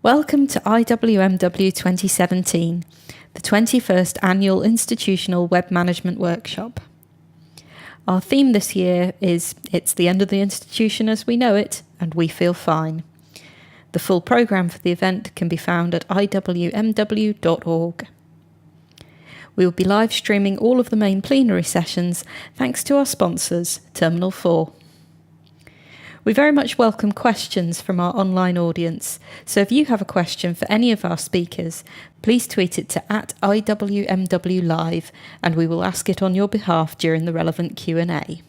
Welcome to IWMW 2017, the 21st Annual Institutional Web Management Workshop. Our theme this year is It's the End of the Institution as We Know It, and We Feel Fine. The full programme for the event can be found at IWMW.org. We will be live streaming all of the main plenary sessions thanks to our sponsors, TerminalFOUR. We very much welcome questions from our online audience, so if you have a question for any of our speakers, please tweet it to @IWMW Live and we will ask it on your behalf during the relevant Q&A.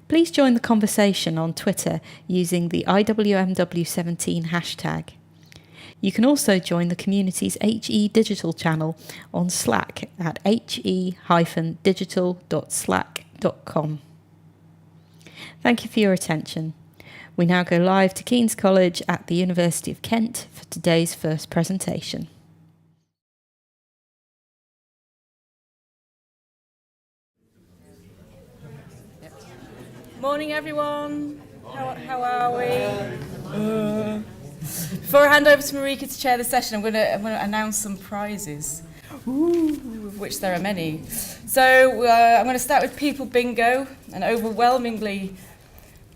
Please join the conversation on Twitter using the IWMW17 hashtag. You can also join the community's HE Digital channel on Slack at he-digital.slack.com. Thank you for your attention. We now go live to King's College at the University of Kent for today's first presentation. Morning, everyone. How are we? Before I hand over to Marika to chair the session, I'm going to announce some prizes, of which there are many. So I'm going to start with People Bingo, an overwhelmingly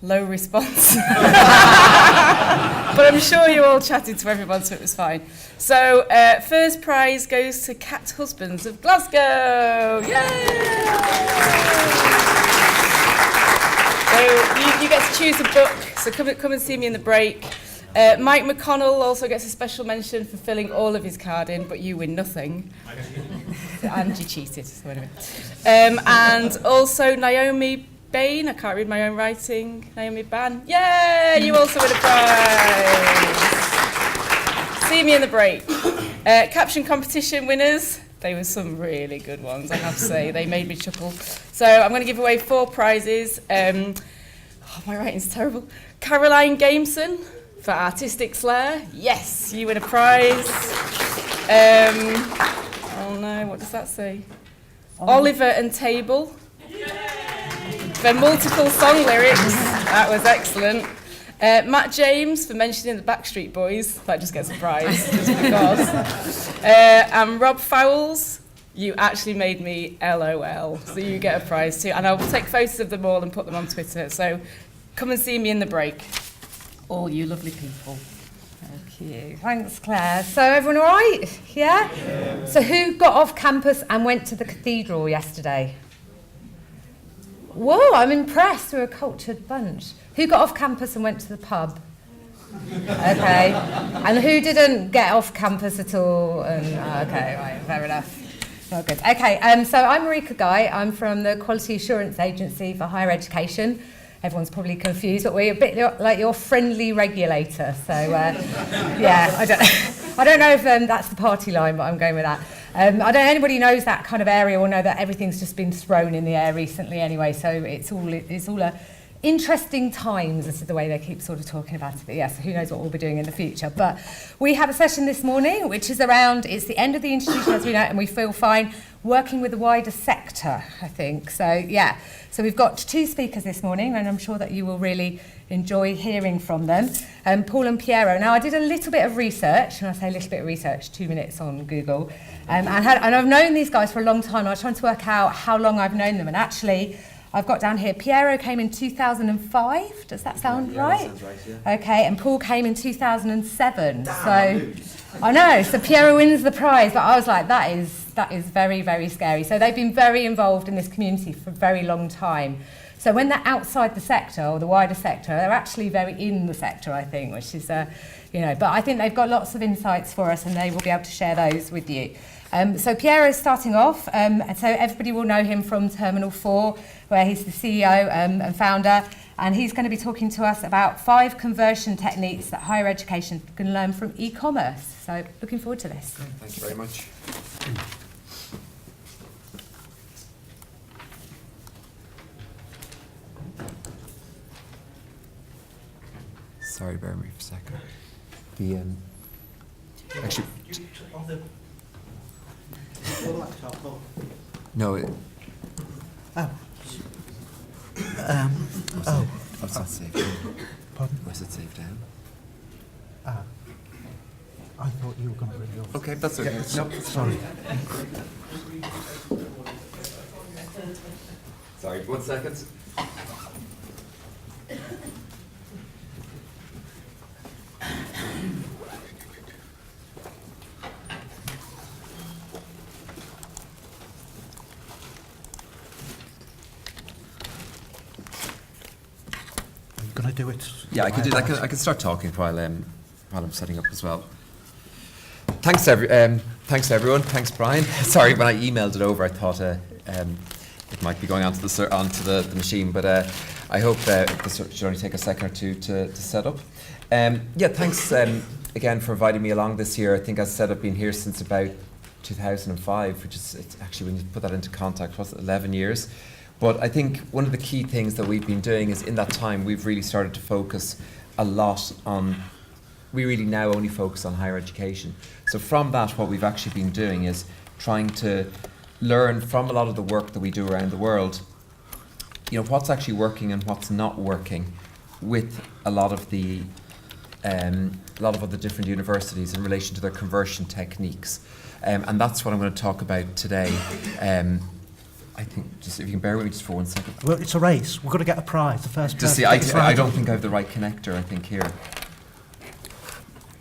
low response. But I'm sure you all chatted to everyone, so it was fine. So first prize goes to Cat Husbands of Glasgow. Yay! So you get to choose a book, so come and see me in the break. Mike McConnell also gets a special mention for filling all of his card in, but you win nothing. And you cheated, so anyway. And also Naomi Bain, I can't read my own writing. Naomi Ban, yeah, you also win a prize. See me in the break. Caption competition winners. They were some really good ones, I have to say. They made me chuckle. So I'm going to give away 4 prizes. My writing's terrible. Caroline Gameson for Artistic Flair. Yes, you win a prize. Oh no, what does that say? Oliver and Table. For multiple song lyrics. That was excellent. Matt James for mentioning the Backstreet Boys. That just gets a prize, just because. And Rob Fowles, you actually made me LOL. So you get a prize too. And I will take photos of them all and put them on Twitter. So come and see me in the break. All you lovely people. Thank you. Thanks, Claire. So everyone all right? Yeah? So who got off campus and went to the cathedral yesterday? Whoa, I'm impressed. We're a cultured bunch. Who got off campus and went to the pub? Okay. And who didn't get off campus at all? Okay, right, fair enough. Oh, good. Okay, so I'm Marika Guy. I'm from the Quality Assurance Agency for Higher Education. Everyone's probably confused, but we're a bit like your friendly regulator. So, yeah, I don't know if that's the party line, but I'm going with that. I don't know anybody knows that kind of area or know that everything's just been thrown in the air recently anyway, so it's all a interesting times, this is the way they keep sort of talking about it, but yes, who knows what we'll be doing in the future. But we have a session this morning which is around, it's the end of the institution as we know it, and we feel fine working with the wider sector, I think. So yeah, so we've got 2 speakers this morning and I'm sure that you will really enjoy hearing from them. Paul and Piero. Now I did a little bit of research, and I say a little bit of research, 2 minutes on Google, and I've known these guys for a long time. I was trying to work out how long I've known them, and actually I've got down here, Piero came in 2005, does that sound right? That sounds right, yeah. Okay, and Paul came in 2007, so I know, so Piero wins the prize, but I was like, that is very, very scary. So they've been very involved in this community for a very long time. So when they're outside the sector, or the wider sector, they're actually very in the sector, I think, which is, but I think they've got lots of insights for us and they will be able to share those with you. So Piero is starting off, and so everybody will know him from TerminalFOUR, where he's the CEO and founder, and he's going to be talking to us about 5 conversion techniques that higher education can learn from e-commerce. So looking forward to this. Thank you very much. Sorry, bear with me for a second. Actually, no. Oh, it's not saved down. pardon? Was it saved down? I thought you were going to bring yours. Okay, that's okay. No, Sorry. sorry, 1 second. Are you going to do it? Yeah, I can do that. I can start talking while I'm setting up as well. Thanks to everyone. Thanks, Brian. Sorry, when I emailed it over, I thought it might be going onto the machine, but I hope this should only take a second or two to set up. Yeah, thanks again for inviting me along this year. I think, as I said, I've been here since about 2005, which is, it's actually, when you put that into context, was it 11 years? But I think one of the key things that we've been doing is, in that time, we've really started to focus a lot on, we really now only focus on higher education. So from that, what we've actually been doing is trying to learn from a lot of the work that we do around the world, you know, what's actually working and what's not working with a lot of the other different universities in relation to their conversion techniques. And that's what I'm going to talk about today. I think, just if you can bear with me just for 1 second. Well, it's a race. We've got to get a prize. The first Just person see, gets I right. don't think I have the right connector, I think, here.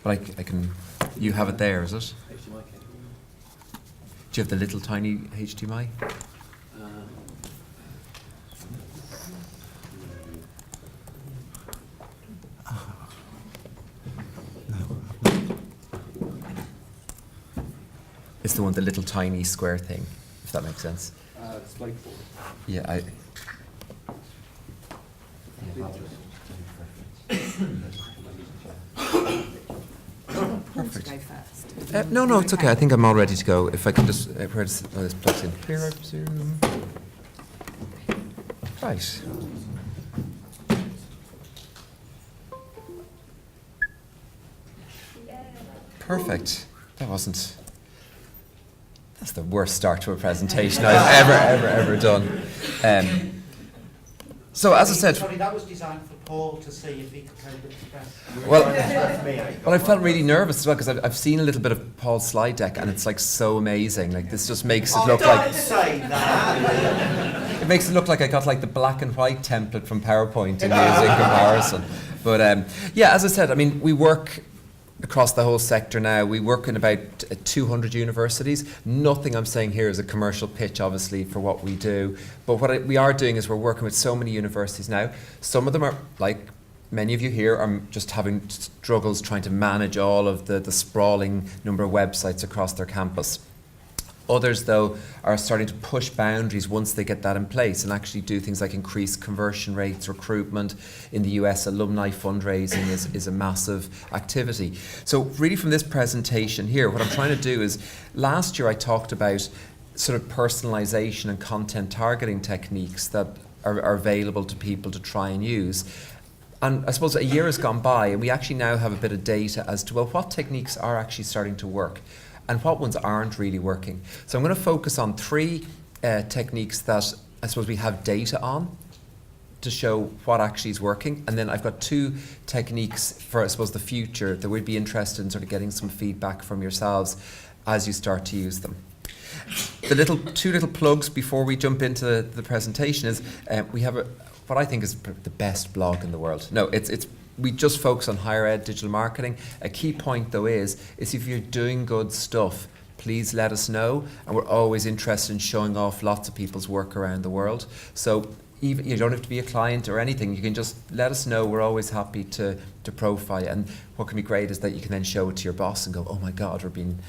But I can, you have it there, is it? HDMI cable. Do you have the little tiny HDMI? It's the one, the little tiny square thing, if that makes sense. Display board. Yeah, Perfect. Go first. no, it's okay. I think I'm all ready to go. If I can just, where does this plugs in? Here, I presume. Right. Perfect. That's the worst start to a presentation I've ever done. So as I said, Sorry, that was designed for Paul to see if he could take it to press. well, I felt really nervous as well, because I've seen a little bit of Paul's slide deck, and it's like so amazing. Like, this just makes it look like, say that. it makes it look like I got like the black and white template from PowerPoint in comparison. But yeah, as I said, I mean, we work across the whole sector now. We work in about 200 universities. Nothing I'm saying here is a commercial pitch, obviously, for what we do. But what we are doing is we're working with so many universities now. Some of them are, like many of you here, are just having struggles trying to manage all of the sprawling number of websites across their campus. Others, though, are starting to push boundaries once they get that in place and actually do things like increase conversion rates, recruitment. In the US, alumni fundraising is a massive activity. So really, from this presentation here, what I'm trying to do is, last year I talked about sort of personalization and content targeting techniques that are available to people to try and use. And I suppose a year has gone by, and we actually now have a bit of data as to, well, what techniques are actually starting to work and what ones aren't really working. So I'm going to focus on 3 techniques that I suppose we have data on to show what actually is working. And then I've got 2 techniques for, I suppose, the future that we'd be interested in sort of getting some feedback from yourselves as you start to use them. The 2 little plugs before we jump into the presentation is we have what I think is the best blog in the world. No, we just focus on higher ed digital marketing. A key point, though, is if you're doing good stuff, please let us know. And we're always interested in showing off lots of people's work around the world. So even, you don't have to be a client or anything. You can just let us know. We're always happy to profile you. And what can be great is that you can then show it to your boss and go, oh my God, we're being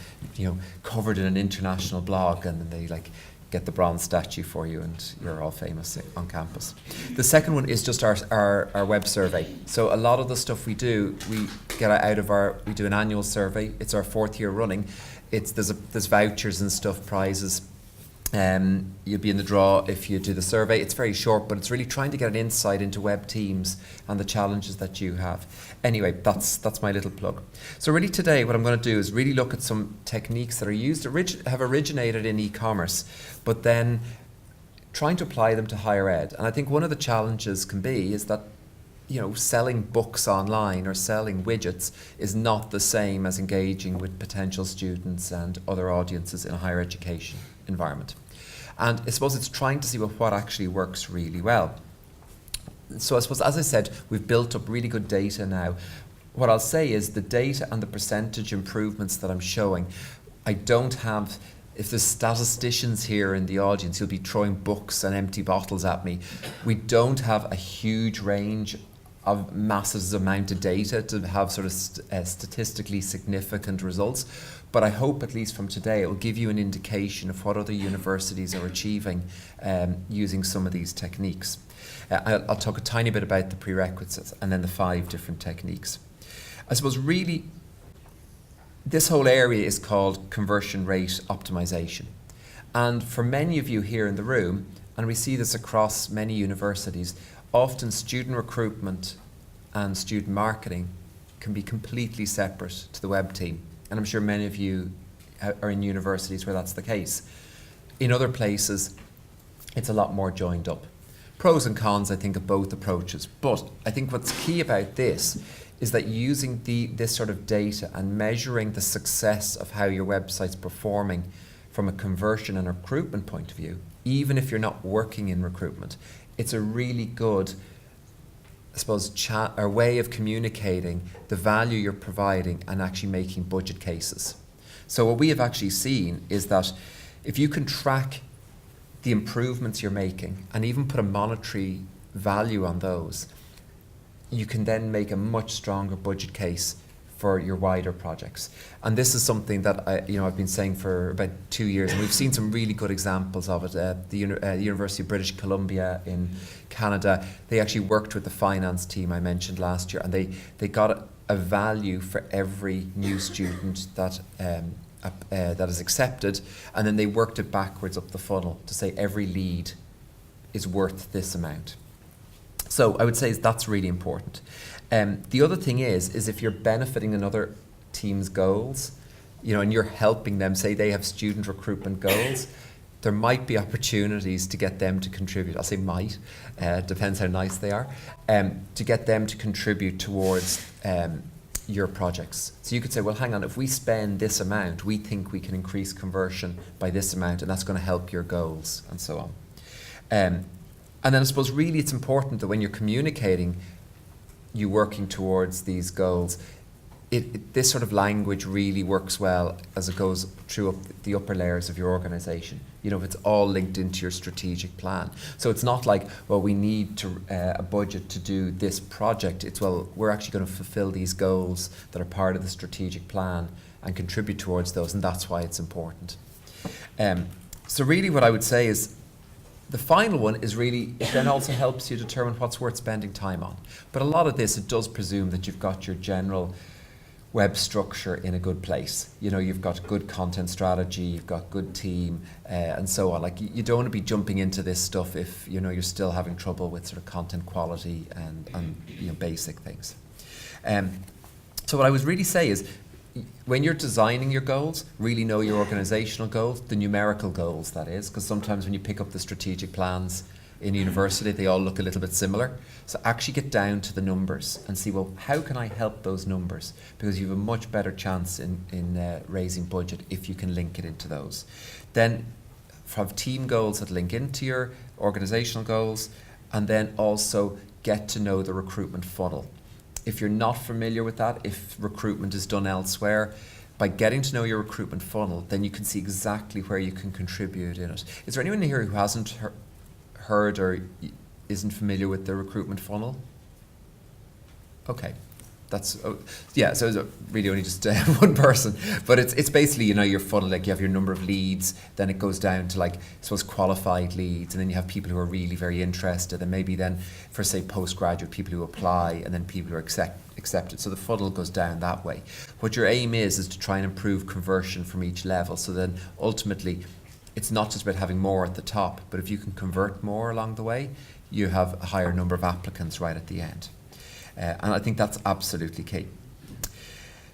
covered in an international blog. And then they get the bronze statue for you, and you're all famous on campus. The second one is just our web survey. So a lot of the stuff we do, we get out of we do an annual survey. It's our 4th year running. There's vouchers and stuff, prizes. You'll be in the draw if you do the survey. It's very short, but it's really trying to get an insight into web teams and the challenges that you have. Anyway, that's my little plug. So really today, what I'm going to do is really look at some techniques that are used, have originated in e-commerce, but then trying to apply them to higher ed. And I think one of the challenges can be is that selling books online or selling widgets is not the same as engaging with potential students and other audiences in a higher education environment. And I suppose it's trying to see what actually works really well. So I suppose, as I said, we've built up really good data now. What I'll say is the data and the percentage improvements that I'm showing, I don't have, if there's statisticians here in the audience, you'll be throwing books and empty bottles at me. We don't have a huge range of massive amount of data to have sort of statistically significant results. But I hope, at least from today, it will give you an indication of what other universities are achieving using some of these techniques. I'll talk a tiny bit about the prerequisites and then the 5 different techniques. I suppose really this whole area is called conversion rate optimization. And for many of you here in the room, and we see this across many universities, often student recruitment and student marketing can be completely separate to the web team. And I'm sure many of you are in universities where that's the case. In other places, it's a lot more joined up. Pros and cons, I think, of both approaches. But I think what's key about this is that using this sort of data and measuring the success of how your website's performing from a conversion and recruitment point of view, even if you're not working in recruitment, it's a really good, I suppose, or way of communicating the value you're providing and actually making budget cases. So what we have actually seen is that if you can track the improvements you're making and even put a monetary value on those, you can then make a much stronger budget case for your wider projects. And this is something that I've been saying for about 2 years, and we've seen some really good examples of it. The University of British Columbia in Canada, they actually worked with the finance team I mentioned last year, and they got a value for every new student that is accepted, and then they worked it backwards up the funnel to say every lead is worth this amount. So I would say that's really important. The other thing is if you're benefiting another team's goals, and you're helping them, say they have student recruitment goals, there might be opportunities to get them to contribute. I'll say might, depends how nice they are, to get them to contribute towards your projects. So you could say, well, hang on, if we spend this amount, we think we can increase conversion by this amount, and that's going to help your goals, and so on. And then I suppose really it's important that when you're communicating you working towards these goals, this sort of language really works well as it goes through the upper layers of your organization. If it's all linked into your strategic plan. So it's not like, well, we need a budget to do this project. It's, well, we're actually going to fulfill these goals that are part of the strategic plan and contribute towards those, and that's why it's important. So really what I would say is, the final one is really, it then also helps you determine what's worth spending time on. But a lot of this, it does presume that you've got your general web structure in a good place. You've got good content strategy, you've got good team, and so on. Like, you don't want to be jumping into this stuff if, you're still having trouble with sort of content quality and basic things. So what I would really say is, when you're designing your goals, really know your organizational goals, the numerical goals, that is, because sometimes when you pick up the strategic plans in university, they all look a little bit similar. So actually get down to the numbers and see, well, how can I help those numbers? Because you have a much better chance in raising budget if you can link it into those. Then have team goals that link into your organizational goals, and then also get to know the recruitment funnel. If you're not familiar with that, if recruitment is done elsewhere, by getting to know your recruitment funnel, then you can see exactly where you can contribute in it. Is there anyone here who hasn't heard or isn't familiar with the recruitment funnel? Okay. So it's really only just one person, but it's basically, your funnel, like you have your number of leads, then it goes down to qualified leads, and then you have people who are really very interested, and maybe then for say postgraduate, people who apply, and then people who are accepted. So the funnel goes down that way. What your aim is to try and improve conversion from each level. So then ultimately, it's not just about having more at the top, but if you can convert more along the way, you have a higher number of applicants right at the end. And I think that's absolutely key.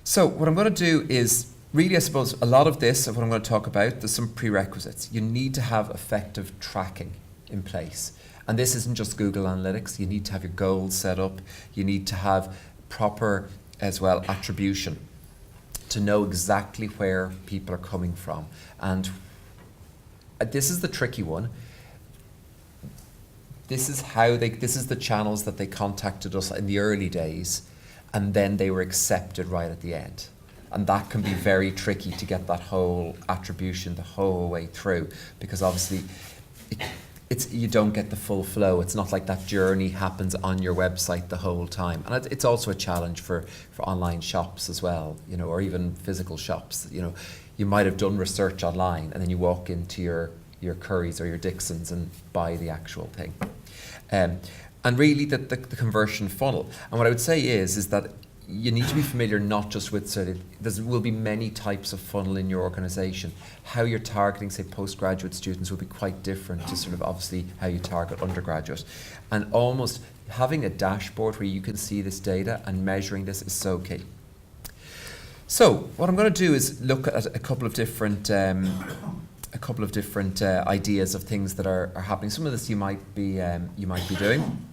So what I'm going to do is, really I suppose a lot of this, of what I'm going to talk about, there's some prerequisites. You need to have effective tracking in place. And this isn't just Google Analytics. You need to have your goals set up. You need to have proper, as well, attribution to know exactly where people are coming from. And this is the tricky one. This is the channels that they contacted us in the early days, and then they were accepted right at the end. And that can be very tricky to get that whole attribution the whole way through, because obviously you don't get the full flow. It's not like that journey happens on your website the whole time. And it's also a challenge for online shops as well, or even physical shops. You might have done research online and then you walk into your Currys or your Dixons and buy the actual thing. And really the conversion funnel. And what I would say is that you need to be familiar not just with there will be many types of funnel in your organization. How you're targeting, say, postgraduate students will be quite different to sort of obviously how you target undergraduate. And almost having a dashboard where you can see this data and measuring this is so key. So what I'm going to do is look at a couple of different ideas of things that are happening. Some of this you might be doing.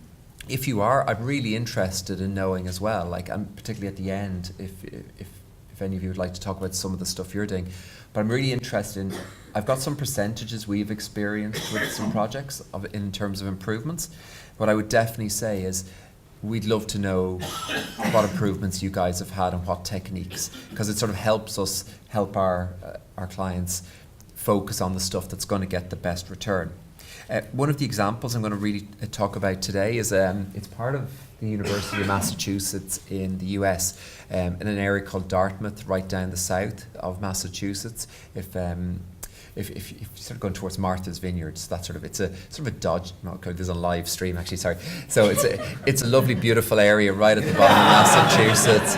If you are, I'm really interested in knowing as well, and particularly at the end, if any of you would like to talk about some of the stuff you're doing. But I'm really interested in, I've got some percentages we've experienced with some projects in terms of improvements. What I would definitely say is we'd love to know what improvements you guys have had and what techniques, because it sort of helps us help our clients focus on the stuff that's going to get the best return. One of the examples I'm going to really talk about today is it's part of the University of Massachusetts in the US, in an area called Dartmouth, right down the south of Massachusetts. If you're sort of going towards Martha's Vineyards, it's a sort of a dodge. No, okay, there's a live stream actually. Sorry. So it's a lovely, beautiful area right at the bottom of Massachusetts.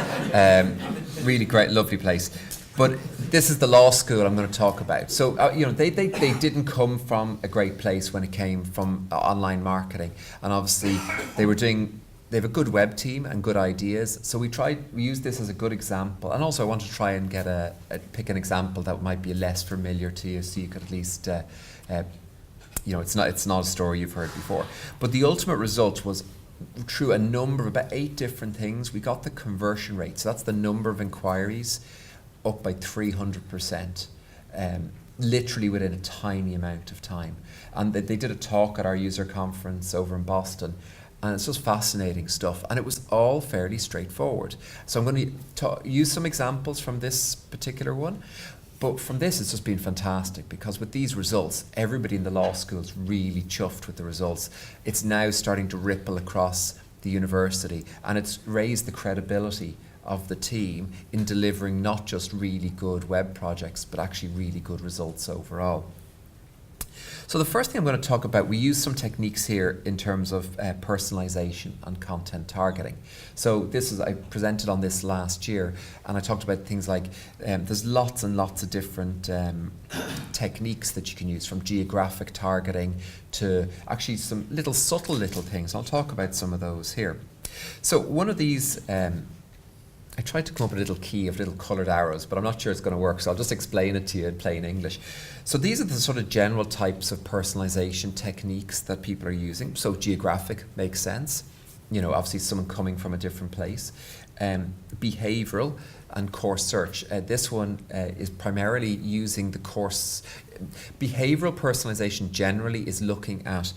Really great, lovely place. But this is the law school I'm going to talk about. So, they didn't come from a great place when it came from online marketing. And obviously, they have a good web team and good ideas. So we used this as a good example. And also I want to try and pick an example that might be less familiar to you, so you could at least, it's not a story you've heard before. But the ultimate result was, through a number of about 8 different things, we got the conversion rate. So that's the number of inquiries, up by 300%, literally within a tiny amount of time. And they did a talk at our user conference over in Boston, and it's just fascinating stuff. And it was all fairly straightforward. So I'm going to use some examples from this particular one. But from this, it's just been fantastic, because with these results, everybody in the law school is really chuffed with the results. It's now starting to ripple across the university, and it's raised the credibility of the team in delivering not just really good web projects, but actually really good results overall. So the first thing I'm going to talk about, we use some techniques here in terms of personalization and content targeting. So I presented on this last year, and I talked about things like there's lots and lots of different techniques that you can use, from geographic targeting to actually some subtle little things. I'll talk about some of those here. So one of these, I tried to come up with a little key of little coloured arrows, but I'm not sure it's going to work, so I'll just explain it to you in plain English. So these are the sort of general types of personalisation techniques that people are using. So geographic makes sense, obviously someone coming from a different place. Behavioural and course search. This one is primarily using the course. Behavioural personalisation generally is looking at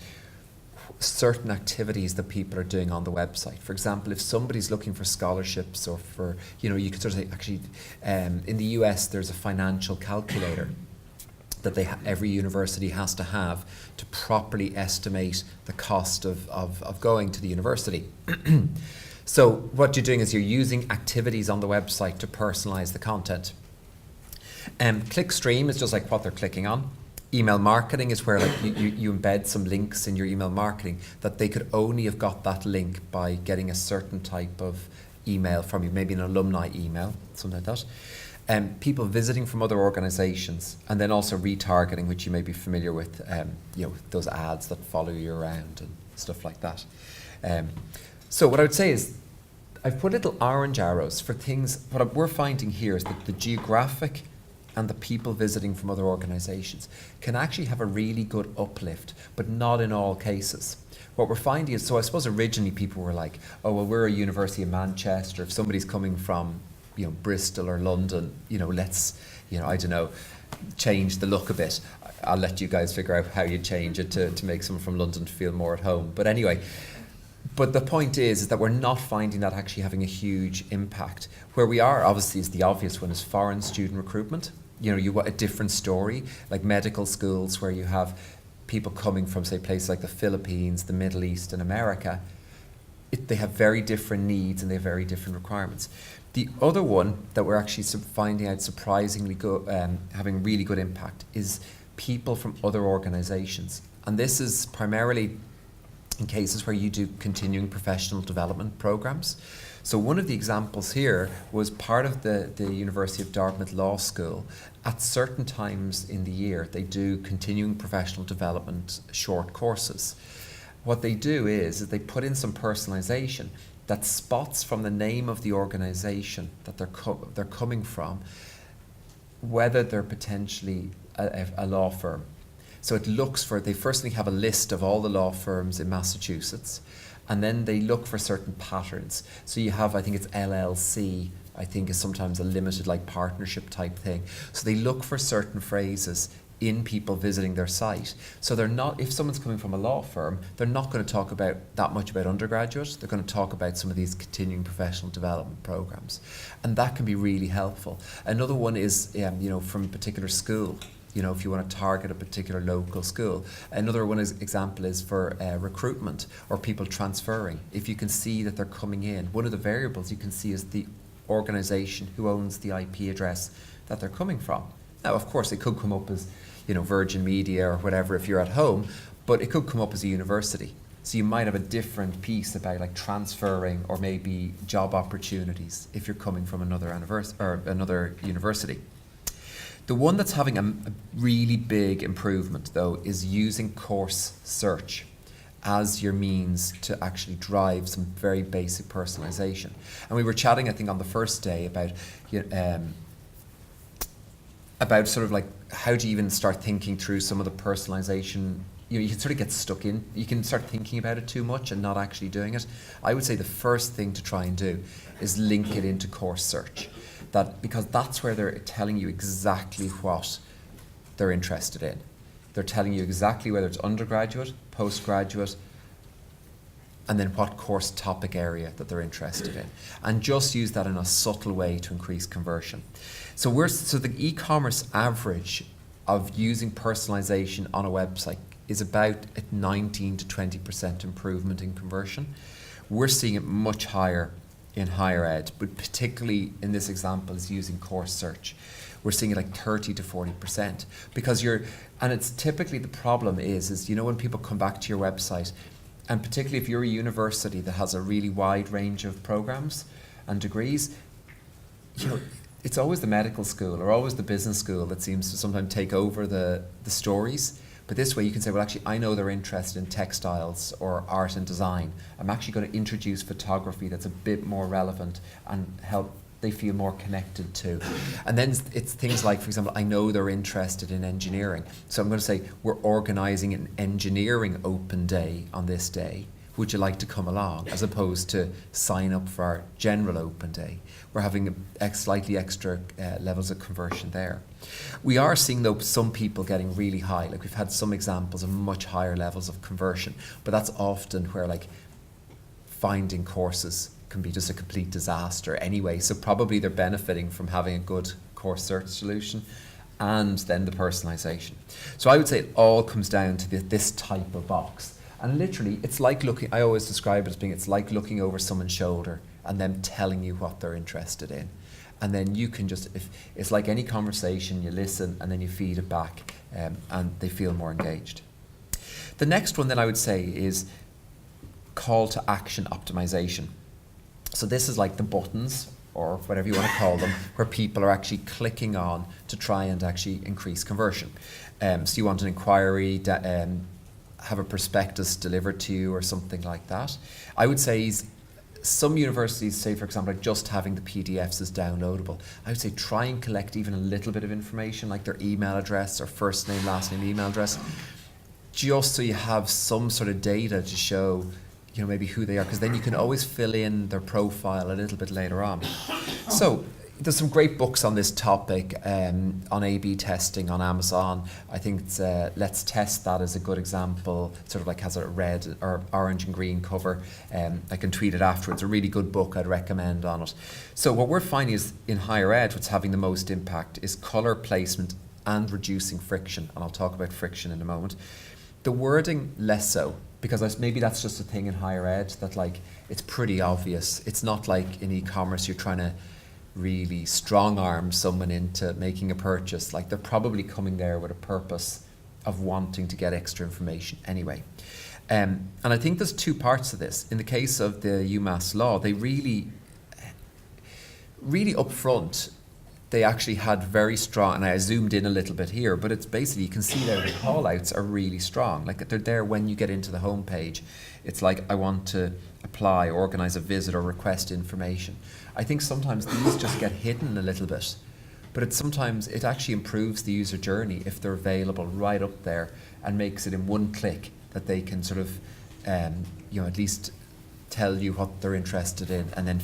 certain activities that people are doing on the website. For example, if somebody's looking for scholarships, or for, you could sort of say, actually, in the US, there's a financial calculator that every university has to have to properly estimate the cost of going to the university. So what you're doing is you're using activities on the website to personalize the content. Clickstream is just like what they're clicking on. Email marketing is where you embed some links in your email marketing that they could only have got that link by getting a certain type of email from you, maybe an alumni email, something like that. People visiting from other organizations, and then also retargeting, which you may be familiar with, those ads that follow you around and stuff like that. So what I would say is I've put little orange arrows for things. What we're finding here is that the geographic and the people visiting from other organisations can actually have a really good uplift, but not in all cases. What we're finding is, so I suppose originally people were like, oh, well, we're a university in Manchester. If somebody's coming from, Bristol or London, let's, I don't know, change the look a bit. I'll let you guys figure out how you change it to make someone from London feel more at home. But anyway, but the point is that we're not finding that actually having a huge impact. Where we are, obviously, is the obvious one, is foreign student recruitment. You want a different story, like medical schools where you have people coming from, say, places like the Philippines, the Middle East and America. They have very different needs and they have very different requirements. The other one that we're actually finding out surprisingly good, having really good impact, is people from other organisations. And this is primarily in cases where you do continuing professional development programs. So one of the examples here was part of the University of Dartmouth Law School. At certain times in the year, they do continuing professional development short courses. What they do is they put in some personalisation that spots from the name of the organisation that they're coming from whether they're potentially a law firm. So it looks for, they firstly have a list of all the law firms in Massachusetts, and then they look for certain patterns. So you have, I think it's LLC, I think is sometimes a limited like partnership type thing. So they look for certain phrases in people visiting their site. So they're not, if someone's coming from a law firm, they're not going to talk about that much about undergraduate. They're going to talk about some of these continuing professional development programs. And that can be really helpful. Another one is, from a particular school. If you want to target a particular local school. Another one example is for recruitment or people transferring. If you can see that they're coming in, one of the variables you can see is the organisation who owns the IP address that they're coming from. Now, of course, it could come up as, Virgin Media or whatever if you're at home, but it could come up as a university. So you might have a different piece about like transferring or maybe job opportunities if you're coming from another university. The one that's having a really big improvement, though, is using course search as your means to actually drive some very basic personalisation. And we were chatting, I think, on the first day about sort of like how do you even start thinking through some of the personalisation. You can sort of get stuck in. You can start thinking about it too much and not actually doing it. I would say the first thing to try and do is link it into course search. Because that's where they're telling you exactly what they're interested in. They're telling you exactly whether it's undergraduate, postgraduate, and then what course topic area that they're interested in. And just use that in a subtle way to increase conversion. So the e-commerce average of using personalization on a website is about a 19 to 20% improvement in conversion. We're seeing it much higher in higher ed, but particularly in this example is using course search. We're seeing it like 30 to 40% because and it's typically the problem is when people come back to your website, and particularly if you're a university that has a really wide range of programs and degrees, it's always the medical school or always the business school that seems to sometimes take over the stories. But this way you can say, well, actually, I know they're interested in textiles or art and design. I'm actually going to introduce photography that's a bit more relevant and help they feel more connected to. And then it's things like, for example, I know they're interested in engineering. So I'm going to say, we're organising an engineering open day on this day. Would you like to come along? As opposed to sign up for our general open day. We're having slightly extra levels of conversion there. We are seeing, though, some people getting really high. Like we've had some examples of much higher levels of conversion, but that's often where like finding courses can be just a complete disaster anyway. So probably they're benefiting from having a good course search solution and then the personalization. So I would say it all comes down to this type of box. And literally, it's like looking, I always describe it as being, it's like looking over someone's shoulder and them telling you what they're interested in. And then you can just, it's like any conversation, you listen and then you feed it back and they feel more engaged. The next one then I would say is call to action optimization. So this is like the buttons or whatever you want to call them, where people are actually clicking on to try and actually increase conversion. So you want an inquiry, have a prospectus delivered to you or something like that. I would say some universities say, for example, like just having the PDFs is downloadable. I would say try and collect even a little bit of information, like their email address or first name, last name, email address, just so you have some sort of data to show, you know, maybe who they are, because then you can always fill in their profile a little bit later on. So there's some great books on this topic, on A/B testing on Amazon. I think it's Let's Test That is a good example. Sort of like has a red or orange and green cover. I can tweet it afterwards. A really good book I'd recommend on it. So what we're finding is in higher ed, what's having the most impact is colour placement and reducing friction. And I'll talk about friction in a moment. The wording less so, because maybe that's just a thing in higher ed that like it's pretty obvious. It's not like in e-commerce you're trying to really strong arm someone into making a purchase. Like they're probably coming there with a purpose of wanting to get extra information anyway. And I think there's two parts to this. In the case of the UMass law, they really upfront, they actually had very strong, and I zoomed in a little bit here, but it's basically, you can see there the call outs are really strong. Like they're there when you get into the homepage. It's like, I want to apply, organize a visit or request information. I think sometimes these just get hidden a little bit, but sometimes it actually improves the user journey if they're available right up there and makes it in one click that they can sort of, you know, at least tell you what they're interested in, and then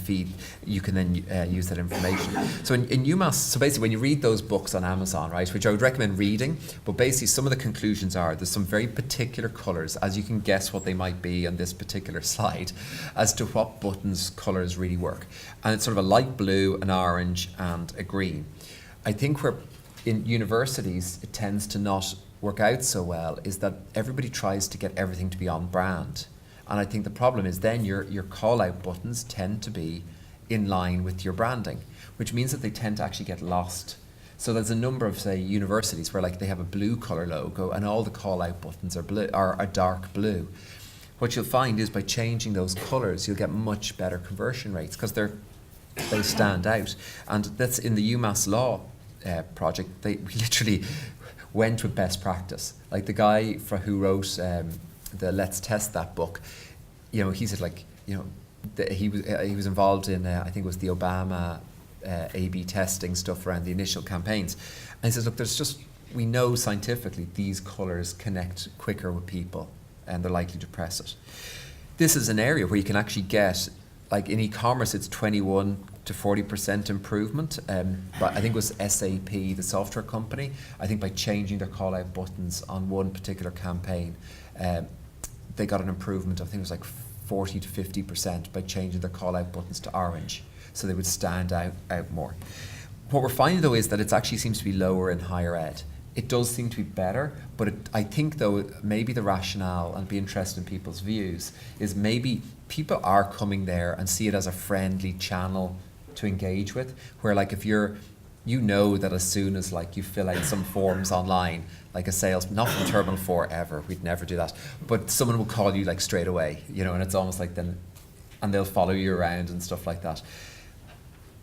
you can then use that information. So in UMass, so basically when you read those books on Amazon, right, which I would recommend reading, but basically some of the conclusions are there's some very particular colours, as you can guess what they might be on this particular slide, as to what buttons colours really work. And it's sort of a light blue, an orange and a green. I think where in universities it tends to not work out so well is that everybody tries to get everything to be on brand. And I think the problem is then your call-out buttons tend to be in line with your branding, which means that they tend to actually get lost. So there's a number of, say, universities where like they have a blue colour logo and all the call-out buttons are blue, are dark blue. What you'll find is by changing those colours, you'll get much better conversion rates because they stand out. And that's in the UMass Law project. They literally went with best practice. Like the guy who wrote the Let's Test That book, you know, he said like, you know, he was involved in I think it was the Obama A/B testing stuff around the initial campaigns, and he says, look, we know scientifically these colours connect quicker with people and they're likely to press it. This is an area where you can actually get, like in e-commerce, it's 21 to 40% improvement. But I think it was SAP, the software company, I think by changing their call-out buttons on one particular campaign, they got an improvement, I think it was like 40 to 50% by changing their call-out buttons to orange, so they would stand out more. What we're finding though is that it actually seems to be lower in higher ed. It does seem to be better, but I think though maybe the rationale, and be interested in people's views, is maybe people are coming there and see it as a friendly channel to engage with, where like if you know that as soon as like you fill out some forms online, like a sales, not from TerminalFOUR ever, we'd never do that, but someone will call you like straight away, you know, and it's almost like then, and they'll follow you around and stuff like that.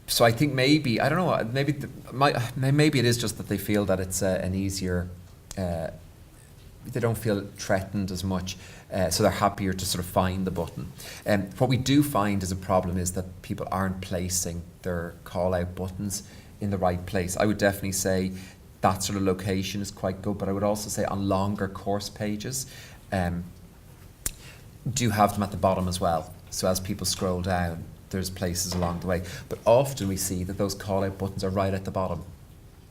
So I think maybe, I don't know, maybe it is just that they feel that it's an easier, they don't feel threatened as much, so they're happier to sort of find the button. What we do find is a problem is that people aren't placing their call-out buttons in the right place. I would definitely say that sort of location is quite good, but I would also say on longer course pages, do have them at the bottom as well. So as people scroll down, there's places along the way. But often we see that those call-out buttons are right at the bottom,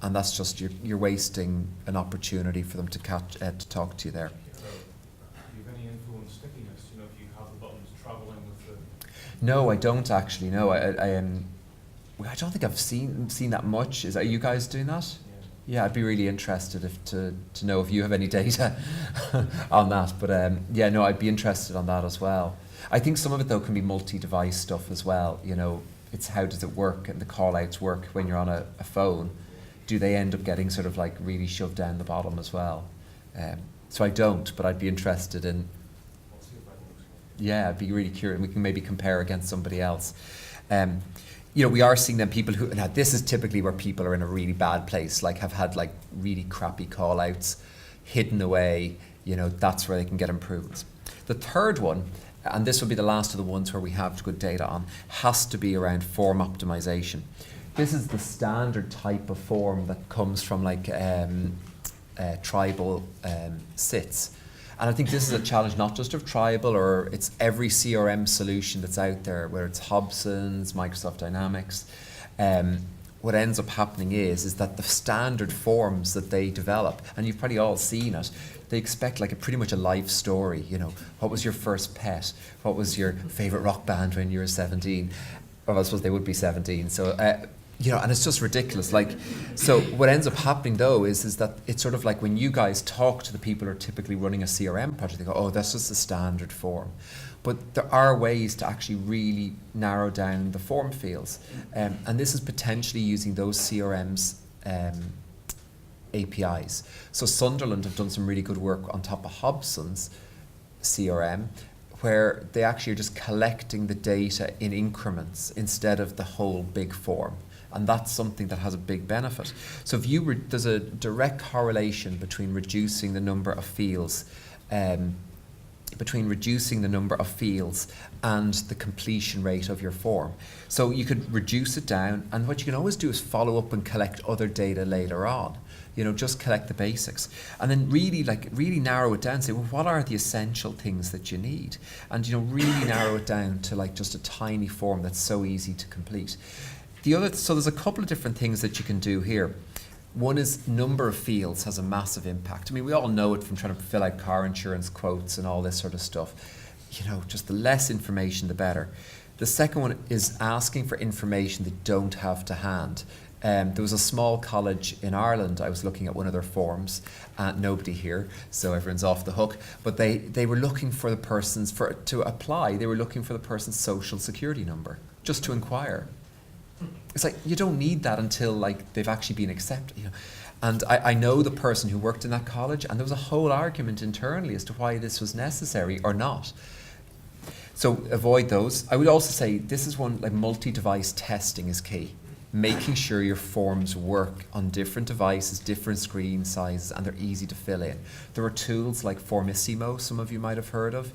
and that's just, you're wasting an opportunity for them to to talk to you there. Do you have any info on stickiness? You know, if you have the buttons travelling with the... No, I don't actually. No, I don't think I've seen that much. Are you guys doing that? Yeah, I'd be really interested to know if you have any data on that. But yeah, no, I'd be interested on that as well. I think some of it though can be multi-device stuff as well. You know, it's how does it work and the call-outs work when you're on a phone. Do they end up getting sort of like really shoved down the bottom as well? So I don't, but I'd be interested in. Yeah, I'd be really curious. We can maybe compare against somebody else. You know, we are seeing them people who, now this is typically where people are in a really bad place, like have had like really crappy call-outs hidden away, you know, that's where they can get improvements. The third one, and this will be the last of the ones where we have good data on, has to be around form optimization. This is the standard type of form that comes from like tribal sits. And I think this is a challenge not just of Tribal, or it's every CRM solution that's out there, whether it's Hobson's, Microsoft Dynamics. What ends up happening is that the standard forms that they develop, and you've probably all seen it, they expect like pretty much a life story. You know, what was your first pet? What was your favourite rock band when you were 17? Well, I suppose they would be 17. So, you know, and it's just ridiculous. Like, so what ends up happening though is that it's sort of like when you guys talk to the people who are typically running a CRM project, they go, oh, that's just a standard form. But there are ways to actually really narrow down the form fields. And this is potentially using those CRM's APIs. So Sunderland have done some really good work on top of Hobson's CRM, where they actually are just collecting the data in increments instead of the whole big form. And that's something that has a big benefit. So if you there's a direct correlation between reducing the number of fields and the completion rate of your form. So you could reduce it down, and what you can always do is follow up and collect other data later on. You know, just collect the basics, and then really narrow it down. Say, well, what are the essential things that you need? And, you know, really narrow it down to like just a tiny form that's so easy to complete. So there's a couple of different things that you can do here. One is number of fields has a massive impact. I mean, we all know it from trying to fill out car insurance quotes and all this sort of stuff. You know, just the less information, the better. The second one is asking for information they don't have to hand. There was a small college in Ireland. I was looking at one of their forms, nobody here, so everyone's off the hook. But they were looking for the person's, to apply, they were looking for the person's social security number, just to inquire. It's like, you don't need that until like they've actually been accepted. You know? And I know the person who worked in that college, and there was a whole argument internally as to why this was necessary or not. So avoid those. I would also say this is one, like multi-device testing is key. Making sure your forms work on different devices, different screen sizes, and they're easy to fill in. There are tools like Formissimo, some of you might have heard of,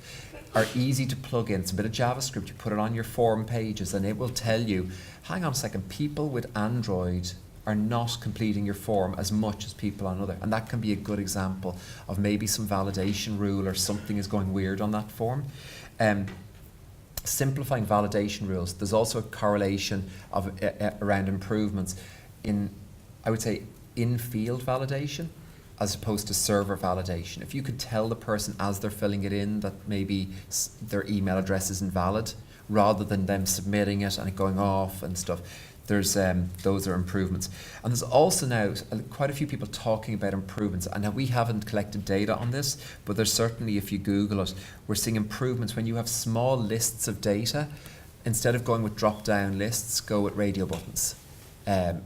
are easy to plug in. It's a bit of JavaScript, you put it on your form pages, and it will tell you, hang on a second, people with Android are not completing your form as much as people on other. And that can be a good example of maybe some validation rule or something is going weird on that form. Simplifying validation rules. There's also a correlation of around improvements in, I would say, in-field validation as opposed to server validation. If you could tell the person as they're filling it in that maybe their email address isn't valid, rather than them submitting it and it going off and stuff, there's those are improvements. And there's also now quite a few people talking about improvements, and now we haven't collected data on this, but there's certainly, if you Google it, we're seeing improvements when you have small lists of data. Instead of going with drop-down lists, go with radio buttons. I'm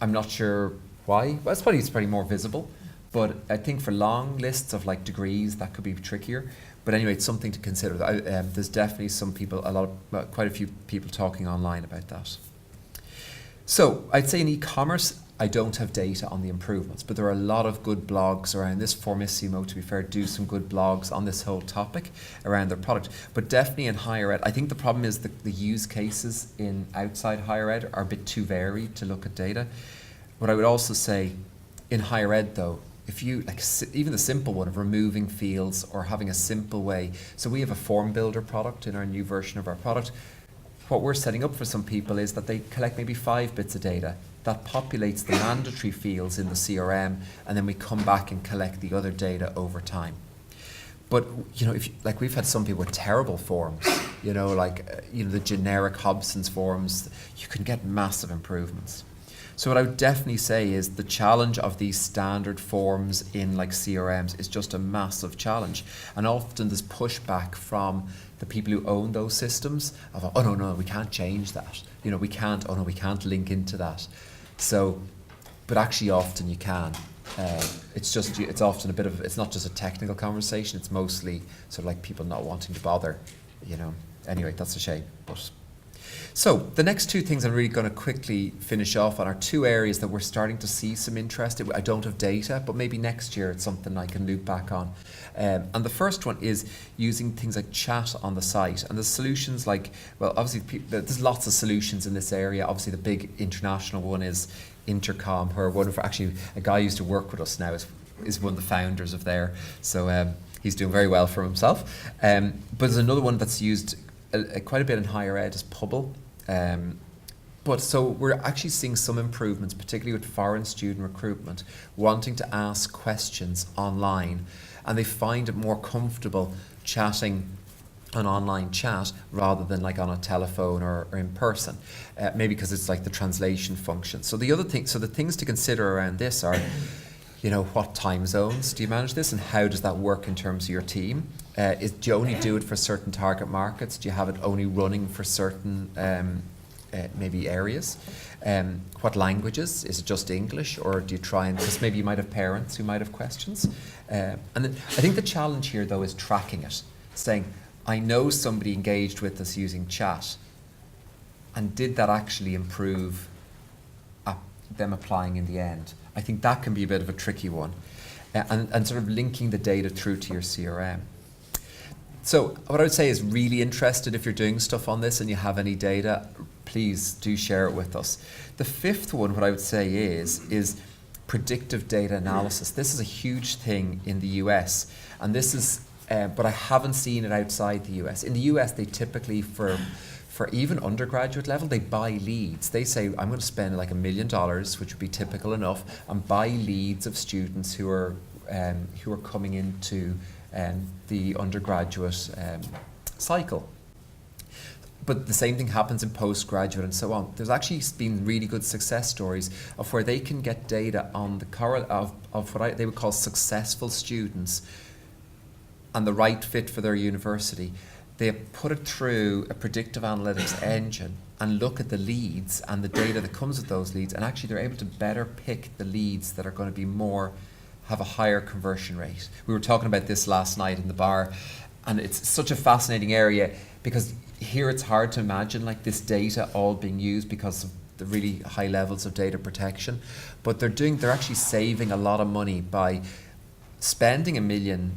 not sure why. Well, it's probably more visible, but I think for long lists of like degrees, that could be trickier. But anyway, it's something to consider. There's definitely some people, quite a few people talking online about that. So I'd say in e-commerce, I don't have data on the improvements, but there are a lot of good blogs around this. Formissimo, to be fair, do some good blogs on this whole topic around their product. But definitely in higher ed, I think the problem is the use cases in outside higher ed are a bit too varied to look at data. What I would also say in higher ed though, if you, like even the simple one of removing fields or having a simple way. So we have a form builder product in our new version of our product. What we're setting up for some people is that they collect maybe 5 bits of data that populates the mandatory fields in the CRM, and then we come back and collect the other data over time. But you know, like we've had some people with terrible forms, you know, like the generic Hobson's forms, you can get massive improvements. So what I would definitely say is the challenge of these standard forms in like CRMs is just a massive challenge, and often there's pushback from the people who own those systems of, oh no, we can't change that. You know, we can't link into that. So, but actually often you can. It's often a bit of, it's not just a technical conversation, it's mostly sort of like people not wanting to bother, you know. Anyway, that's a shame. But So the next two things I'm really going to quickly finish off on are two areas that we're starting to see some interest in. I don't have data, but maybe next year it's something I can loop back on. And the first one is using things like chat on the site. And the solutions like, well, obviously there's lots of solutions in this area. Obviously the big international one is Intercom, who are wonderful. Actually, a guy who used to work with us now is one of the founders of there. So he's doing very well for himself. But there's another one that's used quite a bit in higher ed is Pubble. But so we're actually seeing some improvements, particularly with foreign student recruitment, wanting to ask questions online, and they find it more comfortable chatting an online chat rather than like on a telephone or in person, maybe because it's like the translation function. So the things to consider around this are, you know, what time zones do you manage this, and how does that work in terms of your team? Do you only do it for certain target markets? Do you have it only running for certain maybe areas? What languages? Is it just English, or do you try and, because maybe you might have parents who might have questions. And then I think the challenge here though is tracking it, saying, I know somebody engaged with us using chat, and did that actually improve them applying in the end? I think that can be a bit of a tricky one, and sort of linking the data through to your CRM. So what I would say is, really interested if you're doing stuff on this and you have any data, please do share it with us. The fifth one, what I would say is predictive data analysis. This is a huge thing in the US, and this is, but I haven't seen it outside the US. In the US, they typically, for even undergraduate level, they buy leads. They say, I'm going to spend like $1 million, which would be typical enough, and buy leads of students who are coming into the undergraduate cycle. But the same thing happens in postgraduate and so on. There's actually been really good success stories of where they can get data on the of what they would call successful students and the right fit for their university. They put it through a predictive analytics engine and look at the leads and the data that comes with those leads, and actually they're able to better pick the leads that are going to be have a higher conversion rate. We were talking about this last night in the bar, and it's such a fascinating area, because here it's hard to imagine like this data all being used because of the really high levels of data protection, but they're actually saving a lot of money by spending $1 million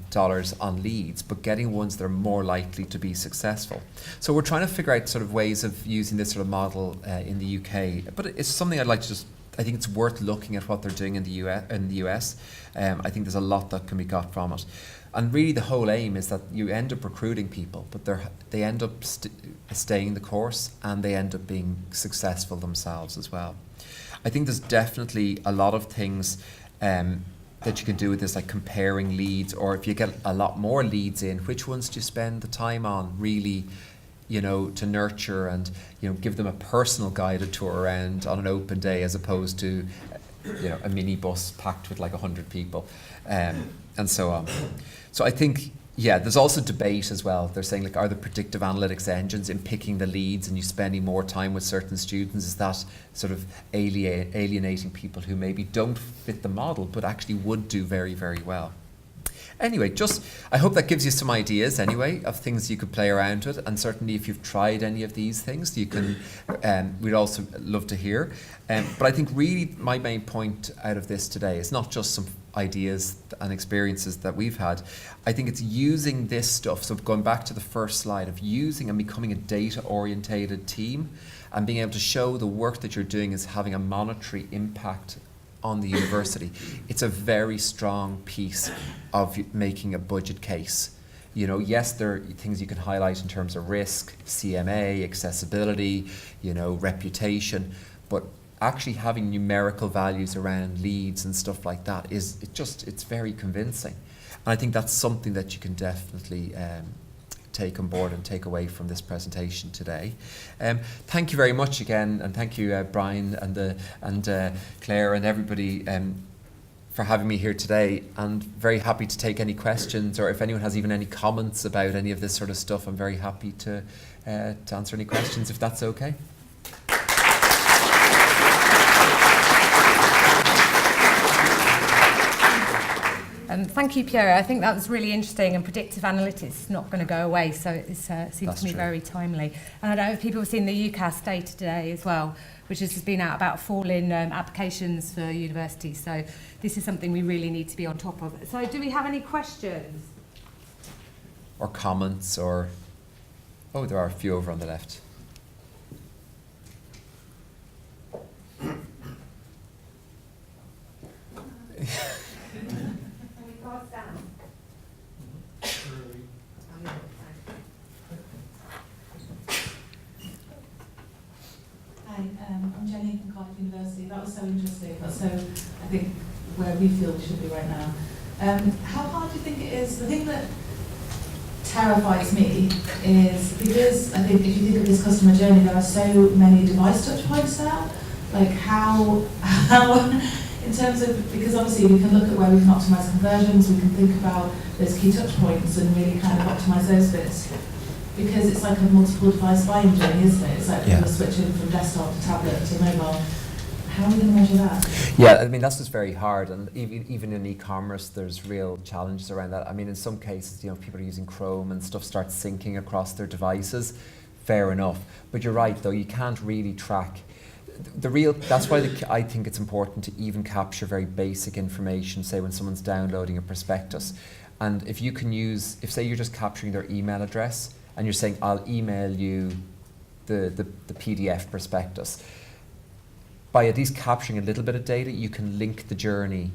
on leads, but getting ones that are more likely to be successful. So we're trying to figure out sort of ways of using this sort of model in the UK, but it's something I'd like to I think it's worth looking at what they're doing in the US. I think there's a lot that can be got from it. And really the whole aim is that you end up recruiting people, but they end up staying the course, and they end up being successful themselves as well. I think there's definitely a lot of things that you can do with this, like comparing leads, or if you get a lot more leads in, which ones do you spend the time on really, you know, to nurture and, you know, give them a personal guided tour around on an open day, as opposed to, you know, a minibus packed with like 100 people, and so on. So I think, yeah, there's also debate as well. They're saying, like, are the predictive analytics engines in picking the leads and you spending more time with certain students, is that sort of alienating people who maybe don't fit the model but actually would do very, very well? Anyway, I hope that gives you some ideas anyway of things you could play around with, and certainly if you've tried any of these things, you can, we'd also love to hear. But I think really my main point out of this today is not just some ideas and experiences that we've had. I think it's using this stuff, so going back to the first slide, of using and becoming a data-orientated team and being able to show the work that you're doing is having a monetary impact on the university. It's a very strong piece of making a budget case. You know, yes, there are things you can highlight in terms of risk, CMA, accessibility, you know, reputation, but actually having numerical values around leads and stuff like that it's very convincing. And I think that's something that you can definitely take on board and take away from this presentation today. Thank you very much again, and thank you Brian and Claire and everybody for having me here today, and very happy to take any questions, or if anyone has even any comments about any of this sort of stuff, I'm very happy to answer any questions, if that's okay. Thank you, Piero. I think that was really interesting, and predictive analytics is not going to go away, so it seems That's to me true. very timely. And I don't know if people have seen the UCAS data today as well, which has been out about falling applications for universities. So this is something we really need to be on top of. So do we have any questions? Or comments, or... Oh, there are a few over on the left. Hi, I'm Jenny from Cardiff University. That was so interesting. That's so, I think, where we feel we should be right now. How hard do you think it is? The thing that terrifies me is because I think if you think of this customer journey, there are so many device touch points now. Like how in terms of, because obviously we can look at where we can optimize conversions, we can think about those key touch points and really kind of optimize those bits. Because it's like a multiple device buying journey, isn't it? It's like people switching from desktop to tablet to mobile. How are we going to measure that? Yeah, I mean, that's just very hard, and even in e-commerce, there's real challenges around that. I mean, in some cases, you know, people are using Chrome and stuff starts syncing across their devices. Fair enough, but you're right, though, you can't really track the real. That's why I think it's important to even capture very basic information. Say when someone's downloading a prospectus, and if you can use, if say you're just capturing their email address, and you're saying, I'll email you the PDF prospectus. By at least capturing a little bit of data, you can link the journey.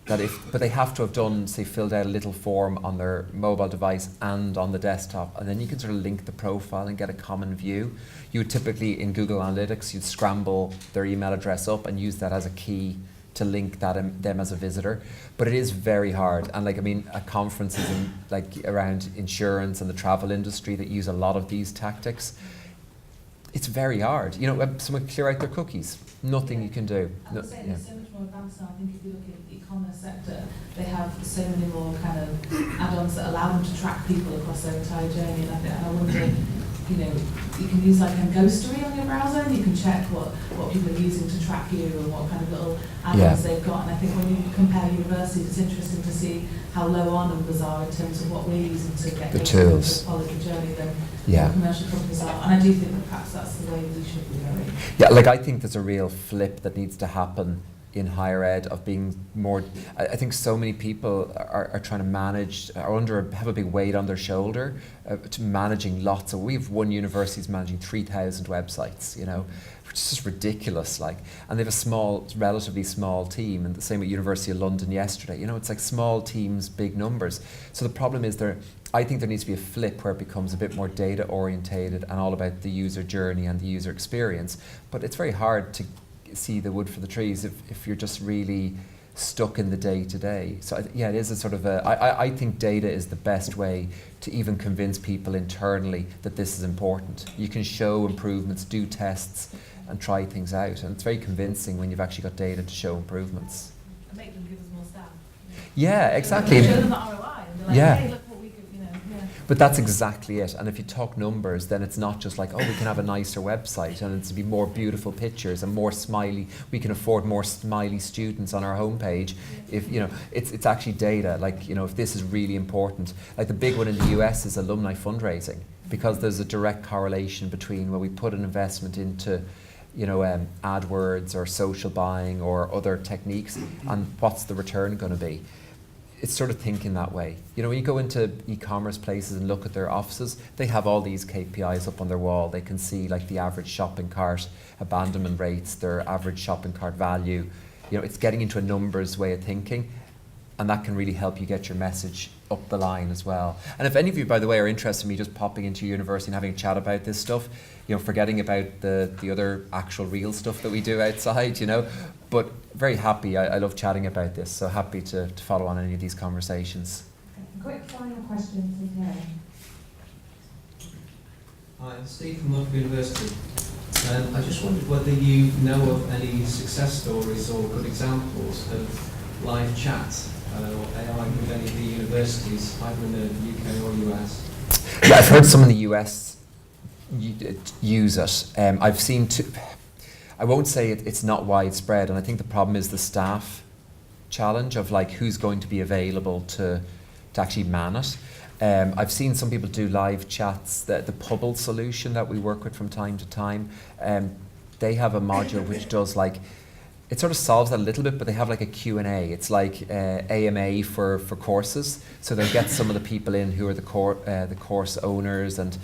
But they have to have done, say, filled out a little form on their mobile device and on the desktop, and then you can sort of link the profile and get a common view. You would typically, in Google Analytics, you'd scramble their email address up and use that as a key to link that them as a visitor. But it is very hard, and like, I mean, at conferences in, like around insurance and the travel industry that use a lot of these tactics, it's very hard. You know, when someone clear out their cookies, nothing you can do. I was saying there's so much more advanced now. I think if you look at the e-commerce sector, they have so many more kind of add-ons that allow them to track people across their entire journey. And I wonder, you know, you can use like a ghostery on your browser and you can check what people are using to track you and what kind of little add-ons they've got. And I think when you compare universities, it's interesting to see how low our numbers are in terms of what we're using to get the data tools to follow the journey than what commercial companies are. And I do think that perhaps that's the way we should be going. Yeah, like I think there's a real flip that needs to happen in higher ed of being more. I think so many people are trying to manage, have a big weight on their shoulder to managing lots of. We have one university's managing 3,000 websites, you know, which is just ridiculous. Like, and they have a small, relatively small team, and the same with University of London yesterday. You know, it's like small teams, big numbers. So the problem is I think there needs to be a flip where it becomes a bit more data orientated and all about the user journey and the user experience. But it's very hard to see the wood for the trees if you're just really stuck in the day-to-day. So yeah, it is a sort of I think data is the best way to even convince people internally that this is important. You can show improvements, do tests and try things out, and it's very convincing when you've actually got data to show improvements. And make them give us more staff. Yeah, exactly. Show them the ROI and be like, hey, look what we could, you know. Yeah. But that's exactly it. And if you talk numbers, then it's not just like, oh, we can have a nicer website and it's to be more beautiful pictures and more smiley. We can afford more smiley students on our homepage. If you know, it's actually data. Like, you know, if this is really important. Like the big one in the US is alumni fundraising, because there's a direct correlation between when we put an investment into, you know, AdWords or social buying or other techniques, and what's the return going to be. It's sort of thinking that way. You know, when you go into e-commerce places and look at their offices, they have all these KPIs up on their wall. They can see like the average shopping cart abandonment rates, their average shopping cart value. You know, it's getting into a numbers way of thinking, and that can really help you get your message up the line as well. And if any of you, by the way, are interested in me just popping into university and having a chat about this stuff, you know, forgetting about the other actual real stuff that we do outside, you know, but very happy. I love chatting about this, so happy to follow on any of these conversations. Quick final question for Piero. Hi, I'm Steve from Liverpool University. I just wondered whether you know of any success stories or good examples of live chat or AI with any of the universities, either in the UK or US. Yeah, I've heard some in the US use it. I've seen I won't say it's not widespread, and I think the problem is the staff challenge of like who's going to be available to actually man it. I've seen some people do live chats. The Pubble solution that we work with from time to time, they have a module which does like, it sort of solves that a little bit, but they have like a Q&A. It's like AMA for courses. So they'll get some of the people in who are the course owners and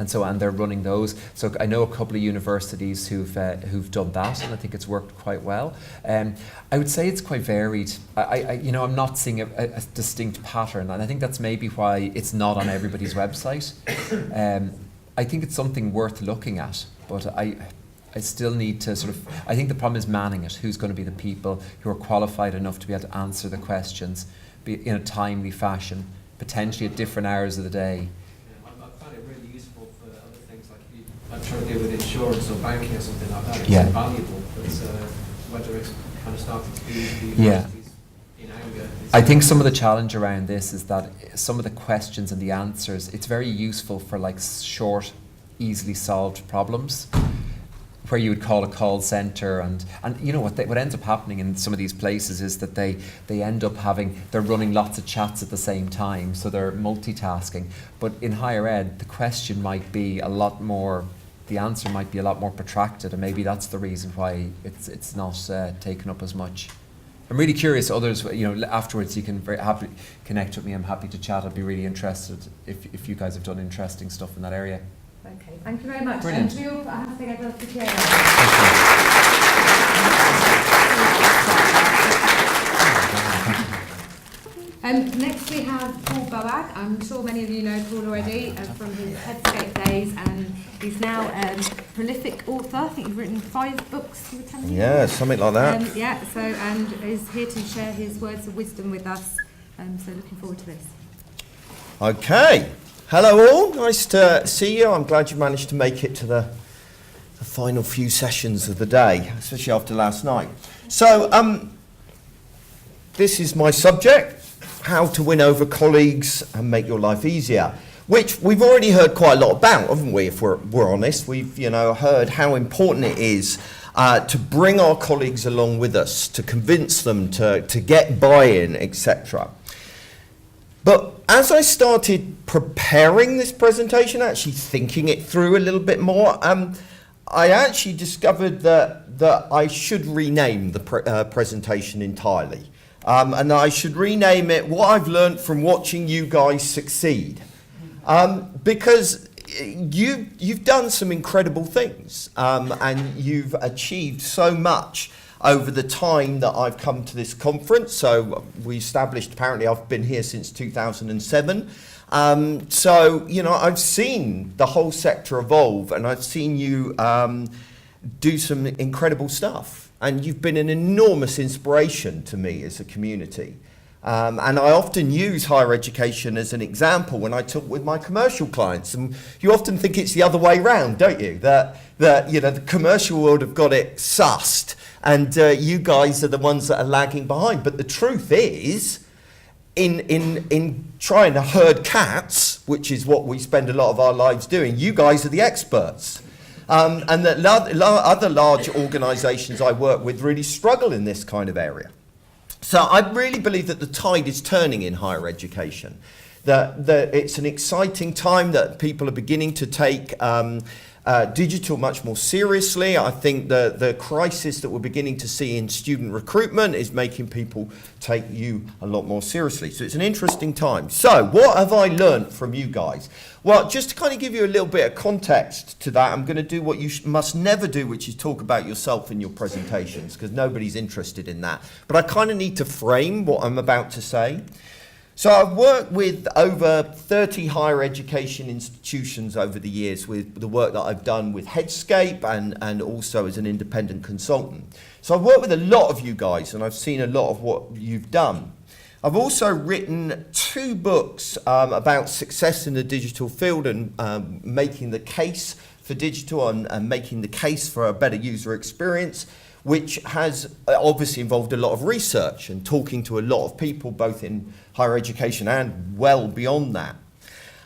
so on. They're running those. So I know a couple of universities who've done that, and I think it's worked quite well. I would say it's quite varied. I'm not seeing a distinct pattern, and I think that's maybe why it's not on everybody's website. I think it's something worth looking at, but I still need to I think the problem is manning it. Who's going to be the people who are qualified enough to be able to answer the questions in a timely fashion, potentially at different hours of the day. I found it really useful for other things like if I'm trying to deal with insurance or banking or something like that. It's valuable, but whether it's kind of starting to be the universities in anger. I think some of the challenge around this is that some of the questions and the answers, it's very useful for like short, easily solved problems, where you would call a call centre, and you know what ends up happening in some of these places is that they end up they're running lots of chats at the same time, so they're multitasking. But in higher ed, the question might be the answer might be a lot more protracted, and maybe that's the reason why it's not taken up as much. I'm really curious. Others, afterwards you can very happy connect with me. I'm happy to chat. I'd be really interested if you guys have done interesting stuff in that area. Okay, thank you very much. Brilliant. And we'll have to go to Piero. Next we have Paul Boag. I'm sure many of you know Paul already from his Headscape days, and he's now a prolific author. I think he's written 5 books. Yeah, something like that. And is here to share his words of wisdom with us. So looking forward to this. Okay. Hello all, nice to see you. I'm glad you managed to make it to the final few sessions of the day, especially after last night. So, this is my subject, how to win over colleagues and make your life easier, which we've already heard quite a lot about, haven't we, if we're honest. We've, heard how important it is to bring our colleagues along with us, to convince them, to get buy-in, etc. But as I started preparing this presentation, actually thinking it through a little bit more, I actually discovered that I should rename the presentation entirely. And I should rename it What I've Learned from Watching You Guys Succeed. Because you've done some incredible things, and you've achieved so much over the time that I've come to this conference. So we established, apparently I've been here since 2007. So, I've seen the whole sector evolve, and I've seen you do some incredible stuff. And you've been an enormous inspiration to me as a community. And I often use higher education as an example when I talk with my commercial clients. And you often think it's the other way round, don't you? That the commercial world have got it sussed, and you guys are the ones that are lagging behind. But the truth is, in trying to herd cats, which is what we spend a lot of our lives doing, you guys are the experts. And that other large organisations I work with really struggle in this kind of area. So I really believe that the tide is turning in higher education, that it's an exciting time, that people are beginning to take digital much more seriously. I think the crisis that we're beginning to see in student recruitment is making people take you a lot more seriously. So it's an interesting time. So what have I learned from you guys? Well, just to kind of give you a little bit of context to that, I'm going to do what you must never do, which is talk about yourself in your presentations, because nobody's interested in that. But I kind of need to frame what I'm about to say. So I've worked with over 30 higher education institutions over the years with the work that I've done with Headscape and also as an independent consultant. So I've worked with a lot of you guys, and I've seen a lot of what you've done. I've also written 2 books about success in the digital field and making the case for digital and making the case for a better user experience, which has obviously involved a lot of research and talking to a lot of people, both in higher education and well beyond that.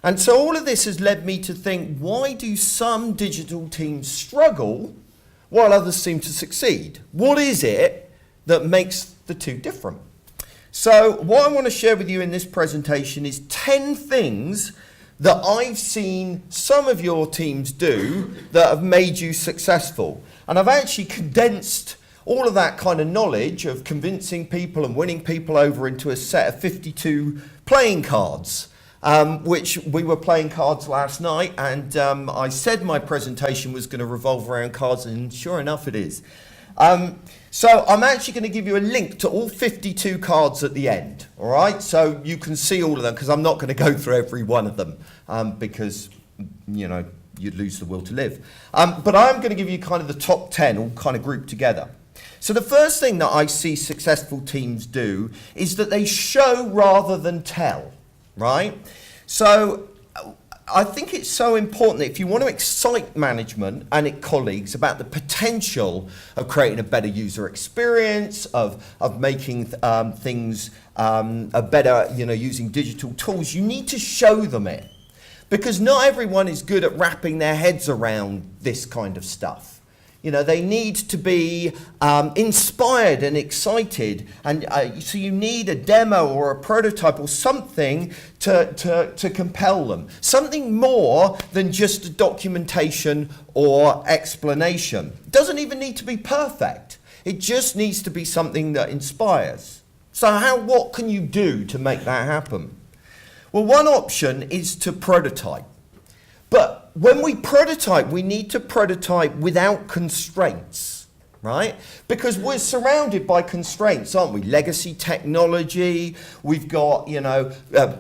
And so all of this has led me to think, why do some digital teams struggle while others seem to succeed? What is it that makes the two different? So what I want to share with you in this presentation is 10 things that I've seen some of your teams do that have made you successful. And I've actually condensed all of that kind of knowledge of convincing people and winning people over into a set of 52 playing cards, which we were playing cards last night, and I said my presentation was going to revolve around cards, and sure enough it is. So I'm actually going to give you a link to all 52 cards at the end, all right? So you can see all of them, because I'm not going to go through every one of them, because, you know, you'd lose the will to live. But I'm going to give you kind of the top 10 all kind of grouped together. So the first thing that I see successful teams do is that they show rather than tell, right? So I think it's so important that if you want to excite management and colleagues about the potential of creating a better user experience, of making things a better, you know, using digital tools, you need to show them it. Because not everyone is good at wrapping their heads around this kind of stuff. You know, they need to be inspired and excited, and so you need a demo or a prototype or something to compel them. Something more than just a documentation or explanation. It doesn't even need to be perfect. It just needs to be something that inspires. So what can you do to make that happen? Well, one option is to prototype. But when we prototype, we need to prototype without constraints, right? Because we're surrounded by constraints, aren't we? Legacy technology, we've got, you know,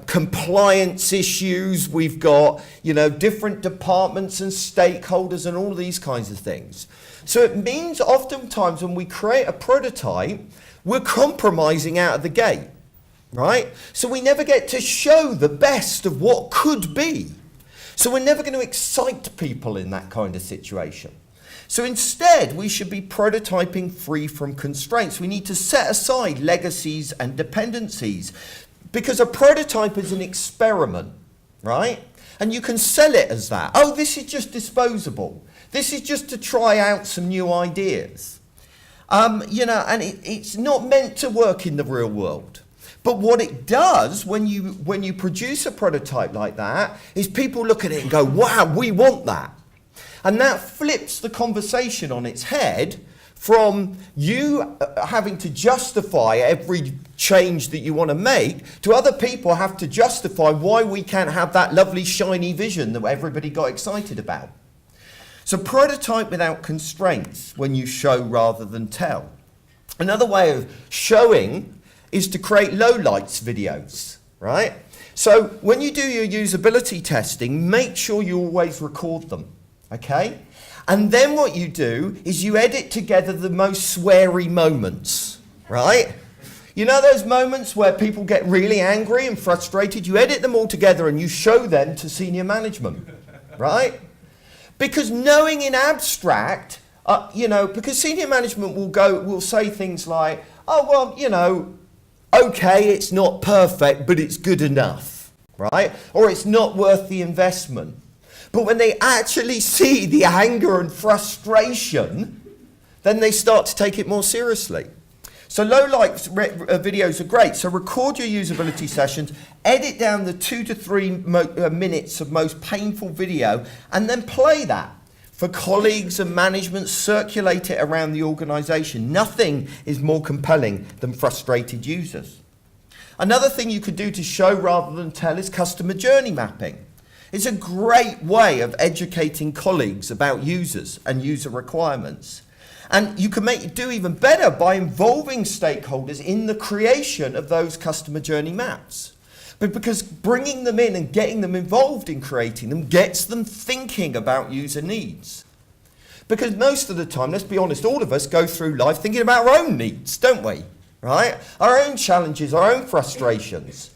compliance issues, we've got, you know, different departments and stakeholders and all these kinds of things. So it means oftentimes when we create a prototype, we're compromising out of the gate, right? So we never get to show the best of what could be. So we're never going to excite people in that kind of situation. So instead, we should be prototyping free from constraints. We need to set aside legacies and dependencies, because a prototype is an experiment, right? And you can sell it as that. Oh, this is just disposable. This is just to try out some new ideas. You know, and it's not meant to work in the real world. But what it does when you produce a prototype like that is people look at it and go, wow, we want that. And that flips the conversation on its head from you having to justify every change that you want to make to other people have to justify why we can't have that lovely shiny vision that everybody got excited about. So prototype without constraints when you show rather than tell. Another way of showing is to create lowlights videos, right? So when you do your usability testing, make sure you always record them, okay? And then what you do is you edit together the most sweary moments, right? You know those moments where people get really angry and frustrated? You edit them all together and you show them to senior management, right? Because knowing in abstract, you know, because senior management will say things like, oh, well, you know, okay, it's not perfect, but it's good enough, right? Or it's not worth the investment. But when they actually see the anger and frustration, then they start to take it more seriously. So low-light videos are great. So record your usability sessions, edit down the 2 to 3 minutes of most painful video, and then play that for colleagues and management, circulate it around the organisation. Nothing is more compelling than frustrated users. Another thing you could do to show rather than tell is customer journey mapping. It's a great way of educating colleagues about users and user requirements. And you can do even better by involving stakeholders in the creation of those customer journey maps. But because bringing them in and getting them involved in creating them gets them thinking about user needs. Because most of the time, let's be honest, all of us go through life thinking about our own needs, don't we? Right? Our own challenges, our own frustrations.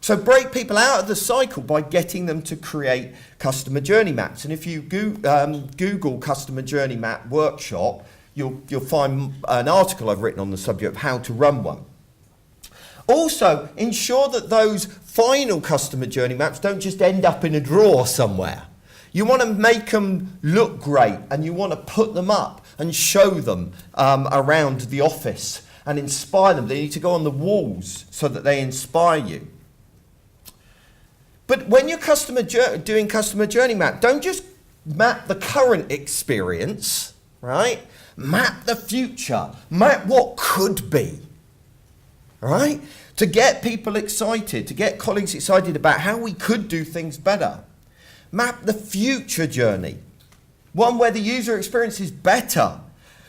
So break people out of the cycle by getting them to create customer journey maps. And if you Google customer journey map workshop, you'll find an article I've written on the subject of how to run one. Also, ensure that those final customer journey maps don't just end up in a drawer somewhere. You want to make them look great, and you want to put them up and show them around the office and inspire them. They need to go on the walls so that they inspire you. But when you're doing customer journey map, don't just map the current experience, right? Map the future. Map what could be, right? To get people excited, to get colleagues excited about how we could do things better. Map the future journey. One where the user experience is better,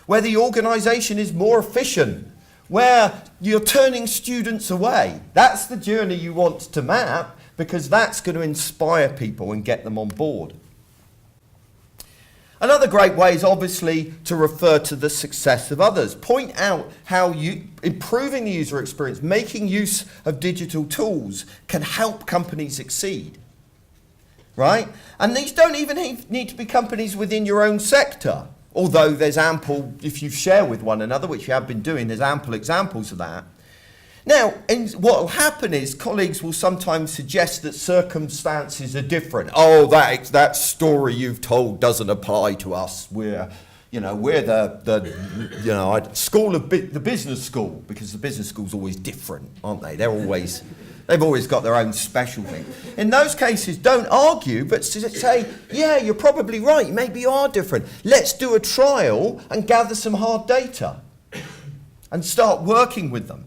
where the organisation is more efficient, where you're turning students away. That's the journey you want to map, because that's going to inspire people and get them on board. Another great way is obviously to refer to the success of others. Point out how improving the user experience, making use of digital tools can help companies succeed. Right? And these don't even need to be companies within your own sector, although there's ample, if you share with one another, which you have been doing, there's ample examples of that. Now, what will happen is colleagues will sometimes suggest that circumstances are different. Oh, that story you've told doesn't apply to us. We're the school of the business school, because the business school's always different, aren't they? They've always got their own specialty. In those cases, don't argue, but say, yeah, you're probably right. Maybe you are different. Let's do a trial and gather some hard data and start working with them.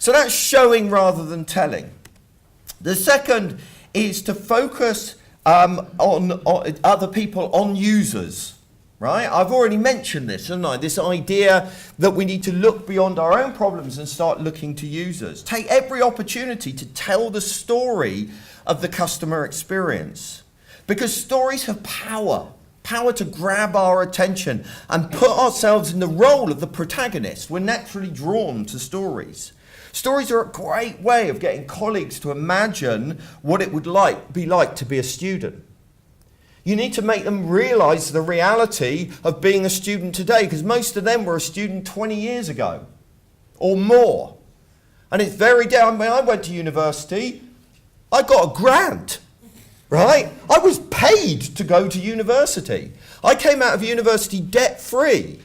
So that's showing rather than telling. The second is to focus on other people, on users, right? I've already mentioned this, haven't I? This idea that we need to look beyond our own problems and start looking to users. Take every opportunity to tell the story of the customer experience, because stories have power to grab our attention and put ourselves in the role of the protagonist. We're naturally drawn to stories. Stories are a great way of getting colleagues to imagine what it would be like to be a student. You need to make them realise the reality of being a student today, because most of them were a student 20 years ago or more. And it's very down. When I went to university, I got a grant, right? I was paid to go to university. I came out of university debt-free.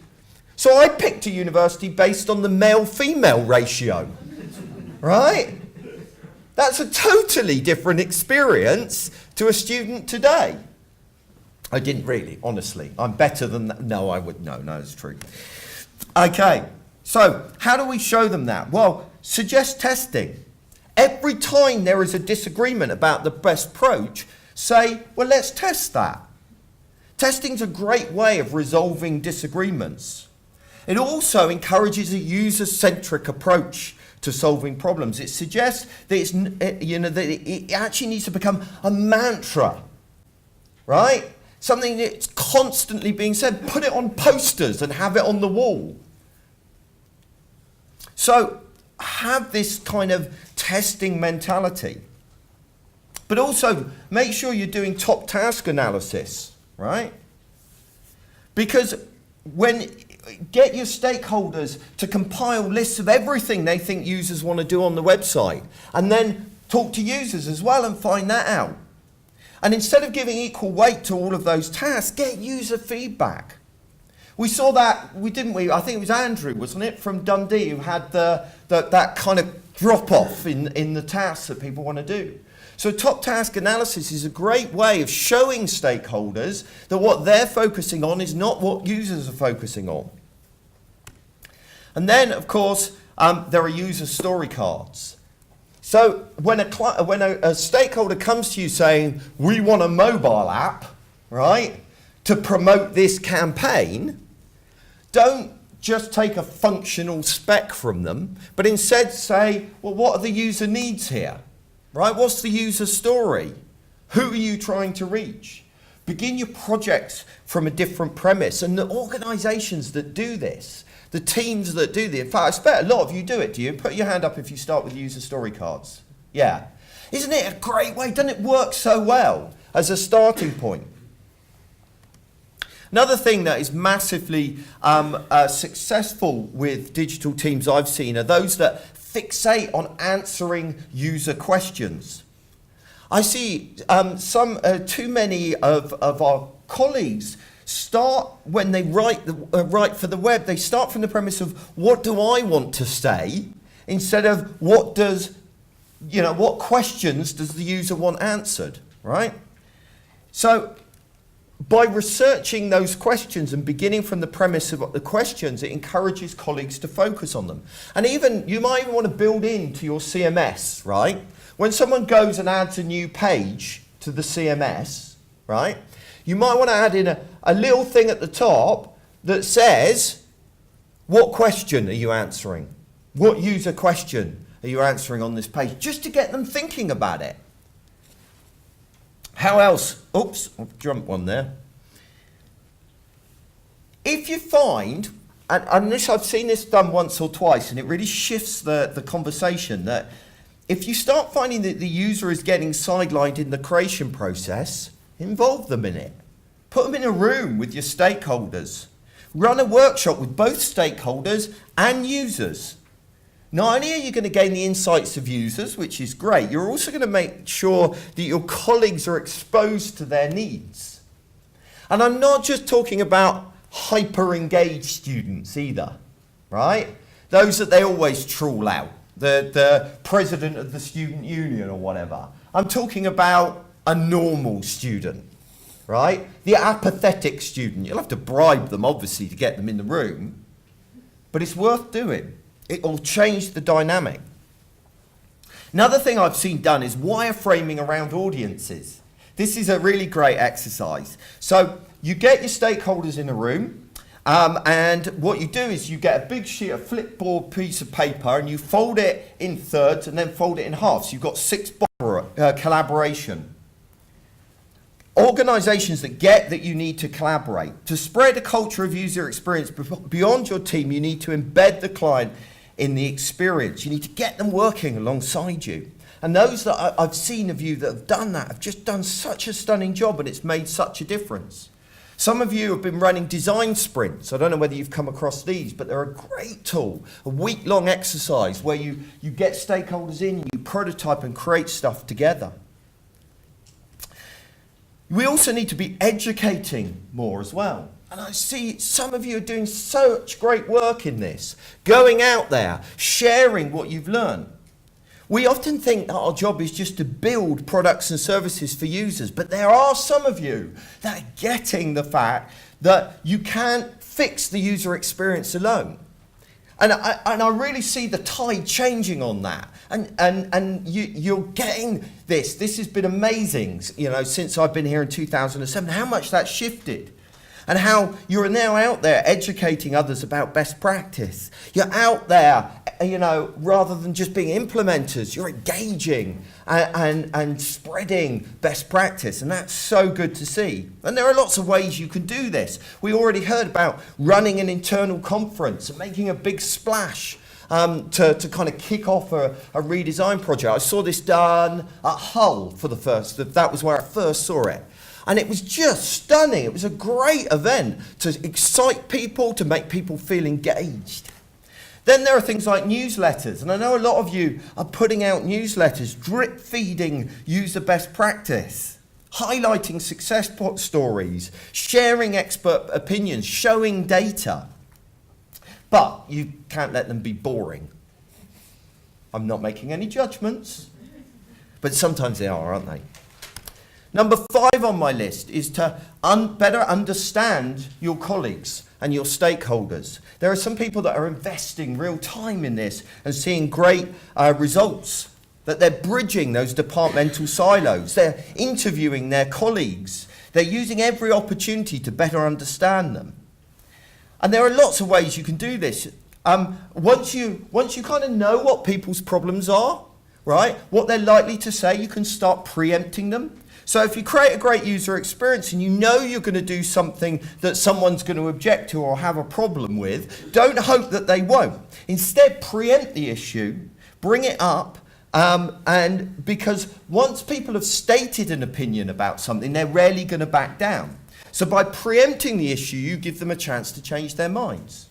So I picked a university based on the male-female ratio. Right? That's a totally different experience to a student today. I didn't really, honestly. I'm better than that. No, it's true. Okay, so how do we show them that? Well, suggest testing. Every time there is a disagreement about the best approach, say, well, let's test that. Testing's a great way of resolving disagreements. It also encourages a user-centric approach to solving problems. It suggests that it actually needs to become a mantra, right? Something that's constantly being said. Put it on posters and have it on the wall. So have this kind of testing mentality. But also make sure you're doing top task analysis, right? Because get your stakeholders to compile lists of everything they think users want to do on the website, and then talk to users as well and find that out. And instead of giving equal weight to all of those tasks, get user feedback. We saw that, didn't we? I think it was Andrew, wasn't it, from Dundee, who had that kind of drop-off in the tasks that people want to do. So top task analysis is a great way of showing stakeholders that what they're focusing on is not what users are focusing on. And then, of course, there are user story cards. So when a stakeholder comes to you saying, we want a mobile app, right, to promote this campaign, don't just take a functional spec from them, but instead say, well, what are the user needs here? Right? What's the user story? Who are you trying to reach? Begin your projects from a different premise. And the organisations that do this, the teams that do this, in fact, I expect a lot of you do it, do you? Put your hand up if you start with user story cards. Yeah. Isn't it a great way? Doesn't it work so well as a starting point? Another thing that is massively successful with digital teams I've seen are those that fixate on answering user questions. I see too many of our colleagues start when they write for the web, they start from the premise of what do I want to say, instead of what questions does the user want answered, right? So by researching those questions and beginning from the premise of the questions, it encourages colleagues to focus on them. And you might even want to build into your CMS, right? When someone goes and adds a new page to the CMS, right? You might want to add in a little thing at the top that says, what question are you answering? What user question are you answering on this page? Just to get them thinking about it. How else? Oops, I've jumped one there. If you find, and I've seen this done once or twice, and it really shifts the conversation, that if you start finding that the user is getting sidelined in the creation process, involve them in it. Put them in a room with your stakeholders. Run a workshop with both stakeholders and users. Not only are you going to gain the insights of users, which is great, you're also going to make sure that your colleagues are exposed to their needs. And I'm not just talking about hyper-engaged students either, right? Those that they always trawl out, the president of the student union or whatever. I'm talking about a normal student, right? The apathetic student. You'll have to bribe them, obviously, to get them in the room, but it's worth doing. It will change the dynamic. Another thing I've seen done is wireframing around audiences. This is a really great exercise. So you get your stakeholders in a room, and what you do is you get a big sheet of flipboard piece of paper and you fold it in thirds and then fold it in half. So you've got 6 collaboration. Organisations that get that you need to collaborate. To spread a culture of user experience beyond your team, you need to embed the client in the experience. You need to get them working alongside you. And those that I've seen of you that have done that have just done such a stunning job, and it's made such a difference. Some of you have been running design sprints. I don't know whether you've come across these, but they're a great tool, a week-long exercise where you get stakeholders in, you prototype and create stuff together. We also need to be educating more as well. And I see some of you are doing such great work in this, going out there, sharing what you've learned. We often think that our job is just to build products and services for users, but there are some of you that are getting the fact that you can't fix the user experience alone. And I really see the tide changing on that. And you're getting this. This has been amazing, since I've been here in 2007, how much that's shifted. And how you're now out there educating others about best practice. You're out there, rather than just being implementers, you're engaging and spreading best practice. And that's so good to see. And there are lots of ways you can do this. We already heard about running an internal conference and making a big splash to kind of kick off a redesign project. I saw this done at Hull for the first, that was where I first saw it. And it was just stunning. It was a great event to excite people, to make people feel engaged. Then there are things like newsletters. And I know a lot of you are putting out newsletters, drip feeding user best practice, highlighting success stories, sharing expert opinions, showing data. But you can't let them be boring. I'm not making any judgments, but sometimes they are, aren't they? Number 5 on my list is to better understand your colleagues and your stakeholders. There are some people that are investing real time in this and seeing great results, that they're bridging those departmental silos. They're interviewing their colleagues. They're using every opportunity to better understand them. And there are lots of ways you can do this. Once you kind of know what people's problems are, right, what they're likely to say, you can start preempting them. So if you create a great user experience and you know you're going to do something that someone's going to object to or have a problem with, don't hope that they won't. Instead, preempt the issue, bring it up, and because once people have stated an opinion about something, they're rarely going to back down. So by preempting the issue, you give them a chance to change their minds.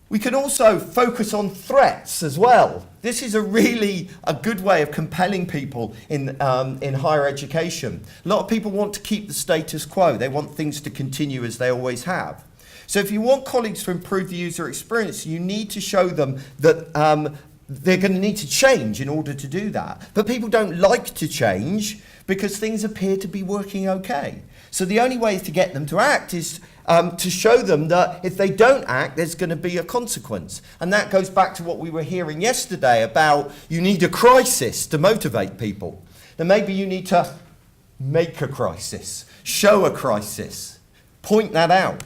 We can also focus on threats as well. This is a good way of compelling people in higher education. A lot of people want to keep the status quo. They want things to continue as they always have. So if you want colleagues to improve the user experience, you need to show them that they're going to need to change in order to do that. But people don't like to change because things appear to be working okay. So the only way to get them to act is to show them that if they don't act, there's going to be a consequence. And that goes back to what we were hearing yesterday about you need a crisis to motivate people. Then maybe you need to make a crisis, show a crisis, point that out.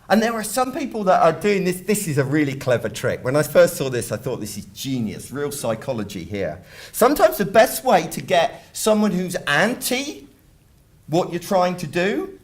And there are some people that are doing this. This is a really clever trick. When I first saw this, I thought this is genius, real psychology here. Sometimes the best way to get someone who's anti what you're trying to do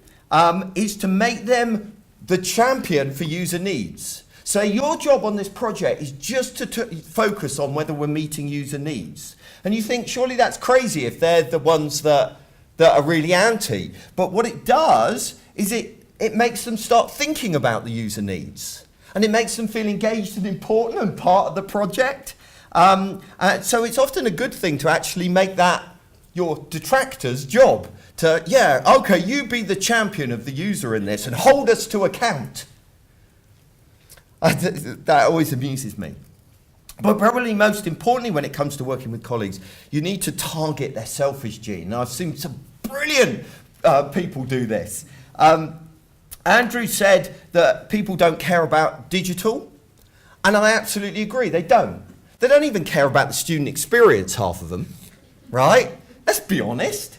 is to make them the champion for user needs. So your job on this project is just to focus on whether we're meeting user needs. And you think, surely that's crazy if they're the ones that are really anti. But what it does is it makes them start thinking about the user needs. And it makes them feel engaged and important and part of the project. So it's often a good thing to actually make that your detractor's job. To, yeah, okay, you be the champion of the user in this and hold us to account. That always amuses me. But probably most importantly when it comes to working with colleagues, you need to target their selfish gene. And I've seen some brilliant people do this. Andrew said that people don't care about digital, and I absolutely agree, they don't. They don't even care about the student experience, half of them, right? Let's be honest.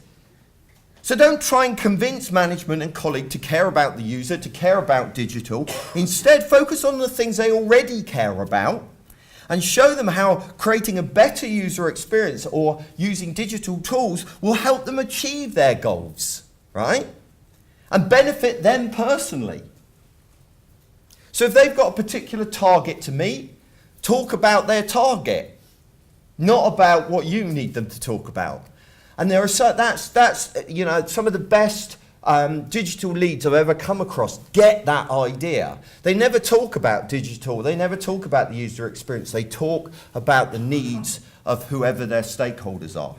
So don't try and convince management and colleague to care about the user, to care about digital. Instead, focus on the things they already care about and show them how creating a better user experience or using digital tools will help them achieve their goals, right? And benefit them personally. So if they've got a particular target to meet, talk about their target, not about what you need them to talk about. And there are that's you know, some of the best digital leads I've ever come across get that idea. They never talk about digital. They never talk about the user experience. They talk about the needs of whoever their stakeholders are.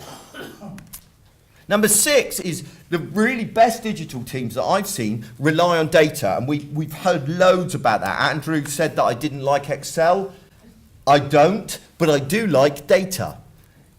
Number 6 is the really best digital teams that I've seen rely on data. And we've heard loads about that. Andrew said that I didn't like Excel. I don't, but I do like data.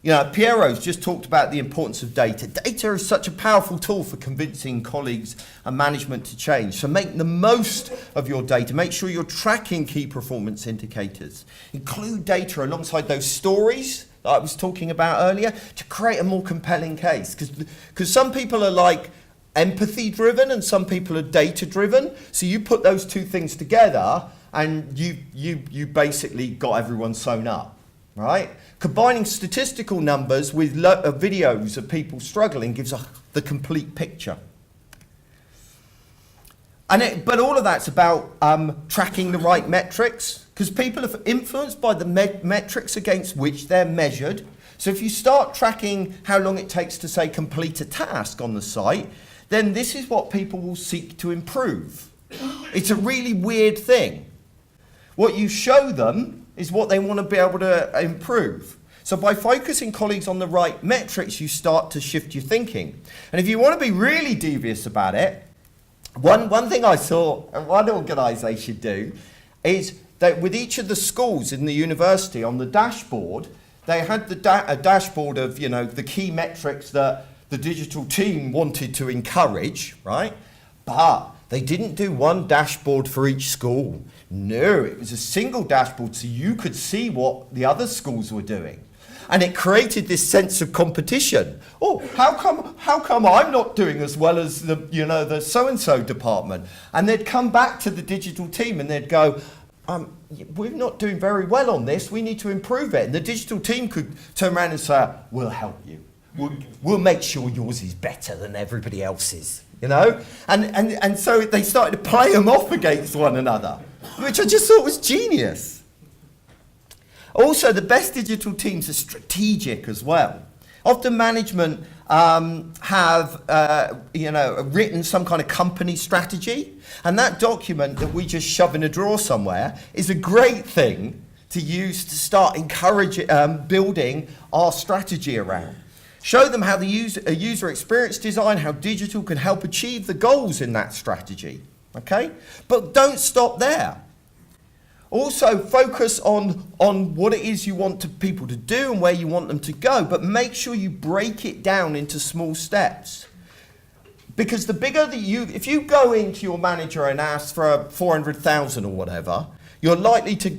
You know, Piero's just talked about the importance of data. Data is such a powerful tool for convincing colleagues and management to change. So make the most of your data. Make sure you're tracking key performance indicators. Include data alongside those stories that I was talking about earlier to create a more compelling case. Because some people are like empathy driven and some people are data driven. So you put those two things together and you basically got everyone sewn up, right? Combining statistical numbers with videos of people struggling gives the complete picture. But all of that's about tracking the right metrics, because people are influenced by the metrics against which they're measured. So if you start tracking how long it takes to, say, complete a task on the site, then this is what people will seek to improve. It's a really weird thing. What you show them is what they want to be able to improve. So by focusing colleagues on the right metrics, you start to shift your thinking. And if you want to be really devious about it, one thing I saw one organisation do is that with each of the schools in the university on the dashboard, they had a dashboard of, you know, the key metrics that the digital team wanted to encourage, right? But they didn't do one dashboard for each school. No, it was a single dashboard so you could see what the other schools were doing. And it created this sense of competition. Oh, how come I'm not doing as well as the so-and-so department? And they'd come back to the digital team and they'd go, we're not doing very well on this, we need to improve it. And the digital team could turn around and say, we'll help you. We'll make sure yours is better than everybody else's. You know, and so they started to play them off against one another, which I just thought was genius. Also, the best digital teams are strategic as well. Often management have written some kind of company strategy, and that document that we just shove in a drawer somewhere is a great thing to use to start encouraging building our strategy around. Show them how the user experience design, how digital can help achieve the goals in that strategy. Okay, but don't stop there. Also focus on what it is you want people to do and where you want them to go, but make sure you break it down into small steps. Because the bigger if you go into your manager and ask for 400,000 or whatever, you're likely to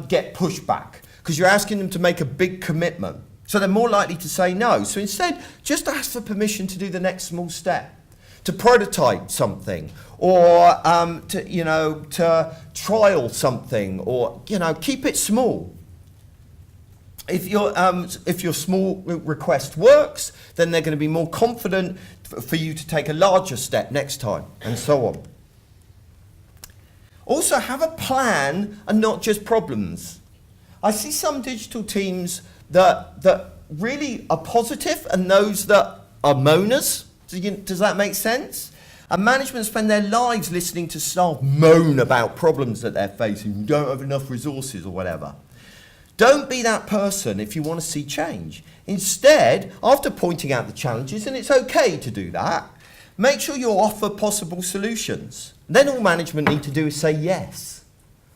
get pushback because you're asking them to make a big commitment. So they're more likely to say no. So instead, just ask for permission to do the next small step, to prototype something, or to trial something, or keep it small. If your small request works, then they're going to be more confident for you to take a larger step next time, and so on. Also, have a plan and not just problems. I see some digital teams that really are positive and those that are moaners. Does that make sense? And management spend their lives listening to staff moan about problems that they're facing, you don't have enough resources or whatever. Don't be that person if you want to see change. Instead, after pointing out the challenges, and it's okay to do that, make sure you offer possible solutions. Then all management need to do is say yes,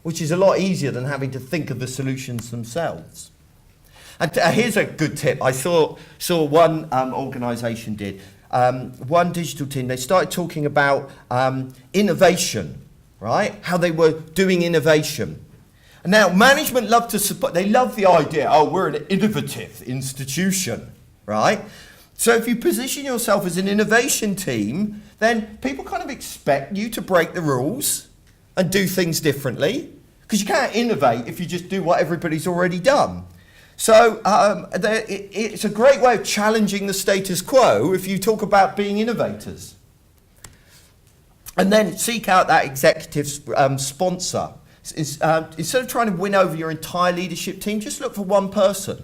which is a lot easier than having to think of the solutions themselves. And here's a good tip. I saw one organisation did. One digital team, they started talking about innovation, right? How they were doing innovation. And now management love to support, they love the idea, we're an innovative institution, right? So if you position yourself as an innovation team, then people kind of expect you to break the rules and do things differently, because you can't innovate if you just do what everybody's already done. So it's a great way of challenging the status quo if you talk about being innovators. And then seek out that executive sponsor. Instead of trying to win over your entire leadership team, just look for one person.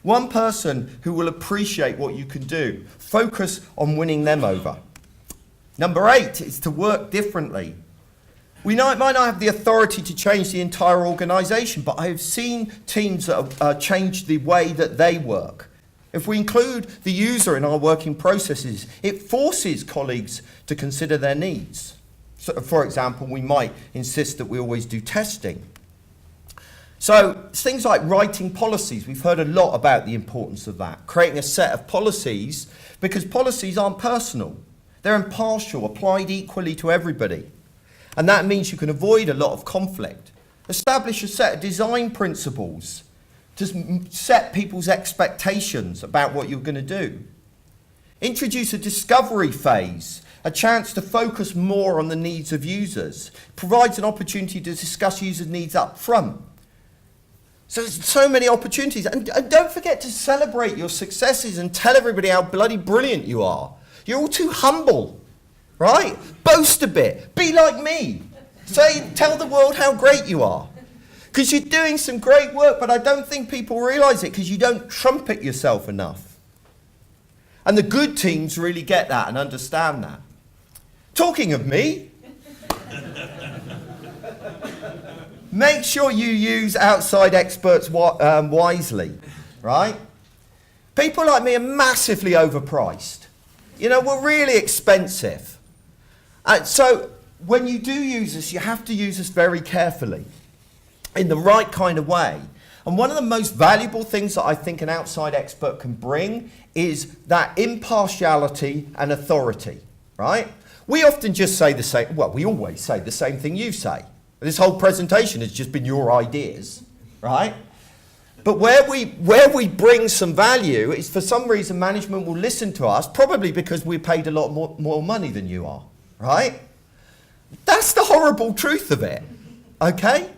One person who will appreciate what you can do. Focus on winning them over. Number 8 is to work differently. We might not have the authority to change the entire organisation, but I have seen teams that have changed the way that they work. If we include the user in our working processes, it forces colleagues to consider their needs. So, for example, we might insist that we always do testing. So things like writing policies, we've heard a lot about the importance of that. Creating a set of policies, because policies aren't personal. They're impartial, applied equally to everybody. And that means you can avoid a lot of conflict. Establish a set of design principles to set people's expectations about what you're going to do. Introduce a discovery phase, a chance to focus more on the needs of users. Provides an opportunity to discuss users' needs up front. So there's so many opportunities. And don't forget to celebrate your successes and tell everybody how bloody brilliant you are. You're all too humble. Right? Boast a bit. Be like me. Tell the world how great you are. Because you're doing some great work, but I don't think people realise it because you don't trumpet yourself enough. And the good teams really get that and understand that. Talking of me, make sure you use outside experts wisely, right? People like me are massively overpriced. We're really expensive. So when you do use us, you have to use us very carefully, in the right kind of way. And one of the most valuable things that I think an outside expert can bring is that impartiality and authority, right? We often just say the same, we always say the same thing you say. This whole presentation has just been your ideas, right? But where we bring some value is, for some reason, management will listen to us, probably because we're paid a lot more money than you are. Right? That's the horrible truth of it, okay?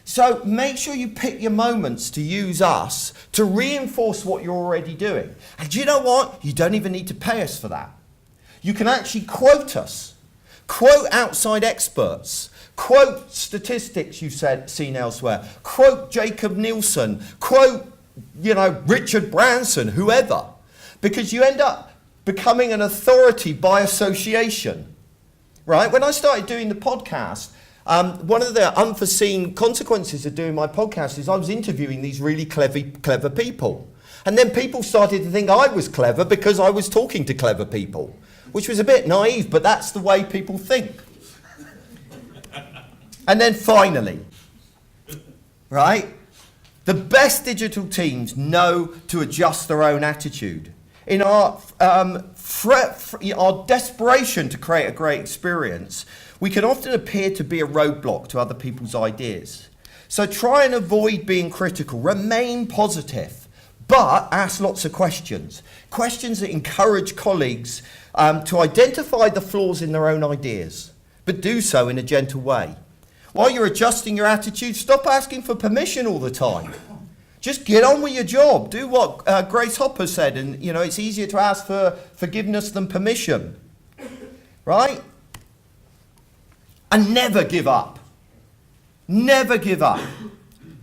So make sure you pick your moments to use us to reinforce what you're already doing. And you know what? You don't even need to pay us for that. You can actually quote us, quote outside experts, quote statistics you've seen elsewhere, quote Jacob Nielsen, quote, Richard Branson, whoever. because you end up becoming an authority by association, right? When I started doing the podcast, one of the unforeseen consequences of doing my podcast is I was interviewing these really clever people. And then people started to think I was clever because I was talking to clever people, which was a bit naive, but that's the way people think. And then finally, right, the best digital teams know to adjust their own attitude. In our desperation to create a great experience, we can often appear to be a roadblock to other people's ideas. So try and avoid being critical, remain positive, but ask lots of questions. Questions that encourage colleagues to identify the flaws in their own ideas, but do so in a gentle way. While you're adjusting your attitude, stop asking for permission all the time. Just get on with your job. Do what Grace Hopper said, and it's easier to ask for forgiveness than permission, right? And never give up. Never give up.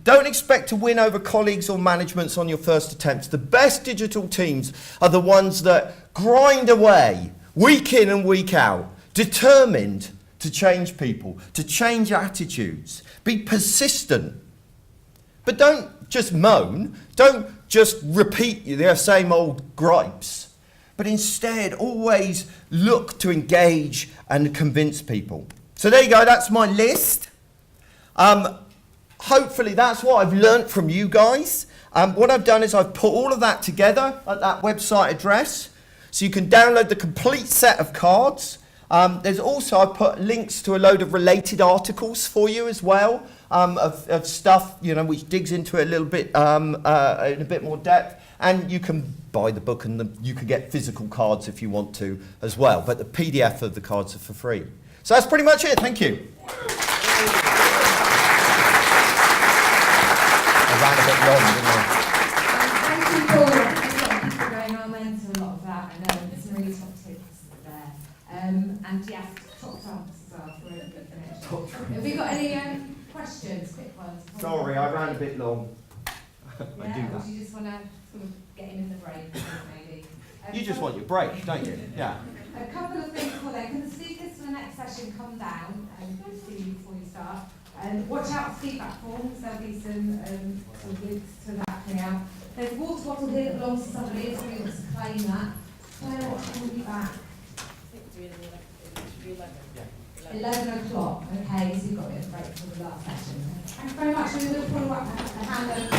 Don't expect to win over colleagues or managements on your first attempts. The best digital teams are the ones that grind away, week in and week out, determined to change people, to change attitudes. Be persistent. But don't just moan. Don't just repeat their same old gripes. But instead, always look to engage and convince people. So there you go, that's my list. Hopefully that's what I've learnt from you guys. What I've done is I've put all of that together at that website address. So you can download the complete set of cards. There's also, I put links to a load of related articles for you as well, of stuff, which digs into it a little bit, in a bit more depth. And you can buy the book and you can get physical cards if you want to as well. But the PDF of the cards are for free. So that's pretty much it. Thank you. I ran a bit long, didn't I? Thank you, Paul. There's a lot of people going on into a lot of that. I know there's some really top tips there. And yes, top trumps as well for a good finish. Have we got any questions, quick ones? Sorry, I ran a bit long. I do Yeah, or that. do you just want to sort of get in the break, maybe? You just want your break, don't you? Yeah. A couple of things for them. Can the speakers for the next session come down and see you before you start? And watch out for feedback forms. There'll be some links to that coming out. There's a water bottle here that belongs to somebody. If somebody wants to claim that. Claire, what time will be back? 11 o'clock. Okay, so you've got a bit of break for the last session. Thanks very much. And we'll follow up a hand over to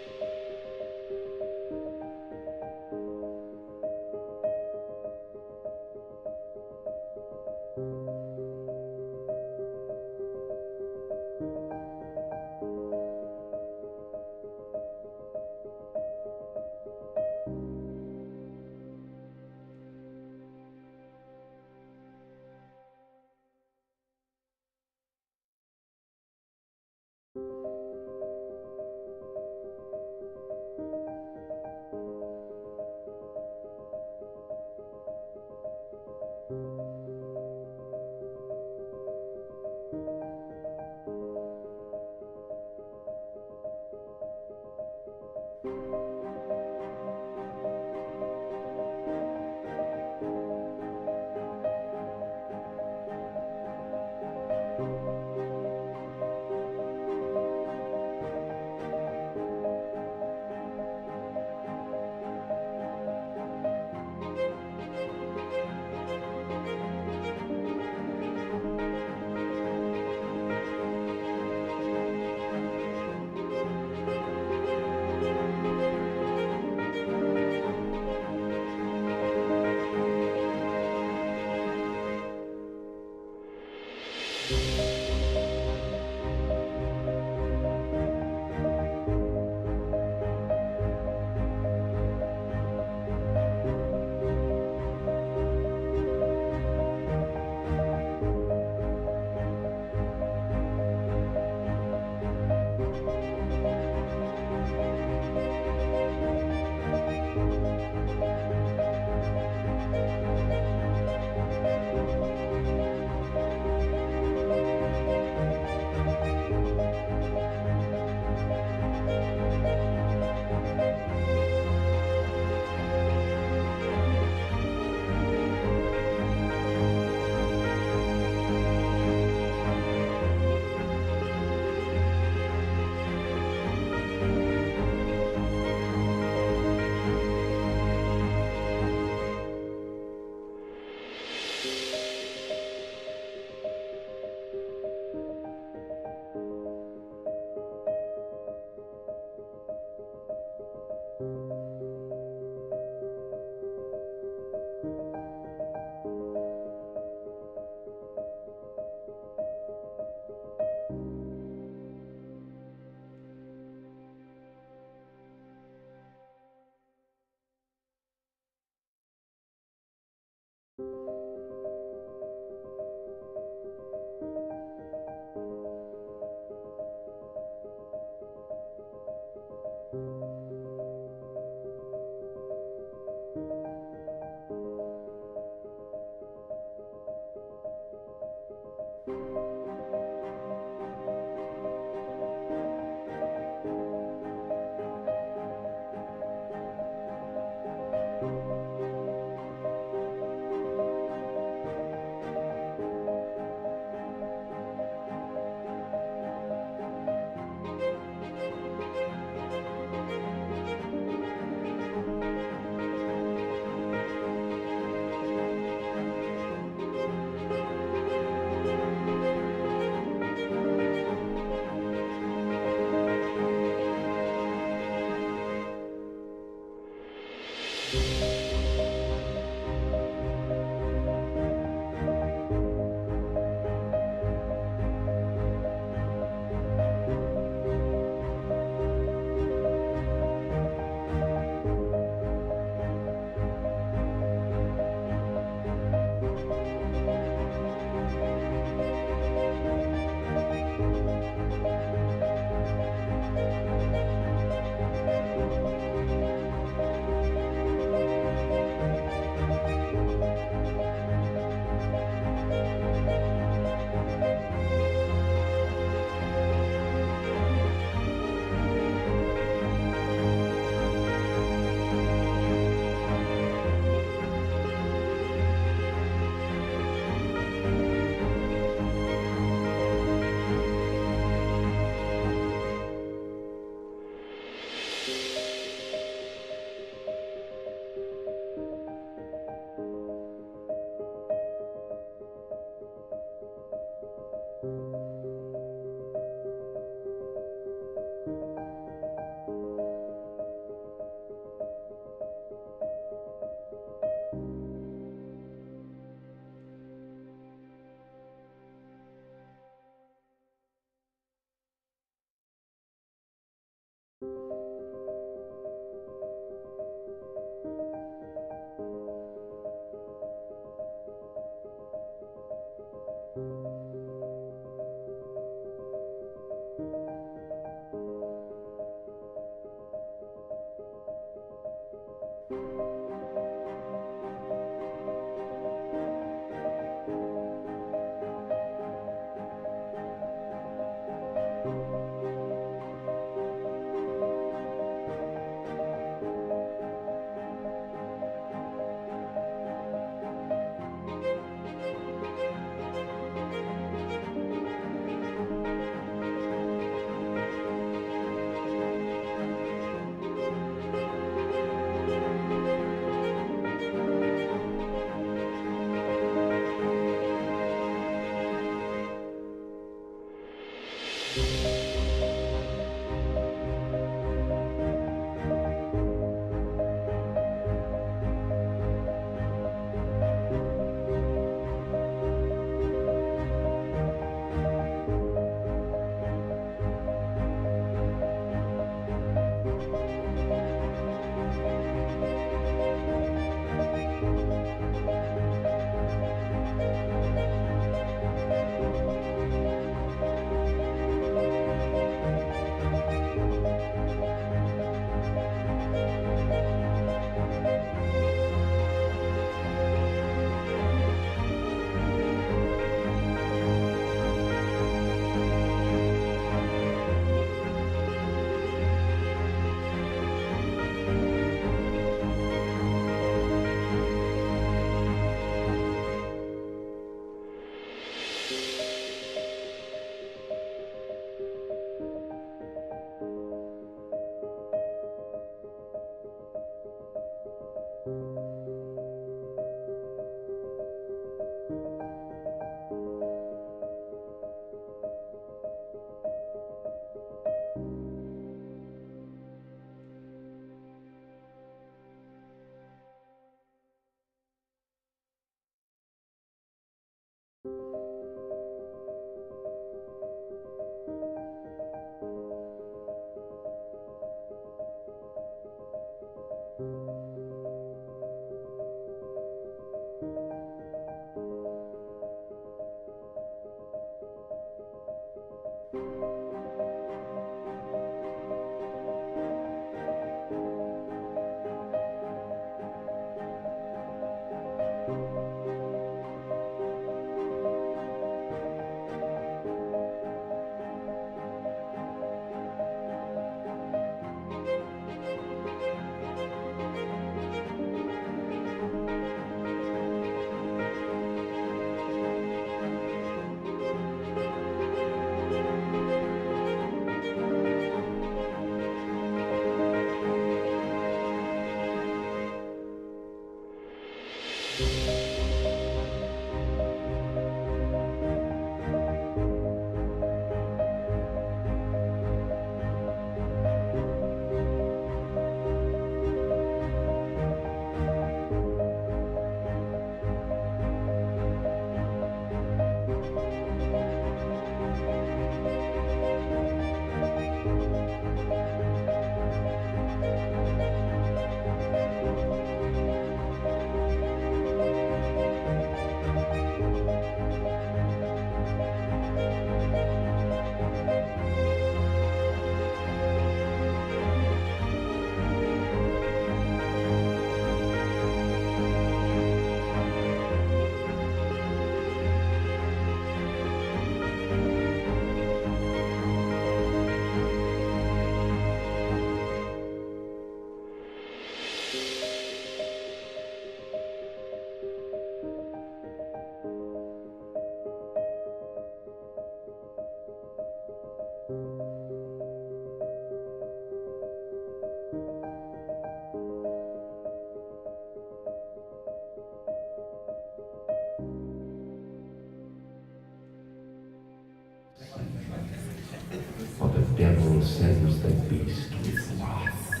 For the devil sends the beast with wrath,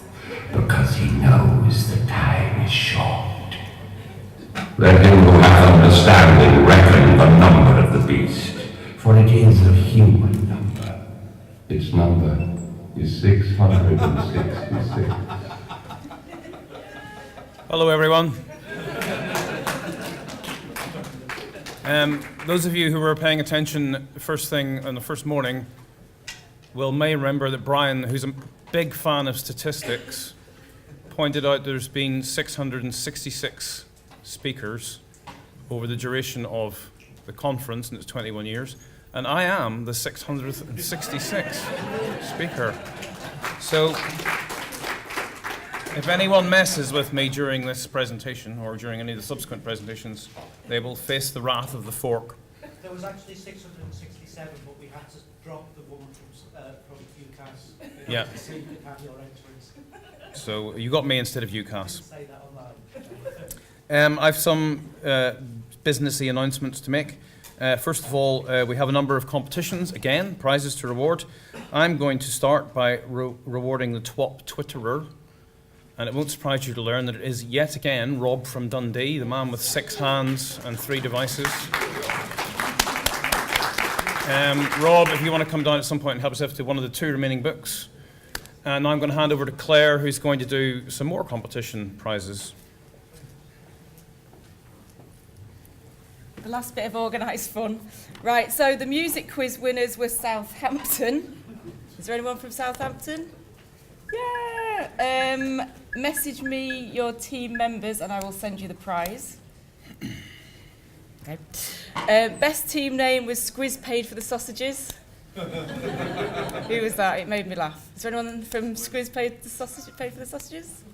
because he knows the time is short. Let him who hath understanding reckon the number of the beast, for it is a human number. Its number is 666. Hello, everyone. Those of you who were paying attention first thing on the first morning may remember that Brian, who's a big fan of statistics, pointed out there's been 666 speakers over the duration of the conference, and it's 21 years, and I am the 666th speaker. So if anyone messes with me during this presentation or during any of the subsequent presentations, they will face the wrath of the fork. There was actually 667, but we had to drop the one from UCAS. Yeah. So you could have your entrance. So you got me instead of UCAS. Say that online. I've some businessy announcements to make. First of all, we have a number of competitions, again, prizes to reward. I'm going to start by rewarding the top Twitterer. And it won't surprise you to learn that it is yet again Rob from Dundee, the man with 6 hands and 3 devices. Rob, if you want to come down at some point and help us out to one of the 2 remaining books. And I'm going to hand over to Claire, who's going to do some more competition prizes. The last bit of organised fun. Right, so the music quiz winners were Southampton. Is there anyone from Southampton? Yeah! Message me your team members and I will send you the prize. Okay. Best team name was Squiz Paid for the Sausages. Who was that? It made me laugh. Is there anyone from Squiz Paid for the Sausages?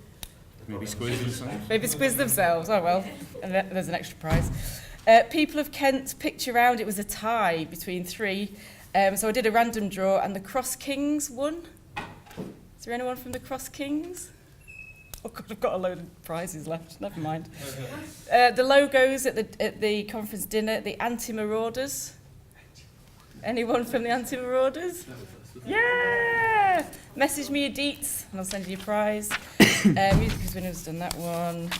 Maybe Squiz themselves. Maybe Squiz themselves. Oh well, and there's an extra prize. People of Kent picked around. It was a tie between 3. So I did a random draw and the Cross Kings won. Is there anyone from the Cross Kings? Oh God, I've got a load of prizes left. Never mind. The logos at the conference dinner, the Anti-Marauders. Anyone from the Anti-Marauders? Yeah! Message me your deets and I'll send you a prize. Music quiz winner's done that one.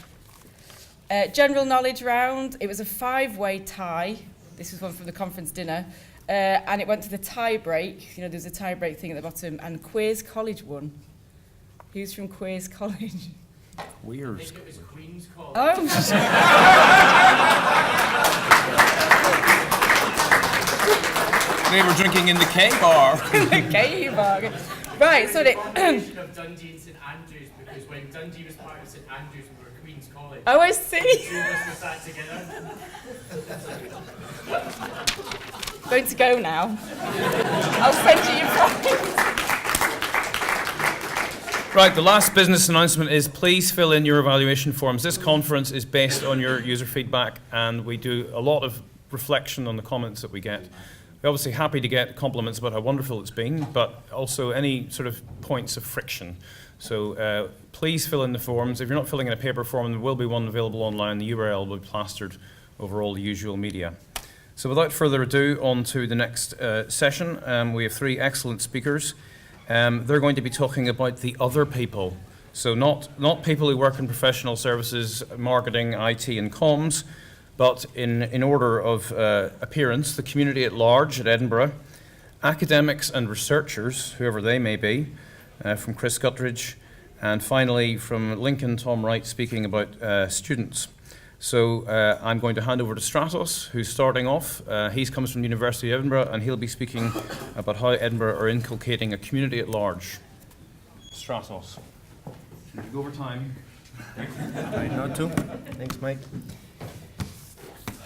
General knowledge round. It was a 5-way tie. This was one from the conference dinner. And it went to the tie break. You know, there's a tie break thing at the bottom. And Queen's College won. Who's from Queen's College? Weird. It was Queen's College. Oh, They were drinking in the K bar. The K bar. Right, so of Dundee and St Andrews, because when Dundee was part of St Andrews, we were Queen's College. Oh, I see. Two of us were sat together. Going to go now. I'll send you your prize. Right, the last business announcement is please fill in your evaluation forms. This conference is based on your user feedback, and we do a lot of reflection on the comments that we get. We're obviously happy to get compliments about how wonderful it's been, but also any sort of points of friction. So please fill in the forms. If you're not filling in a paper form, there will be one available online. The URL will be plastered over all the usual media. So without further ado, on to the next session. We have three excellent speakers. They're going to be talking about the other people. So not people who work in professional services, marketing, IT and comms, but in order of appearance, the community at large at Edinburgh, academics and researchers, whoever they may be, from Chris Guttridge, and finally from Lincoln, Tom Wright, speaking about students. So I'm going to hand over to Stratos, who's starting off. He comes from the University of Edinburgh, and he'll be speaking about how Edinburgh are inculcating a community at large. Stratos. Should we go over time? Try not to. Thanks, Mike.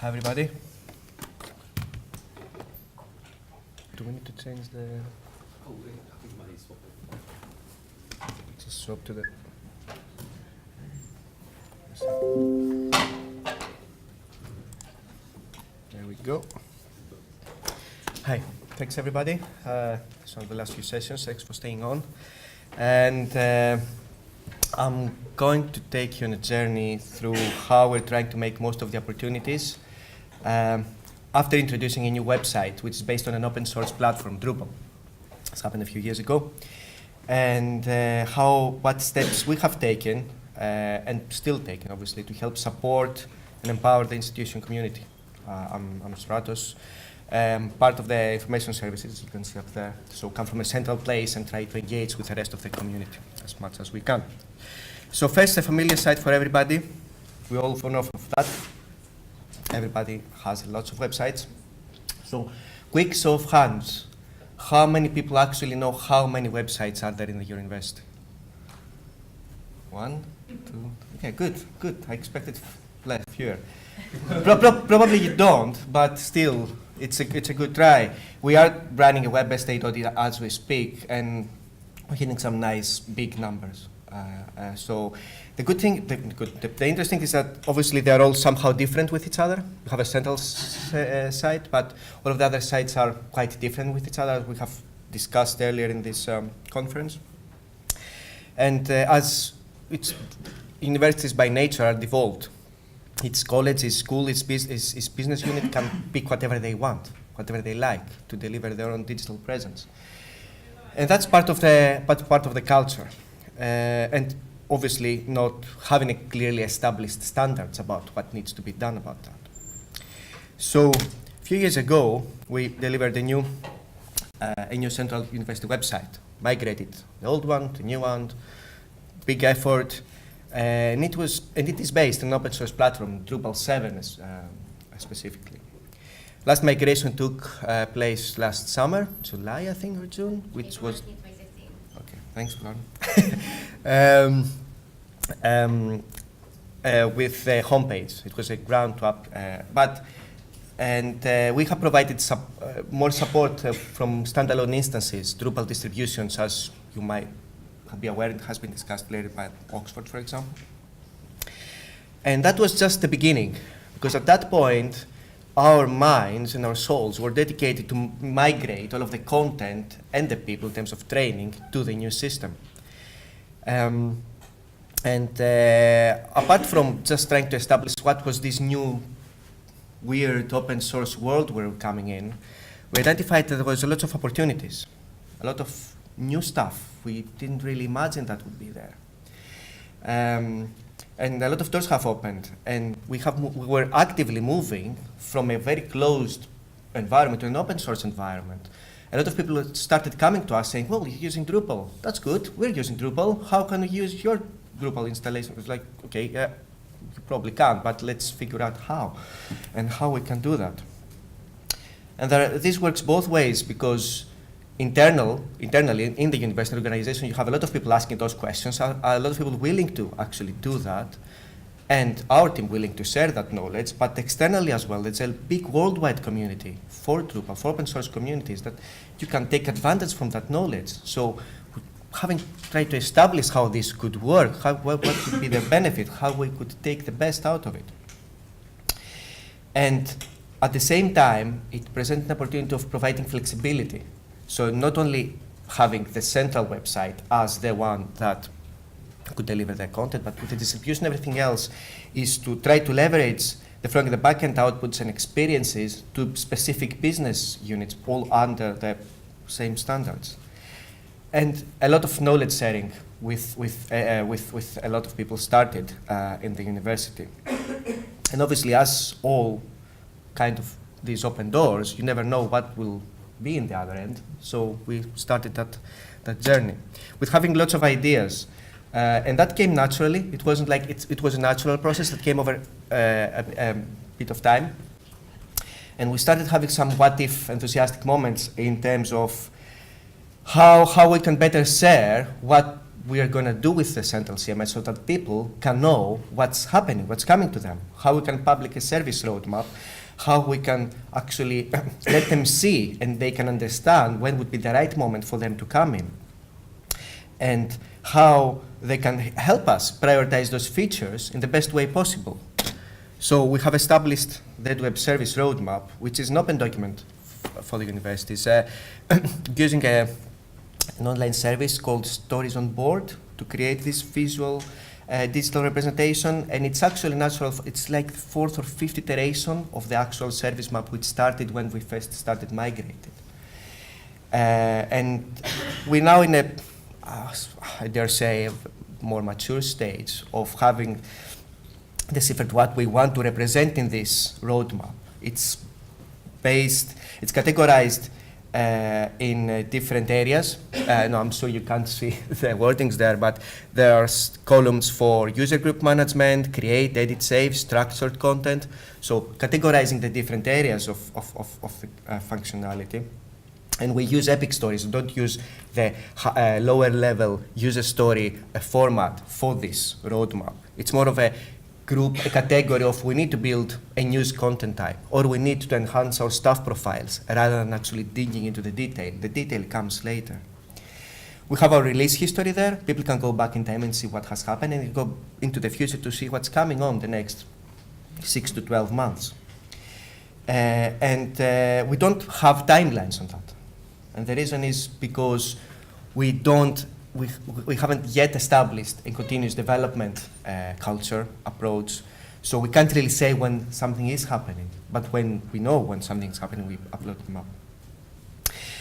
Hi, everybody. Do we need to change the... Oh, I think money swap. Just swap to the... There we go. Hi, thanks everybody. So the last few sessions, thanks for staying on. And I'm going to take you on a journey through how we're trying to make most of the opportunities after introducing a new website, which is based on an open source platform, Drupal. This happened a few years ago. And what steps we have taken and still taking, obviously, to help support and empower the institution community. I'm Stratos, part of the information services, you can see up there. So come from a central place and try to engage with the rest of the community as much as we can. So first, a familiar site for everybody. We all know of that. Everybody has lots of websites. So quick show of hands. How many people actually know how many websites are there in your university? 1, 2, okay, good. I expected fewer. Probably you don't, but still, it's a good try. We are running a web-based state audit as we speak, and we're hitting some nice big numbers. So the good thing, the interesting is that obviously they are all somehow different with each other. We have a central site, but all of the other sites are quite different with each other, as we have discussed earlier in this conference. And as universities by nature are devolved. It's college, it's school, it's business unit can pick whatever they want, whatever they like to deliver their own digital presence. And that's part of the culture. And obviously not having a clearly established standards about what needs to be done about that. So a few years ago, we delivered a new central university website, migrated the old one to the new one, big effort. And it is based on an open source platform, Drupal 7 specifically. Last migration took place last summer, July I think, or June, which was... Okay, thanks, Lauren. With the homepage, it was a ground up, we have provided more support from standalone instances, Drupal distributions, as you might be aware, it has been discussed later by Oxford, for example. And that was just the beginning, because at that point, our minds and our souls were dedicated to migrate all of the content and the people in terms of training to the new system. Apart from just trying to establish what was this new weird open source world we were coming in, we identified that there was a lot of opportunities, a lot of new stuff. We didn't really imagine that would be there. And a lot of doors have opened, and we were actively moving from a very closed environment to an open source environment. A lot of people started coming to us saying, well, you're using Drupal. That's good. We're using Drupal. How can we use your Drupal installation? It was like, okay, yeah, you probably can't, but let's figure out how and how we can do that. And this works both ways, because internally in the university organization, you have a lot of people asking those questions, a lot of people willing to actually do that, and our team willing to share that knowledge. But externally as well, there's a big worldwide community for Drupal, for open source communities, that you can take advantage from that knowledge. So having tried to establish how this could work, what could be the benefit, how we could take the best out of it. And at the same time, it presents an opportunity of providing flexibility. So not only having the central website as the one that could deliver the content, but with the distribution, everything else is to try to leverage the front and the backend outputs and experiences to specific business units, all under the same standards. And a lot of knowledge sharing with a lot of people started in the university. And obviously, as all kind of these open doors, you never know what will be in the other end. So we started that journey with having lots of ideas. And that came naturally. It wasn't like it was a natural process that came over a bit of time. And we started having some what-if enthusiastic moments in terms of how we can better share what we are going to do with the central CMS, so that people can know what's happening, what's coming to them, how we can publish a service roadmap, how we can actually let them see and they can understand when would be the right moment for them to come in, and how they can help us prioritize those features in the best way possible. So we have established the web service roadmap, which is an open document for the universities, using an online service called Stories on Board to create this visual digital representation. And it's actually natural. It's like the fourth or fifth iteration of the actual service map, which started when we first started migrating. And we're now in a, I dare say, a more mature stage of having deciphered what we want to represent in this roadmap. It's categorized in different areas. No, I'm sure you can't see the wordings there, but there are columns for user group management, create, edit, save, structured content. So categorizing the different areas of the functionality. And we use epic stories. We don't use the lower level user story format for this roadmap. It's more of a group, a category of we need to build a news content type, or we need to enhance our staff profiles rather than actually digging into the detail. The detail comes later. We have our release history there. People can go back in time and see what has happened, and go into the future to see what's coming on the next 6 to 12 months. And we don't have timelines on that. And the reason is because we haven't yet established a continuous development culture approach. So we can't really say when something is happening, but when we know when something's happening, we upload them up.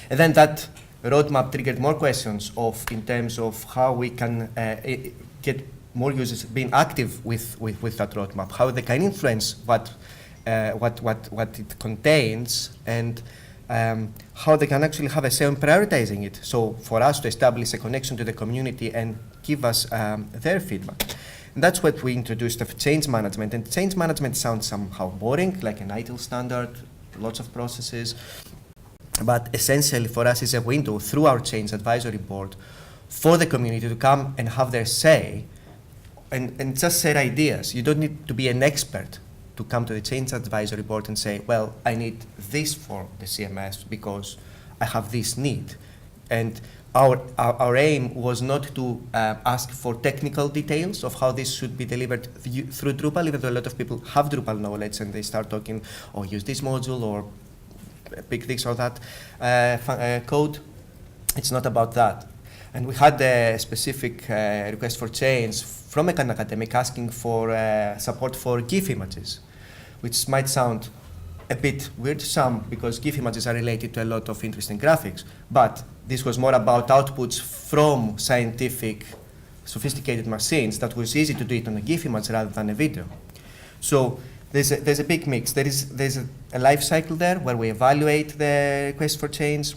And then that roadmap triggered more questions in terms of how we can get more users being active with that roadmap, how they can influence what it contains, and how they can actually have a say in prioritizing it. So for us to establish a connection to the community and give us their feedback. And that's what we introduced of change management. And change management sounds somehow boring, like an ITIL standard, lots of processes. But essentially for us is a window through our change advisory board for the community to come and have their say and just share ideas. You don't need to be an expert to come to the change advisory board and say, well, I need this for the CMS because I have this need. And our aim was not to ask for technical details of how this should be delivered through Drupal, even though a lot of people have Drupal knowledge and they start talking, or use this module, or pick this or that code. It's not about that. And we had a specific request for change from an academic asking for support for GIF images, which might sound a bit weird to some because GIF images are related to a lot of interesting graphics. But this was more about outputs from scientific, sophisticated machines that was easy to do it on a GIF image rather than a video. So there's a big mix. There's a life cycle there where we evaluate the request for change.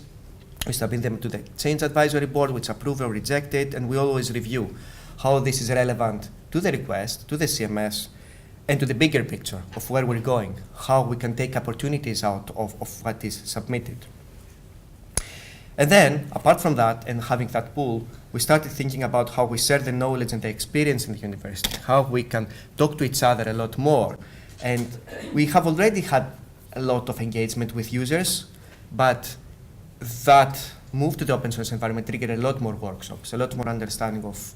We submit them to the change advisory board, which approve or reject it, and we always review how this is relevant to the request, to the CMS, and to the bigger picture of where we're going, how we can take opportunities out of what is submitted. And then, apart from that, and having that pool, we started thinking about how we share the knowledge and the experience in the university, how we can talk to each other a lot more. And we have already had a lot of engagement with users, but that move to the open source environment triggered a lot more workshops, a lot more understanding of,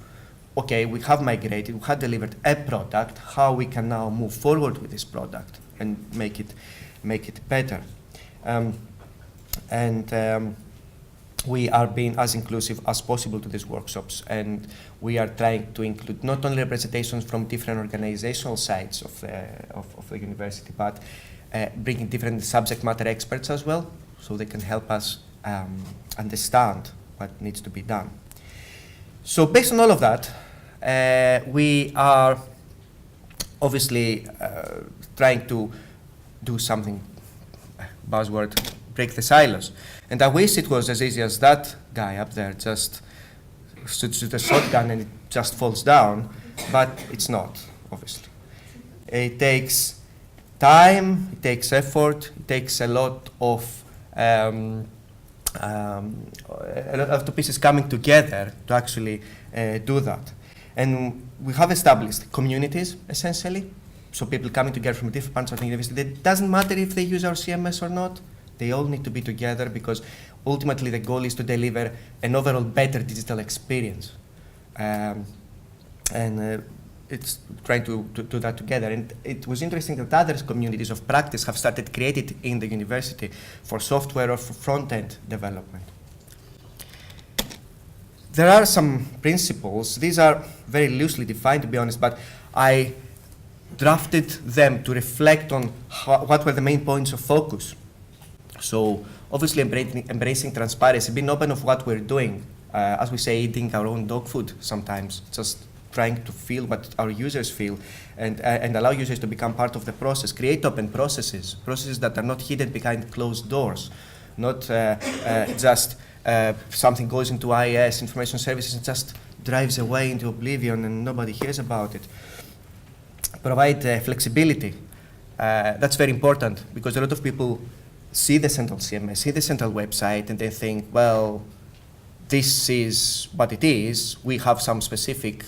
okay, we have migrated, we have delivered a product, how we can now move forward with this product and make it better. We are being as inclusive as possible to these workshops, and we are trying to include not only representations from different organizational sides of the university, but bringing different subject matter experts as well, so they can help us understand what needs to be done. So based on all of that, we are obviously trying to do something, buzzword, break the silos. And I wish it was as easy as that guy up there just shoots a shotgun and it just falls down, but it's not, obviously. It takes time, it takes effort, it takes a lot of the pieces coming together to actually do that. And we have established communities, essentially, so people coming together from different parts of the university. It doesn't matter if they use our CMS or not. They all need to be together because ultimately the goal is to deliver an overall better digital experience. It's trying to do that together. And it was interesting that other communities of practice have started created in the university for software or for front-end development. There are some principles. These are very loosely defined, to be honest, but I drafted them to reflect on what were the main points of focus. So obviously embracing transparency, being open of what we're doing, as we say, eating our own dog food sometimes, just trying to feel what our users feel and allow users to become part of the process, create open processes that are not hidden behind closed doors, not just something goes into IS, information services, and just drives away into oblivion and nobody hears about it. Provide flexibility. That's very important because a lot of people see the central CMS, see the central website, and they think, well, this is what it is. We have some specific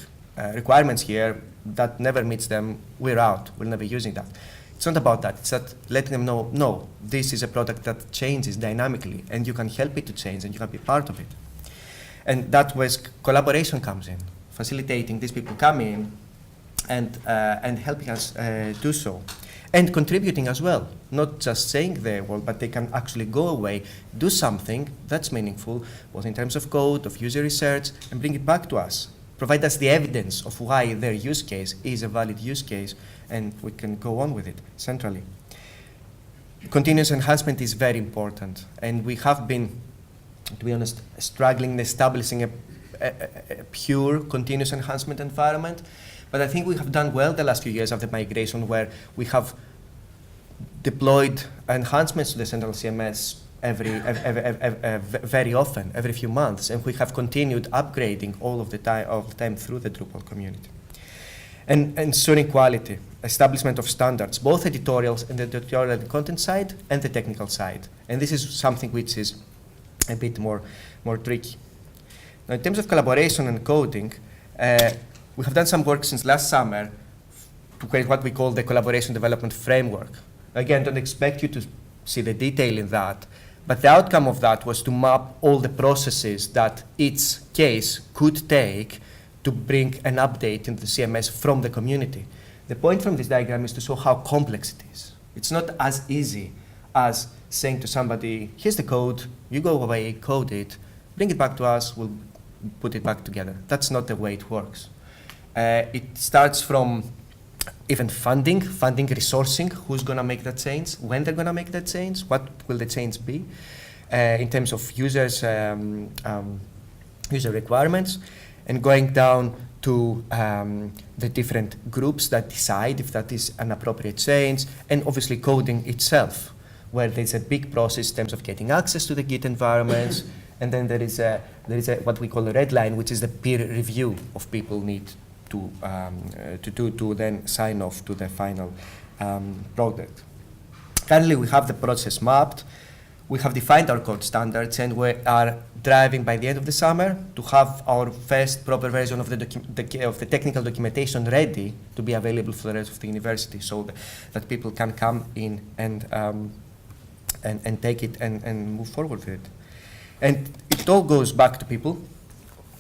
requirements here that never meets them. We're out. We're never using that. It's not about that. It's that letting them know, no, this is a product that changes dynamically, and you can help it to change, and you can be part of it. And that's where collaboration comes in, facilitating these people come in and helping us do so. And contributing as well, not just saying their word, but they can actually go away, do something that's meaningful, both in terms of code, of user research, and bring it back to us. Provide us the evidence of why their use case is a valid use case, and we can go on with it centrally. Continuous enhancement is very important, and we have been, to be honest, struggling in establishing a pure continuous enhancement environment. But I think we have done well the last few years of the migration, where we have deployed enhancements to the central CMS very often, every few months, and we have continued upgrading all of the time through the Drupal community. And ensuring quality, establishment of standards, both editorials and the editorial and content side and the technical side. And this is something which is a bit more tricky. Now, in terms of collaboration and coding, we have done some work since last summer to create what we call the collaboration development framework. Again, don't expect you to see the detail in that, but the outcome of that was to map all the processes that each case could take to bring an update in the CMS from the community. The point from this diagram is to show how complex it is. It's not as easy as saying to somebody, here's the code, you go away, code it, bring it back to us, we'll put it back together. That's not the way it works. It starts from even funding, resourcing, who's going to make that change, when they're going to make that change, what will the change be, in terms of users, user requirements, and going down to the different groups that decide if that is an appropriate change, and obviously coding itself, where there's a big process in terms of getting access to the Git environments, and then there is what we call a red line, which is the peer review of people need to then sign off to the final product. Currently, we have the process mapped. We have defined our code standards, and we are driving by the end of the summer to have our first proper version of the technical documentation ready to be available for the rest of the university, so that people can come in and take it and move forward with it. And it all goes back to people.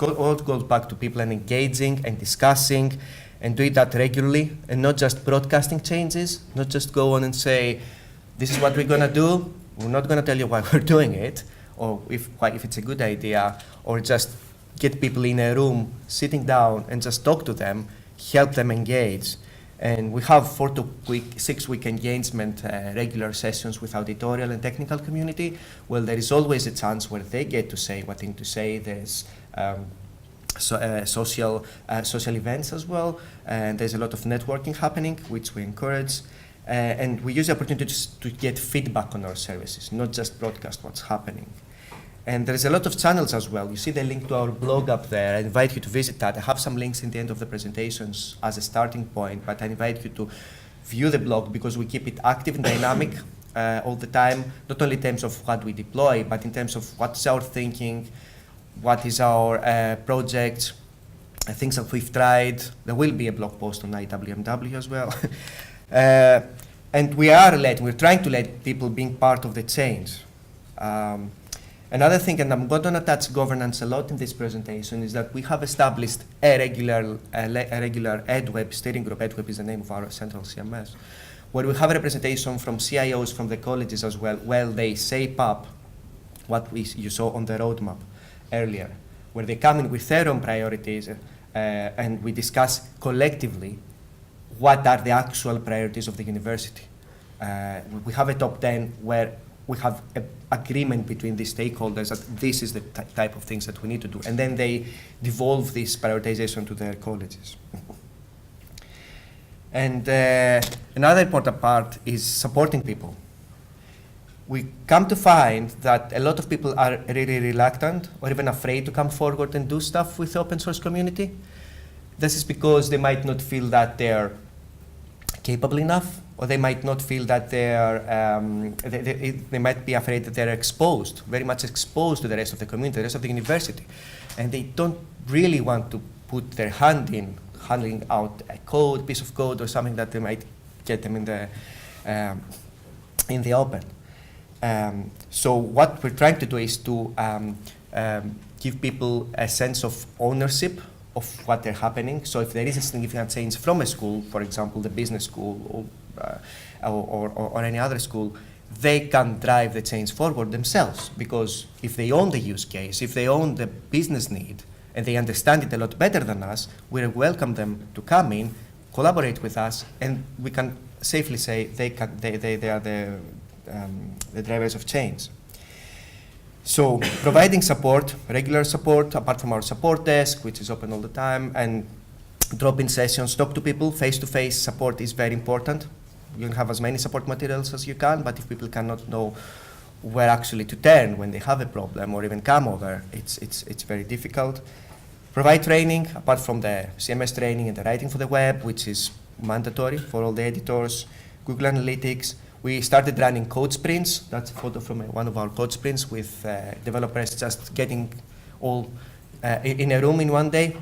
All goes back to people and engaging and discussing and doing that regularly, and not just broadcasting changes, not just go on and say, this is what we're going to do. We're not going to tell you why we're doing it, or if it's a good idea, or just get people in a room, sitting down, and just talk to them, help them engage. And we have 4 to 6 week engagement, regular sessions with auditorial and technical community. Well, there is always a chance where they get to say what they need to say. There's social events as well, and there's a lot of networking happening, which we encourage. And we use the opportunity to get feedback on our services, not just broadcast what's happening. And there's a lot of channels as well. You see the link to our blog up there. I invite you to visit that. I have some links in the end of the presentations as a starting point, but I invite you to view the blog because we keep it active and dynamic all the time, not only in terms of what we deploy, but in terms of what's our thinking, what is our projects, things that we've tried. There will be a blog post on IWMW as well. And we're trying to let people being part of the change. Another thing, and I'm going to touch governance a lot in this presentation, is that we have established a regular EdWeb steering group. EdWeb is the name of our central CMS, where we have a representation from CIOs from the colleges as well, where they shape up what you saw on the roadmap earlier, where they come in with their own priorities, and we discuss collectively what are the actual priorities of the university. We have a top 10 where we have an agreement between the stakeholders that this is the type of things that we need to do. And then they devolve this prioritization to their colleges. And another important part is supporting people. We come to find that a lot of people are really reluctant or even afraid to come forward and do stuff with the open source community. This is because they might not feel that they're capable enough, or they might not feel that they might be afraid that they're exposed, very much exposed to the rest of the community, the rest of the university. And they don't really want to put their hand in handing out a piece of code or something that they might get them in the open. So what we're trying to do is to give people a sense of ownership of what they're happening. So if there is a significant change from a school, for example, the business school or any other school, they can drive the change forward themselves. Because if they own the use case, if they own the business need, and they understand it a lot better than us, we welcome them to come in, collaborate with us, and we can safely say they are the drivers of change. So providing support, regular support, apart from our support desk, which is open all the time, and drop-in sessions, talk to people, face-to-face support is very important. You can have as many support materials as you can, but if people cannot know where actually to turn when they have a problem or even come over, it's very difficult. Provide training, apart from the CMS training and the writing for the web, which is mandatory for all the editors, Google Analytics. We started running code sprints. That's a photo from one of our code sprints with developers just getting all in a room in one day.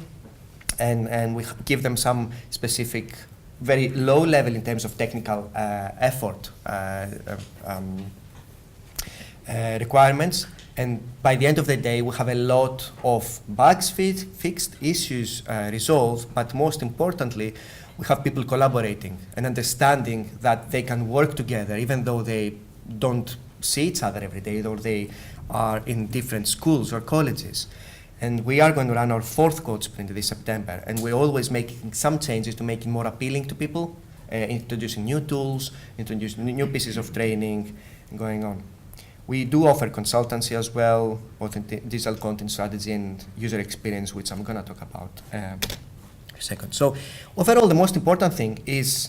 And we give them some specific, very low level in terms of technical effort requirements. And by the end of the day, we have a lot of bugs fixed, issues resolved, but most importantly, we have people collaborating and understanding that they can work together even though they don't see each other every day, or they are in different schools or colleges. And we are going to run our 4th code sprint this September, and we're always making some changes to make it more appealing to people, introducing new tools, introducing new pieces of training, and going on. We do offer consultancy as well, both in digital content strategy and user experience, which I'm going to talk about second. So overall, the most important thing is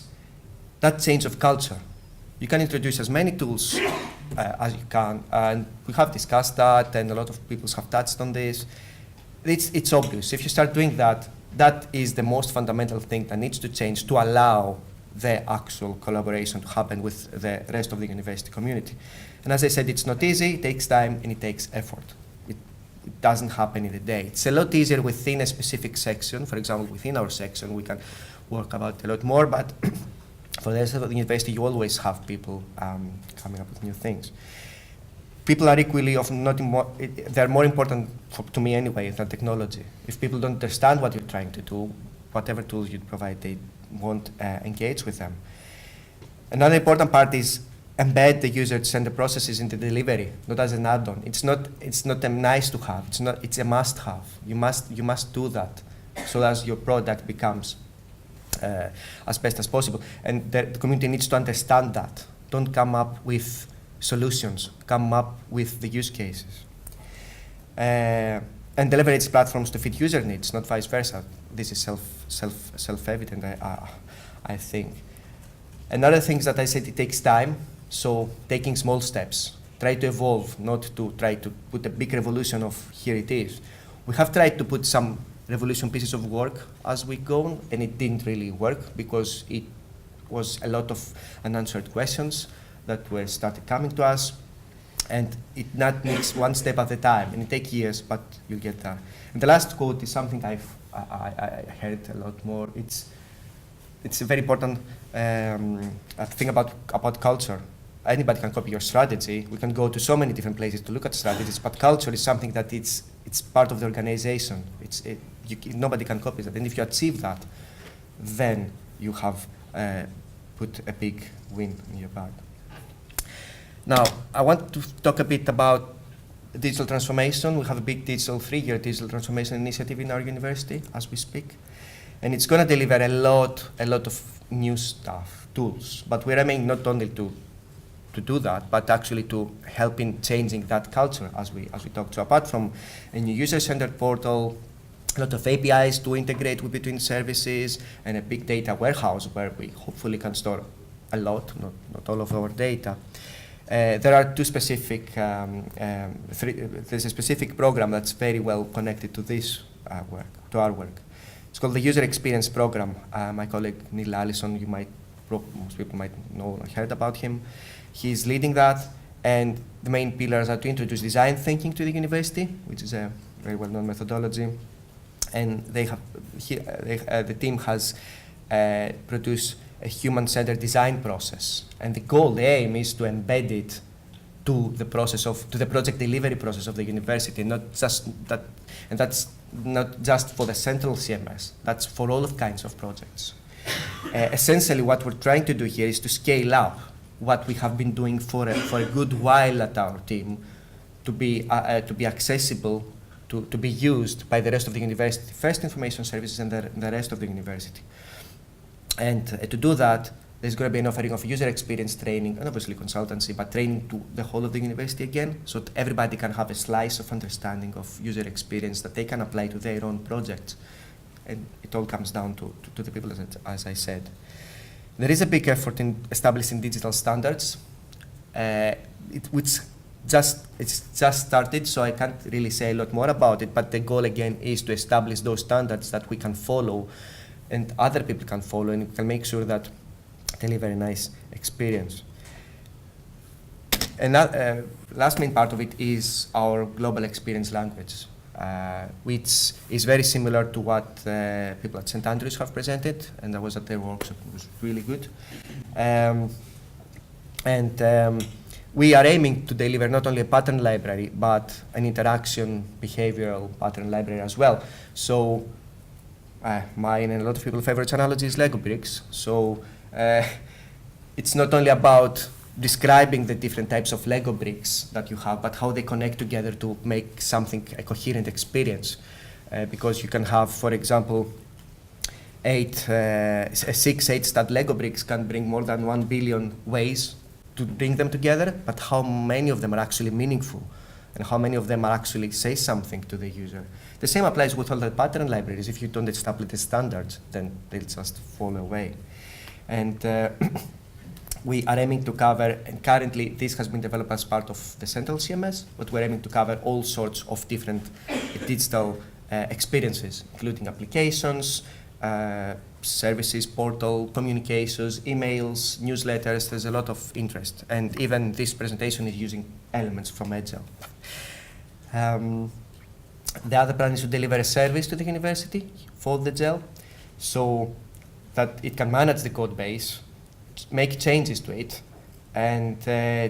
that change of culture. You can introduce as many tools as you can, and we have discussed that, and a lot of people have touched on this. It's obvious. If you start doing that, that is the most fundamental thing that needs to change to allow the actual collaboration to happen with the rest of the university community. And as I said, it's not easy, it takes time, and it takes effort. It doesn't happen in a day. It's a lot easier within a specific section. For example, within our section, we can work about a lot more, but for the rest of the university, you always have people coming up with new things. People are equally often not they're more important to me anyway than technology. If people don't understand what you're trying to do, whatever tools you provide, they won't engage with them. Another important part is embed the user-centered processes into delivery, not as an add-on. It's not a nice to have. It's a must-have. You must do that, so that your product becomes as best as possible. And the community needs to understand that. Don't come up with solutions. Come up with the use cases. And leverage platforms to fit user needs, not vice versa. This is self-evident, I think. Another thing is that I said it takes time, so taking small steps. Try to evolve, not to try to put a big revolution of here it is. We have tried to put some revolution pieces of work as we go, and it didn't really work because it was a lot of unanswered questions that were started coming to us. And it not needs one step at a time, and it takes years, but you'll get there. And the last quote is something I heard a lot more. It's a very important thing about culture. Anybody can copy your strategy. We can go to so many different places to look at strategies, but culture is something that it's part of the organization. Nobody can copy that, and if you achieve that, then you have put a big win in your bag. Now, I want to talk a bit about digital transformation. We have a big three-year digital transformation initiative in our university as we speak. And it's going to deliver a lot of new stuff, tools. But we're aiming not only to do that, but actually to help in changing that culture as we talk. So apart from a new user-centered portal, a lot of APIs to integrate between services, and a big data warehouse where we hopefully can store a lot, not all of our data. There are two specific, there's a specific program that's very well connected to this work, to our work. It's called the User Experience Program. My colleague Neil Allison, most people might know or heard about him. He's leading that, and the main pillars are to introduce design thinking to the university, which is a very well-known methodology. And the team has produced a human-centered design process, and the aim is to embed it to the project delivery process of the university, not just that, and that's not just for the central CMS. That's for all kinds of projects. Essentially, what we're trying to do here is to scale up what we have been doing for a good while at our team, to be accessible, to be used by the rest of the university, first information services and the rest of the university. And to do that, there's going to be an offering of user experience training, and obviously consultancy, but training to the whole of the university again, so that everybody can have a slice of understanding of user experience that they can apply to their own projects. And it all comes down to the people, as I said. There is a big effort in establishing digital standards. It's just started, so I can't really say a lot more about it, but the goal again is to establish those standards that we can follow and other people can follow, and we can make sure that deliver a nice experience. And that, last main part of it is our global experience language, which is very similar to what people at St. Andrews have presented, and I was at their workshop. It was really good. We are aiming to deliver not only a pattern library, but an interaction behavioral pattern library as well. So mine and a lot of people's favorite analogy is Lego bricks. So it's not only about describing the different types of Lego bricks that you have, but how they connect together to make something a coherent experience. Because you can have, for example, 6 8-stud Lego bricks can bring more than 1 billion ways to bring them together, but how many of them are actually meaningful, and how many of them are actually say something to the user. The same applies with all the pattern libraries. If you don't establish the standards, then they'll just fall away. And we are aiming to cover, and currently this has been developed as part of the central CMS, but we're aiming to cover all sorts of different digital experiences, including applications, services, portal, communications, emails, newsletters. There's a lot of interest. And even this presentation is using elements from Agile. The other plan is to deliver a service to the university for the gel, so that it can manage the code base, make changes to it, and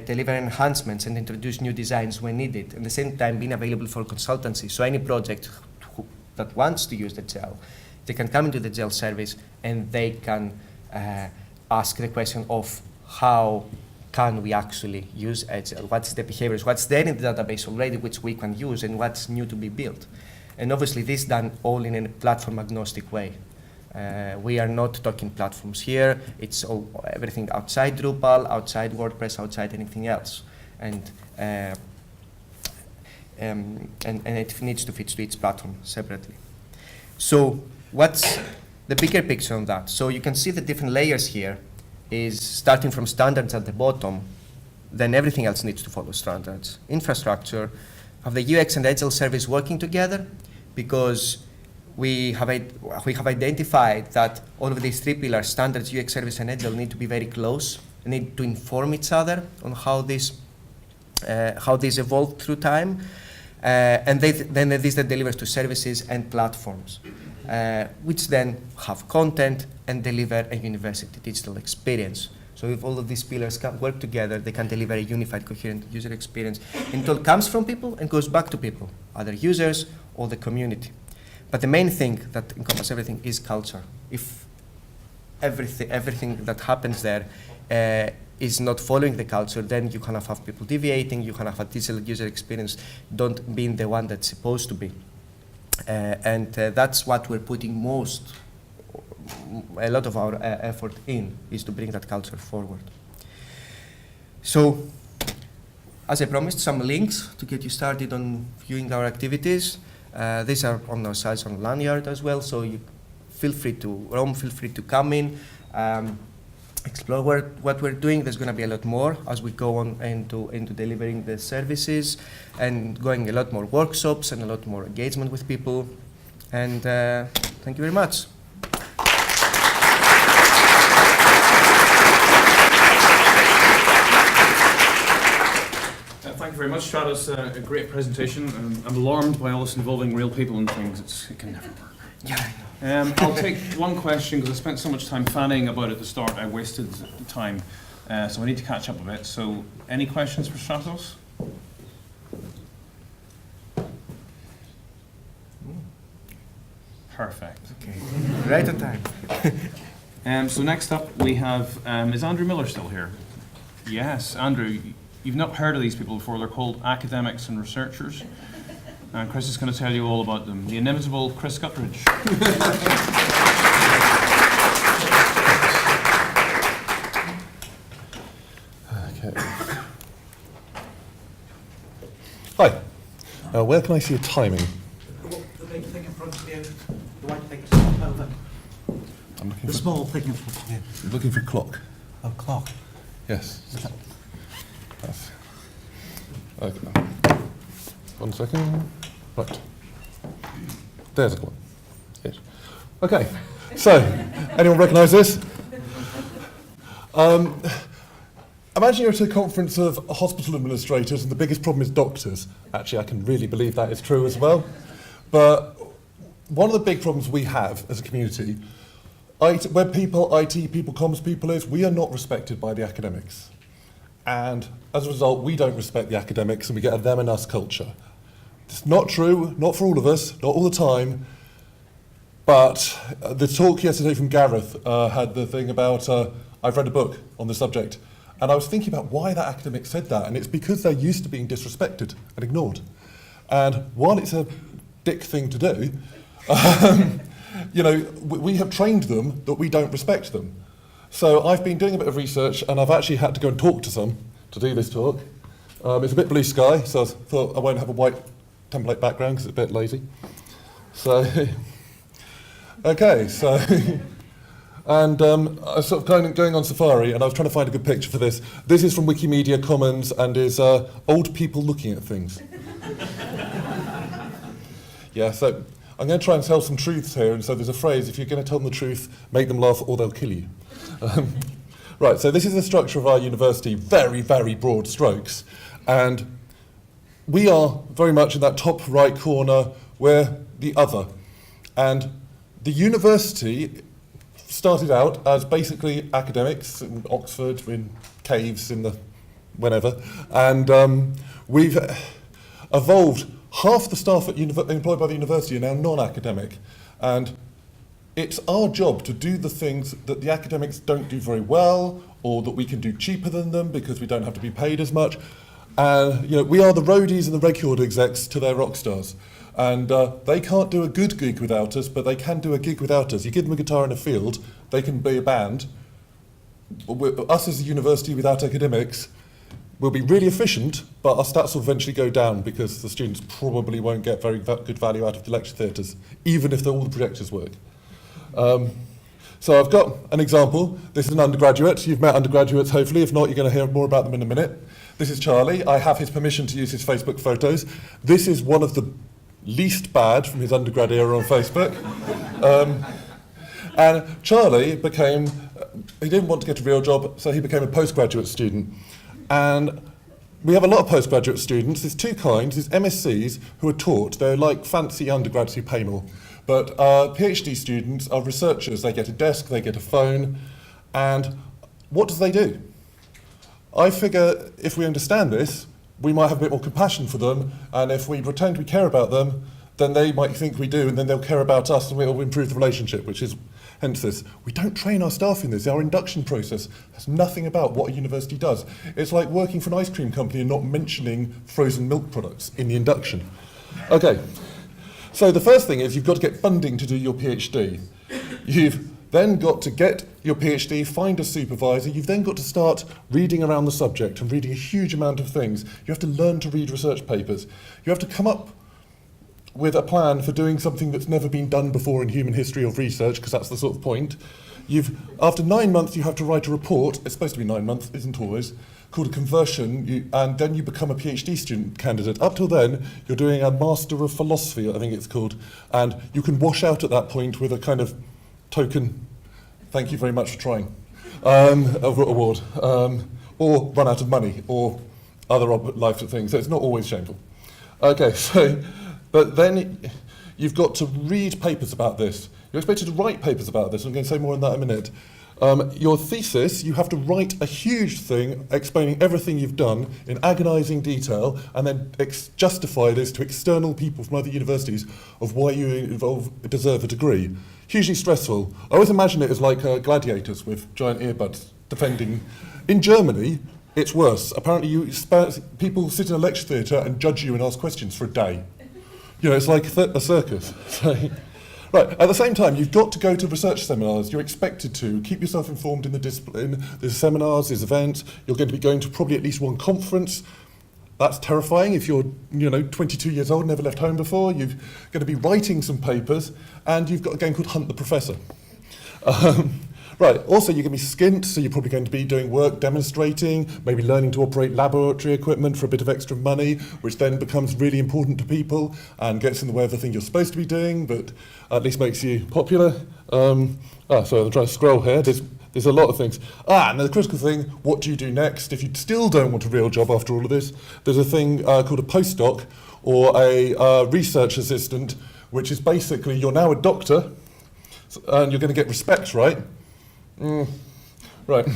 deliver enhancements and introduce new designs when needed. At the same time, being available for consultancy. So any project that wants to use the gel, they can come into the gel service and they can ask the question of how can we actually use Agile? What's the behaviors? What's there in the database already which we can use, and what's new to be built? And obviously this is done all in a platform agnostic way. We are not talking platforms here. It's all, everything outside Drupal, outside WordPress, outside anything else. And it needs to fit to each platform separately. So what's the bigger picture on that? So you can see the different layers here is starting from standards at the bottom, then everything else needs to follow standards. Infrastructure, have the UX and Agile service working together, because we have identified that all of these three pillars, standards, UX service, and Agile, need to be very close, need to inform each other on how these evolve through time, and then this that delivers to services and platforms, which then have content and deliver a university digital experience. So if all of these pillars can work together, they can deliver a unified, coherent user experience. And it all comes from people and goes back to people, other users or the community. But the main thing that encompasses everything is culture. If everything that happens there is not following the culture, then you kind of have people deviating, you kind of have a digital user experience don't being the one that's supposed to be. And that's what we're putting a lot of our effort in, is to bring that culture forward. So, as I promised, some links to get you started on viewing our activities. These are on our sites on Lanyard as well, so you feel free to roam, feel free to come in, explore what we're doing. There's going to be a lot more as we go on into delivering the services and going a lot more workshops and a lot more engagement with people. And thank you very much. Thank you very much, Stratos. A great presentation. I'm alarmed by all this involving real people and things. It can never work. Yeah. I'll take one question, because I spent so much time fanning about it at the start, I wasted time. So I need to catch up a bit. So, any questions for Stratos? Perfect. Okay. Right on time. So next up we have, is Andrew Miller still here? Yes, Andrew. You've not heard of these people before. They're called academics and researchers. And Chris is going to tell you all about them. The inimitable Chris Guttridge. Okay. Hi. Where can I see a timing? The big thing in front of you, the white thing, stop over. I'm looking The for, small thing in front of you. I'm looking for a clock. Oh, clock. Yes. That's, okay. 1 second. Right. There's a clock. Yes. Okay. So, anyone recognise this? Imagine you're at a conference of hospital administrators and the biggest problem is doctors. Actually, I can really believe that is true as well. But one of the big problems we have as a community, web people, IT people, comms people, is we are not respected by the academics. And as a result, we don't respect the academics and we get a them and us culture. It's not true, not for all of us, not all the time. But the talk yesterday from Gareth had the thing about, I've read a book on the subject. And I was thinking about why that academic said that. And it's because they're used to being disrespected and ignored. And while it's a dick thing to do, you know, we have trained them that we don't respect them. So I've been doing a bit of research and I've actually had to go and talk to some to do this talk. It's a bit blue sky, so I thought I won't have a white template background because it's a bit lazy. So, okay, so, and I was sort of going on Safari and I was trying to find a good picture for this. This is from Wikimedia Commons and is old people looking at things. Yeah, so I'm going to try and tell some truths here, and so there's a phrase, if you're going to tell them the truth, make them laugh or they'll kill you. Right, so this is the structure of our university, very, very broad strokes. And we are very much in that top right corner, we're the other. And the university started out as basically academics in Oxford, in caves, in the whenever, and we've evolved. Half the staff employed by the university are now non-academic, and it's our job to do the things that the academics don't do very well, or that we can do cheaper than them because we don't have to be paid as much. And we are the roadies and the record execs to their rock stars. And they can't do a good gig without us, but they can do a gig without us. You give them a guitar in a field, they can be a band. Us as a university without academics will be really efficient, but our stats will eventually go down because the students probably won't get very good value out of the lecture theatres, even if all the projectors work. So I've got an example. This is an undergraduate. You've met undergraduates, hopefully. If not, you're going to hear more about them in a minute. This is Charlie. I have his permission to use his Facebook photos. This is one of the least bad from his undergrad era on Facebook. And Charlie became, he didn't want to get a real job, so he became a postgraduate student. And we have a lot of postgraduate students. There's two kinds. There's MSCs who are taught. They're like fancy undergrads who pay more. But PhD students are researchers. They get a desk, they get a phone, and what do they do? I figure if we understand this, we might have a bit more compassion for them, and if we pretend we care about them, then they might think we do, and then they'll care about us, and we'll improve the relationship, which is hence this. We don't train our staff in this. Our induction process has nothing about what a university does. It's like working for an ice cream company and not mentioning frozen milk products in the induction. Okay, so the first thing is you've got to get funding to do your PhD. You've then got to get your PhD, find a supervisor. You've then got to start reading around the subject and reading a huge amount of things. You have to learn to read research papers. You have to come up with a plan for doing something that's never been done before in human history of research, because that's the sort of point. After 9 months, you have to write a report. It's supposed to be 9 months, isn't always, called a conversion, and then you become a PhD student candidate. Up till then, you're doing a Master of Philosophy, I think it's called, and you can wash out at that point with a kind of token, thank you very much for trying, award, or run out of money, or other life things. So it's not always shameful. Okay, so, but then you've got to read papers about this. You're expected to write papers about this. I'm going to say more on that in a minute. Your thesis, you have to write a huge thing explaining everything you've done in agonising detail, and then justify this to external people from other universities of why you deserve a degree. Hugely stressful. I always imagine it as like gladiators with giant earbuds defending. In Germany, it's worse. Apparently, people sit in a lecture theatre and judge you and ask questions for a day. It's like a circus. So, right, at the same time, you've got to go to research seminars. You're expected to keep yourself informed in the discipline. There's seminars, there's events. You're going to be going to probably at least one conference. That's terrifying if you're, 22 years old, never left home before. You're going to be writing some papers, and you've got a game called Hunt the Professor. Right, also you're going to be skint, so you're probably going to be doing work demonstrating, maybe learning to operate laboratory equipment for a bit of extra money, which then becomes really important to people and gets in the way of the thing you're supposed to be doing, but at least makes you popular. So I'm trying to scroll here. There's a lot of things. And the critical thing, what do you do next? If you still don't want a real job after all of this, there's a thing called a postdoc or a research assistant, which is basically you're now a doctor and you're going to get respect, right? Right.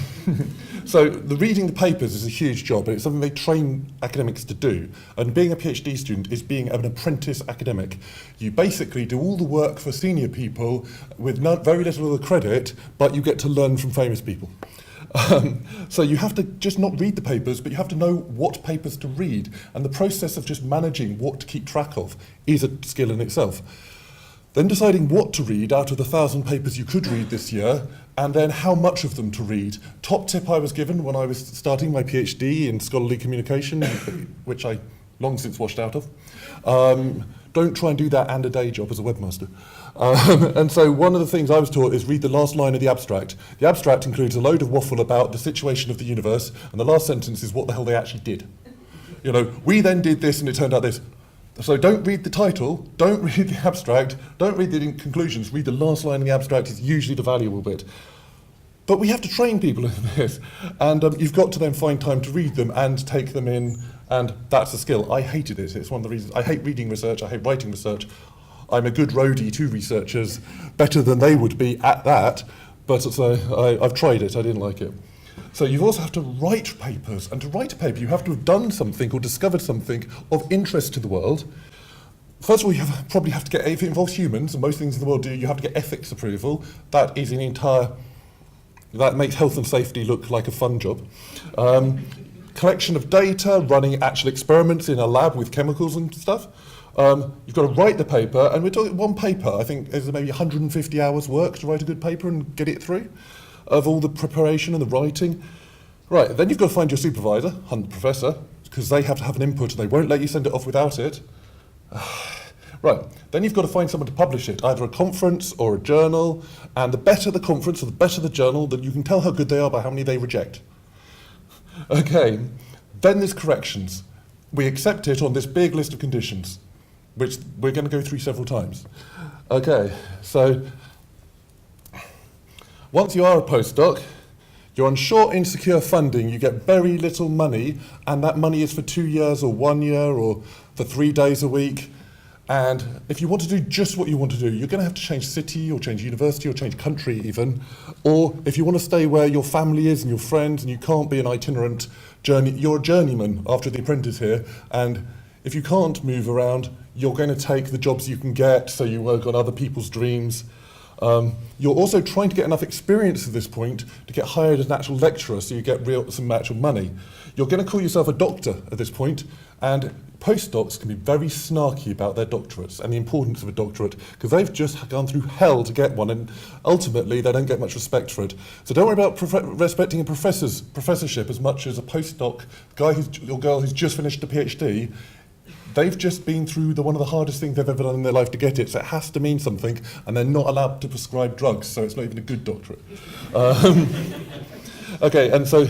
So the reading the papers is a huge job, and it's something they train academics to do. And being a PhD student is being an apprentice academic. You basically do all the work for senior people with very little of the credit, but you get to learn from famous people. So you have to just not read the papers, but you have to know what papers to read. And the process of just managing what to keep track of is a skill in itself. Then deciding what to read out of the 1,000 papers you could read this year, and then how much of them to read. Top tip I was given when I was starting my PhD in scholarly communication, which I long since washed out of. Don't try and do that and a day job as a webmaster. And so one of the things I was taught is read the last line of the abstract. The abstract includes a load of waffle about the situation of the universe, and the last sentence is what the hell they actually did. We then did this and it turned out this. So don't read the title, don't read the abstract, don't read the conclusions, read the last line in the abstract, is usually the valuable bit. But we have to train people in this, and you've got to then find time to read them and take them in, and that's a skill. I hated it, it's one of the reasons. I hate reading research, I hate writing research. I'm a good roadie to researchers, better than they would be at that, but I've tried it, I didn't like it. So you also have to write papers, and to write a paper you have to have done something or discovered something of interest to the world. First of all, you probably have to get, if it involves humans, and most things in the world do, you have to get ethics approval. That is that makes health and safety look like a fun job. Collection of data, running actual experiments in a lab with chemicals and stuff. You've got to write the paper, and we're talking one paper, I think there's maybe 150 hours work to write a good paper and get it through, of all the preparation and the writing. Right, then you've got to find your supervisor, and the professor, because they have to have an input and they won't let you send it off without it. Right, then you've got to find someone to publish it, either a conference or a journal, and the better the conference or the better the journal, then you can tell how good they are by how many they reject. Okay, then there's corrections. We accept it on this big list of conditions, which we're going to go through several times. Okay, so once you are a postdoc, you're on short, insecure funding, you get very little money, and that money is for 2 years or 1 year or for 3 days a week. And if you want to do just what you want to do, you're going to have to change city or change university or change country even. Or if you want to stay where your family is and your friends and you can't be an itinerant you're a journeyman after the apprentice here. And if you can't move around, you're going to take the jobs you can get, so you work on other people's dreams. You're also trying to get enough experience at this point to get hired as an actual lecturer, so you get some actual money. You're going to call yourself a doctor at this point, and postdocs can be very snarky about their doctorates and the importance of a doctorate, because they've just gone through hell to get one, and ultimately they don't get much respect for it. So don't worry about respecting a professorship as much as a postdoc guy or girl who's just finished a PhD. They've just been through one of the hardest things they've ever done in their life to get it, so it has to mean something, and they're not allowed to prescribe drugs, so it's not even a good doctorate. Okay, and so,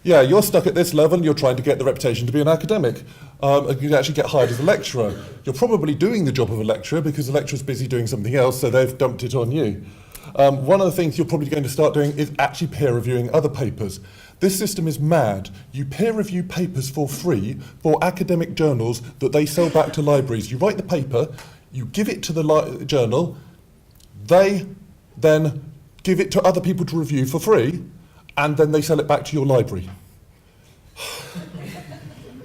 yeah, you're stuck at this level, and you're trying to get the reputation to be an academic. And you actually get hired as a lecturer. You're probably doing the job of a lecturer because the lecturer's busy doing something else, so they've dumped it on you. One of the things you're probably going to start doing is actually peer reviewing other papers. This system is mad. You peer review papers for free for academic journals that they sell back to libraries. You write the paper, you give it to the journal, they then give it to other people to review for free, and then they sell it back to your library.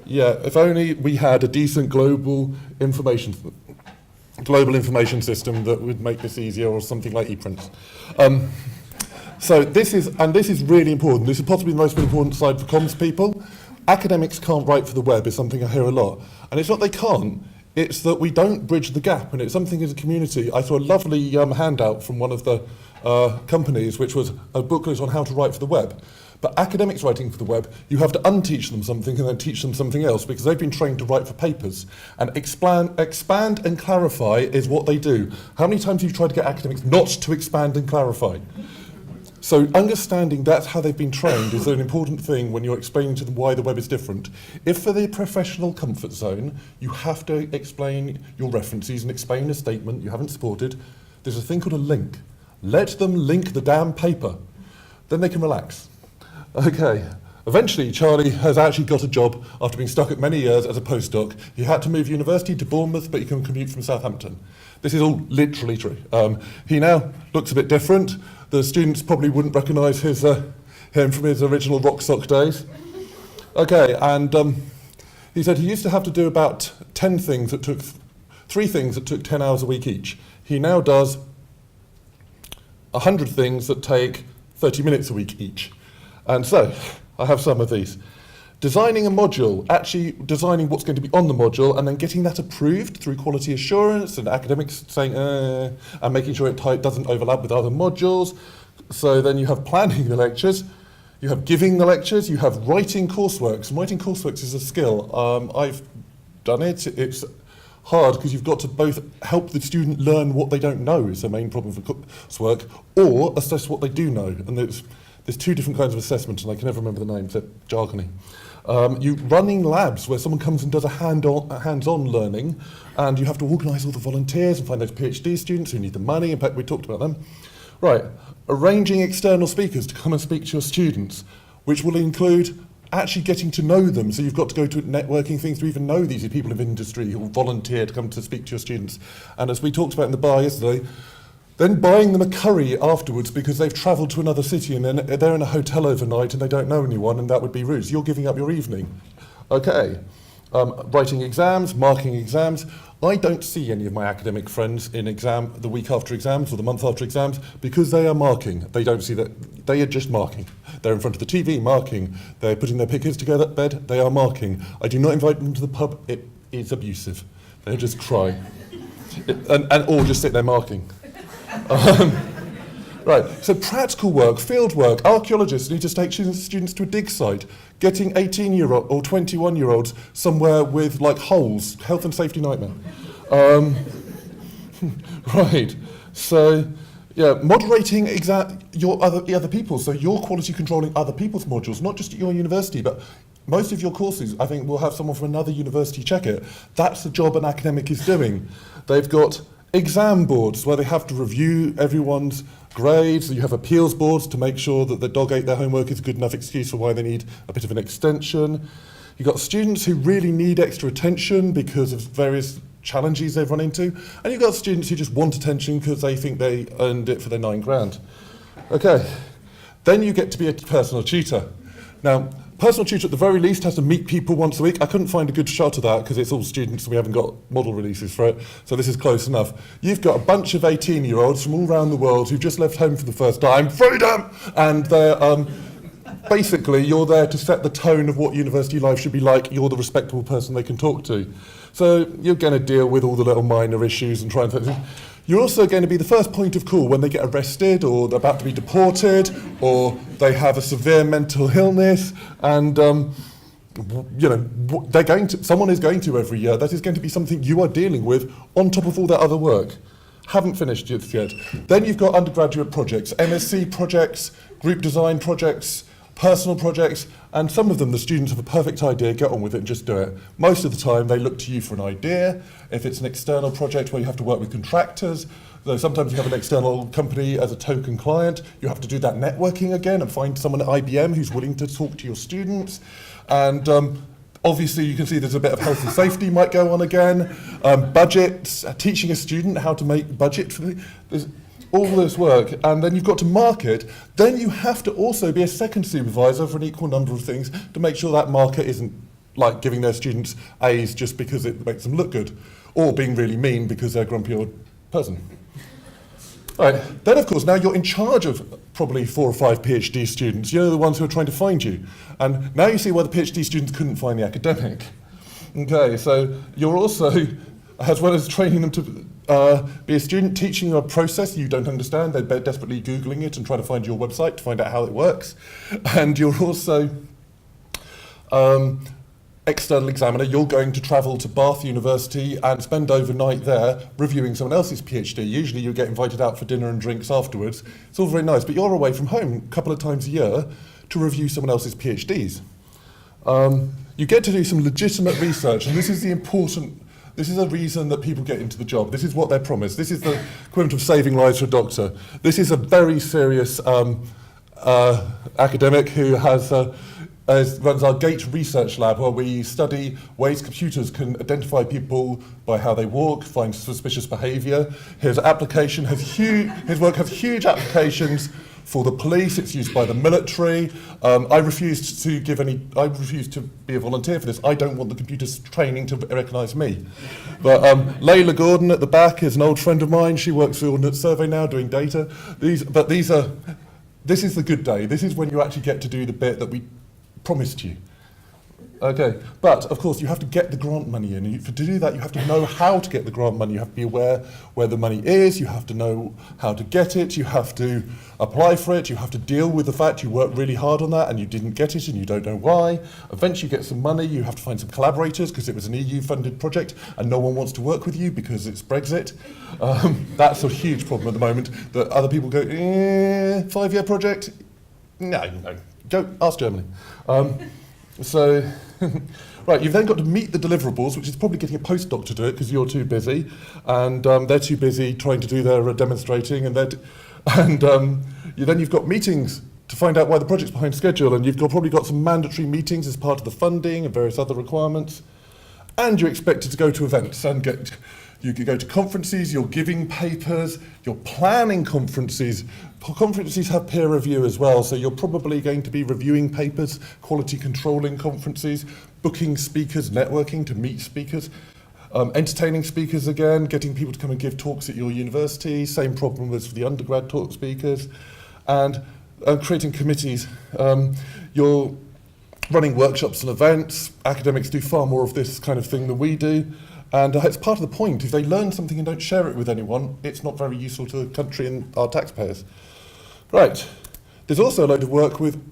Yeah, if only we had a decent global information system that would make this easier, or something like ePrints. So this is really important. This is possibly the most important slide for comms people. Academics can't write for the web is something I hear a lot. And it's not they can't, it's that we don't bridge the gap, and it's something as a community. I saw a lovely handout from one of the companies, which was a booklet on how to write for the web. But academics writing for the web, you have to unteach them something and then teach them something else, because they've been trained to write for papers. And expand and clarify is what they do. How many times have you tried to get academics not to expand and clarify? So understanding that's how they've been trained is an important thing when you're explaining to them why the web is different. If for the professional comfort zone, you have to explain your references and explain a statement you haven't supported, there's a thing called a link. Let them link the damn paper. Then they can relax. Okay. Eventually, Charlie has actually got a job after being stuck at many years as a postdoc. He had to move university to Bournemouth, but he can commute from Southampton. This is all literally true. He now looks a bit different. The students probably wouldn't recognise him from his original rock sock days. Okay, and he said he used to have to do about 3 things that took 10 hours a week each. He now does 100 things that take 30 minutes a week each. And so, I have some of these. Designing a module, actually designing what's going to be on the module, and then getting that approved through quality assurance and academics saying, and making sure it doesn't overlap with other modules. So then you have planning the lectures, you have giving the lectures, you have writing courseworks. And writing courseworks is a skill. I've done it. It's hard because you've got to both help the student learn what they don't know is the main problem for coursework, or assess what they do know. And there's 2 different kinds of assessment, and I can never remember the names, they're jargony. You running labs where someone comes and does a hands-on learning, and you have to organise all the volunteers and find those PhD students who need the money. In fact, we talked about them. Right, arranging external speakers to come and speak to your students, which will include actually getting to know them. So you've got to go to networking things to even know these people of industry who will volunteer to come to speak to your students. And as we talked about in the bar yesterday, then buying them a curry afterwards because they've travelled to another city and then they're in a hotel overnight and they don't know anyone, and that would be rude. So you're giving up your evening. Okay. Writing exams, marking exams. I don't see any of my academic friends in the week after exams or the month after exams because they are marking. They don't see that. They are just marking. They're in front of the TV marking. They're putting their pictures together at bed. They are marking. I do not invite them to the pub. It is abusive. They just cry. Or just sit there marking. Right, so practical work, field work, archaeologists need to take students to a dig site, getting 18-year-old or 21-year-olds somewhere with like holes, health and safety nightmare. Right, so yeah, moderating your other people, so you're quality controlling other people's modules, not just at your university, but most of your courses, I think, will have someone from another university check it. That's the job an academic is doing. They've got exam boards where they have to review everyone's grades. So you have appeals boards to make sure that the dog ate their homework is a good enough excuse for why they need a bit of an extension. You've got students who really need extra attention because of various challenges they've run into. And you've got students who just want attention because they think they earned it for their £9,000. Okay, then you get to be a personal tutor. Now, personal tutor at the very least has to meet people once a week. I couldn't find a good shot of that because it's all students and we haven't got model releases for it, so this is close enough. You've got a bunch of 18-year-olds from all around the world who've just left home for the first time, freedom! And they're, basically, you're there to set the tone of what university life should be like. You're the respectable person they can talk to. So you're going to deal with all the little minor issues and try and... You're also going to be the first point of call when they get arrested or they're about to be deported or they have a severe mental illness and, you know, someone is going to every year. That is going to be something you are dealing with on top of all that other work. Haven't finished it yet. Then you've got undergraduate projects, MSc projects, group design projects, personal projects, and some of them, the students have a perfect idea, get on with it and just do it. Most of the time, they look to you for an idea. If it's an external project where you have to work with contractors, though sometimes you have an external company as a token client, you have to do that networking again and find someone at IBM who's willing to talk to your students. And obviously, you can see there's a bit of health and safety might go on again. Budgets, teaching a student how to make budget for there's all this work, and then you've got to market. Then you have to also be a second supervisor for an equal number of things to make sure that market isn't like giving their students A's just because it makes them look good, or being really mean because they're a grumpy old person. All right. Then, of course, now you're in charge of probably 4 or 5 PhD students. You're the ones who are trying to find you. And now you see why the PhD students couldn't find the academic. Okay, so you're also, as well as training them to be a student, teaching you a process you don't understand. They're desperately Googling it and trying to find your website to find out how it works. And you're also external examiner. You're going to travel to Bath University and spend overnight there reviewing someone else's PhD. Usually you get invited out for dinner and drinks afterwards. It's all very nice, but you're away from home a couple of times a year to review someone else's PhDs. You get to do some legitimate research, and this is the important. This is a reason that people get into the job. This is what they're promised. This is the equivalent of saving lives for a doctor. This is a very serious academic who runs our GATE research lab, where we study ways computers can identify people by how they walk, find suspicious behaviour. His work has huge applications for the police. It's used by the military. I refused to be a volunteer for this. I don't want the computers training to recognise me. But Layla Gordon at the back is an old friend of mine. She works for Ordnance Survey now doing data. This is the good day. This is when you actually get to do the bit that we promised you. Okay, but of course you have to get the grant money in. To do that, you have to know how to get the grant money. You have to be aware where the money is. You have to know how to get it. You have to apply for it. You have to deal with the fact you worked really hard on that and you didn't get it and you don't know why. Eventually you get some money. You have to find some collaborators because it was an EU-funded project and no one wants to work with you because it's Brexit. That's a huge problem at the moment, that other people go, 5-year project? No, go ask Germany. So, right, you've then got to meet the deliverables, which is probably getting a postdoc to do it because you're too busy, and they're too busy trying to do their demonstrating, and then you've got meetings to find out why the project's behind schedule, and probably got some mandatory meetings as part of the funding and various other requirements, and you're expected to go to events and you could go to conferences, you're giving papers, you're planning conferences. Conferences have peer review as well, so you're probably going to be reviewing papers, quality controlling conferences, booking speakers, networking to meet speakers, entertaining speakers again, getting people to come and give talks at your university, same problem as for the undergrad talk speakers, and creating committees. You're running workshops and events. Academics do far more of this kind of thing than we do. And it's part of the point. If they learn something and don't share it with anyone, it's not very useful to the country and our taxpayers. Right. There's also a load of work with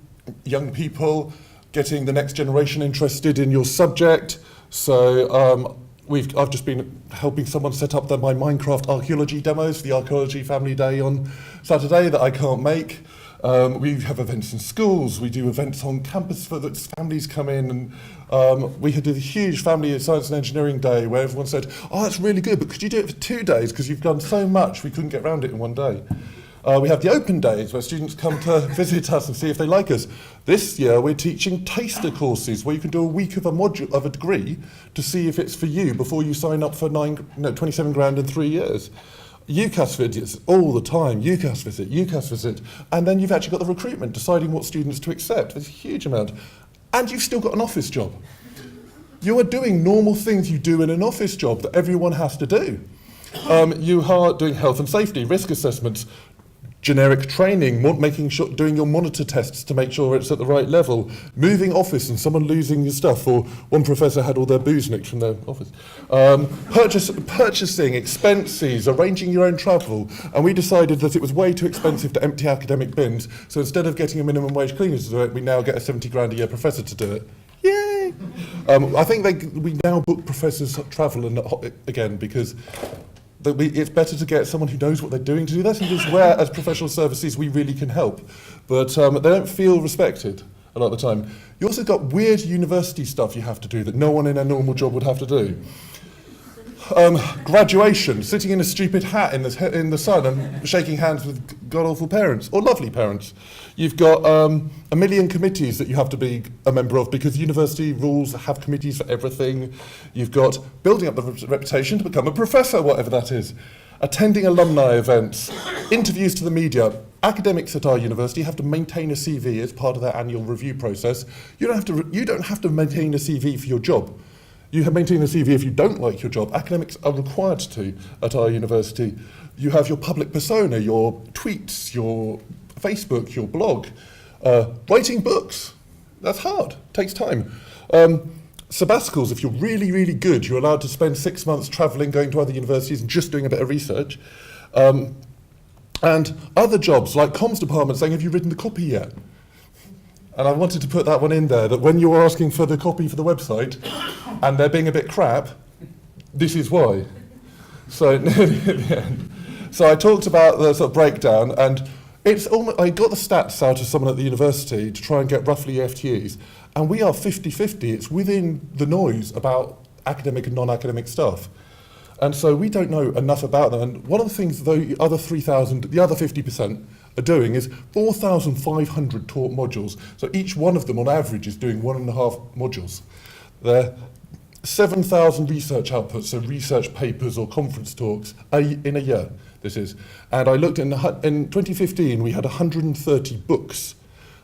young people, getting the next generation interested in your subject. So I've just been helping someone set up my Minecraft archaeology demos for the Archaeology Family Day on Saturday that I can't make. We have events in schools, we do events on campus for that families come in, and we did a huge family science and engineering day where everyone said, oh, that's really good, but could you do it for 2 days because you've done so much we couldn't get around it in 1 day. We have the open days where students come to visit us and see if they like us. This year we're teaching taster courses where you can do a week of a module of a degree to see if it's for you before you sign up for 27 grand in 3 years. UCAS visits all the time, UCAS visit, and then you've actually got the recruitment deciding what students to accept. There's a huge amount. And you've still got an office job. You are doing normal things you do in an office job that everyone has to do. You are doing health and safety, risk assessments, generic training, making sure, doing your monitor tests to make sure it's at the right level, moving office and someone losing your stuff, or one professor had all their booze nicked from their office, purchasing, expenses, arranging your own travel, and we decided that it was way too expensive to empty academic bins, so instead of getting a minimum wage cleaner to do it, we now get a 70 grand a year professor to do it. Yay! I think we now book professors travel again because it's better to get someone who knows what they're doing to do that, and just where, as professional services, we really can help. But they don't feel respected a lot of the time. You also got weird university stuff you have to do that no one in a normal job would have to do. Graduation, sitting in a stupid hat in the sun and shaking hands with god-awful parents, or lovely parents. You've got a million committees that you have to be a member of because university rules have committees for everything. You've got building up the reputation to become a professor, whatever that is. Attending alumni events, interviews to the media. Academics at our university have to maintain a CV as part of their annual review process. You don't have to maintain a CV for your job. You have maintained a CV if you don't like your job. Academics are required to at our university. You have your public persona, your tweets, your Facebook, your blog. Writing books, that's hard, takes time. Sabbaticals, if you're really, really good, you're allowed to spend 6 months travelling, going to other universities and just doing a bit of research. And other jobs, like comms department saying, have you written the copy yet? And I wanted to put that one in there, that when you're asking for the copy for the website and they're being a bit crap, this is why. So I talked about the sort of breakdown, and I got the stats out of someone at the university to try and get roughly FTEs, and we are 50-50. It's within the noise about academic and non-academic stuff. And so we don't know enough about them. And one of the things the other 50% are doing is 4,500 taught modules. So each one of them on average is doing 1.5 modules. They're 7,000 research outputs, so research papers or conference talks in a year, this is. And I looked in 2015, we had 130 books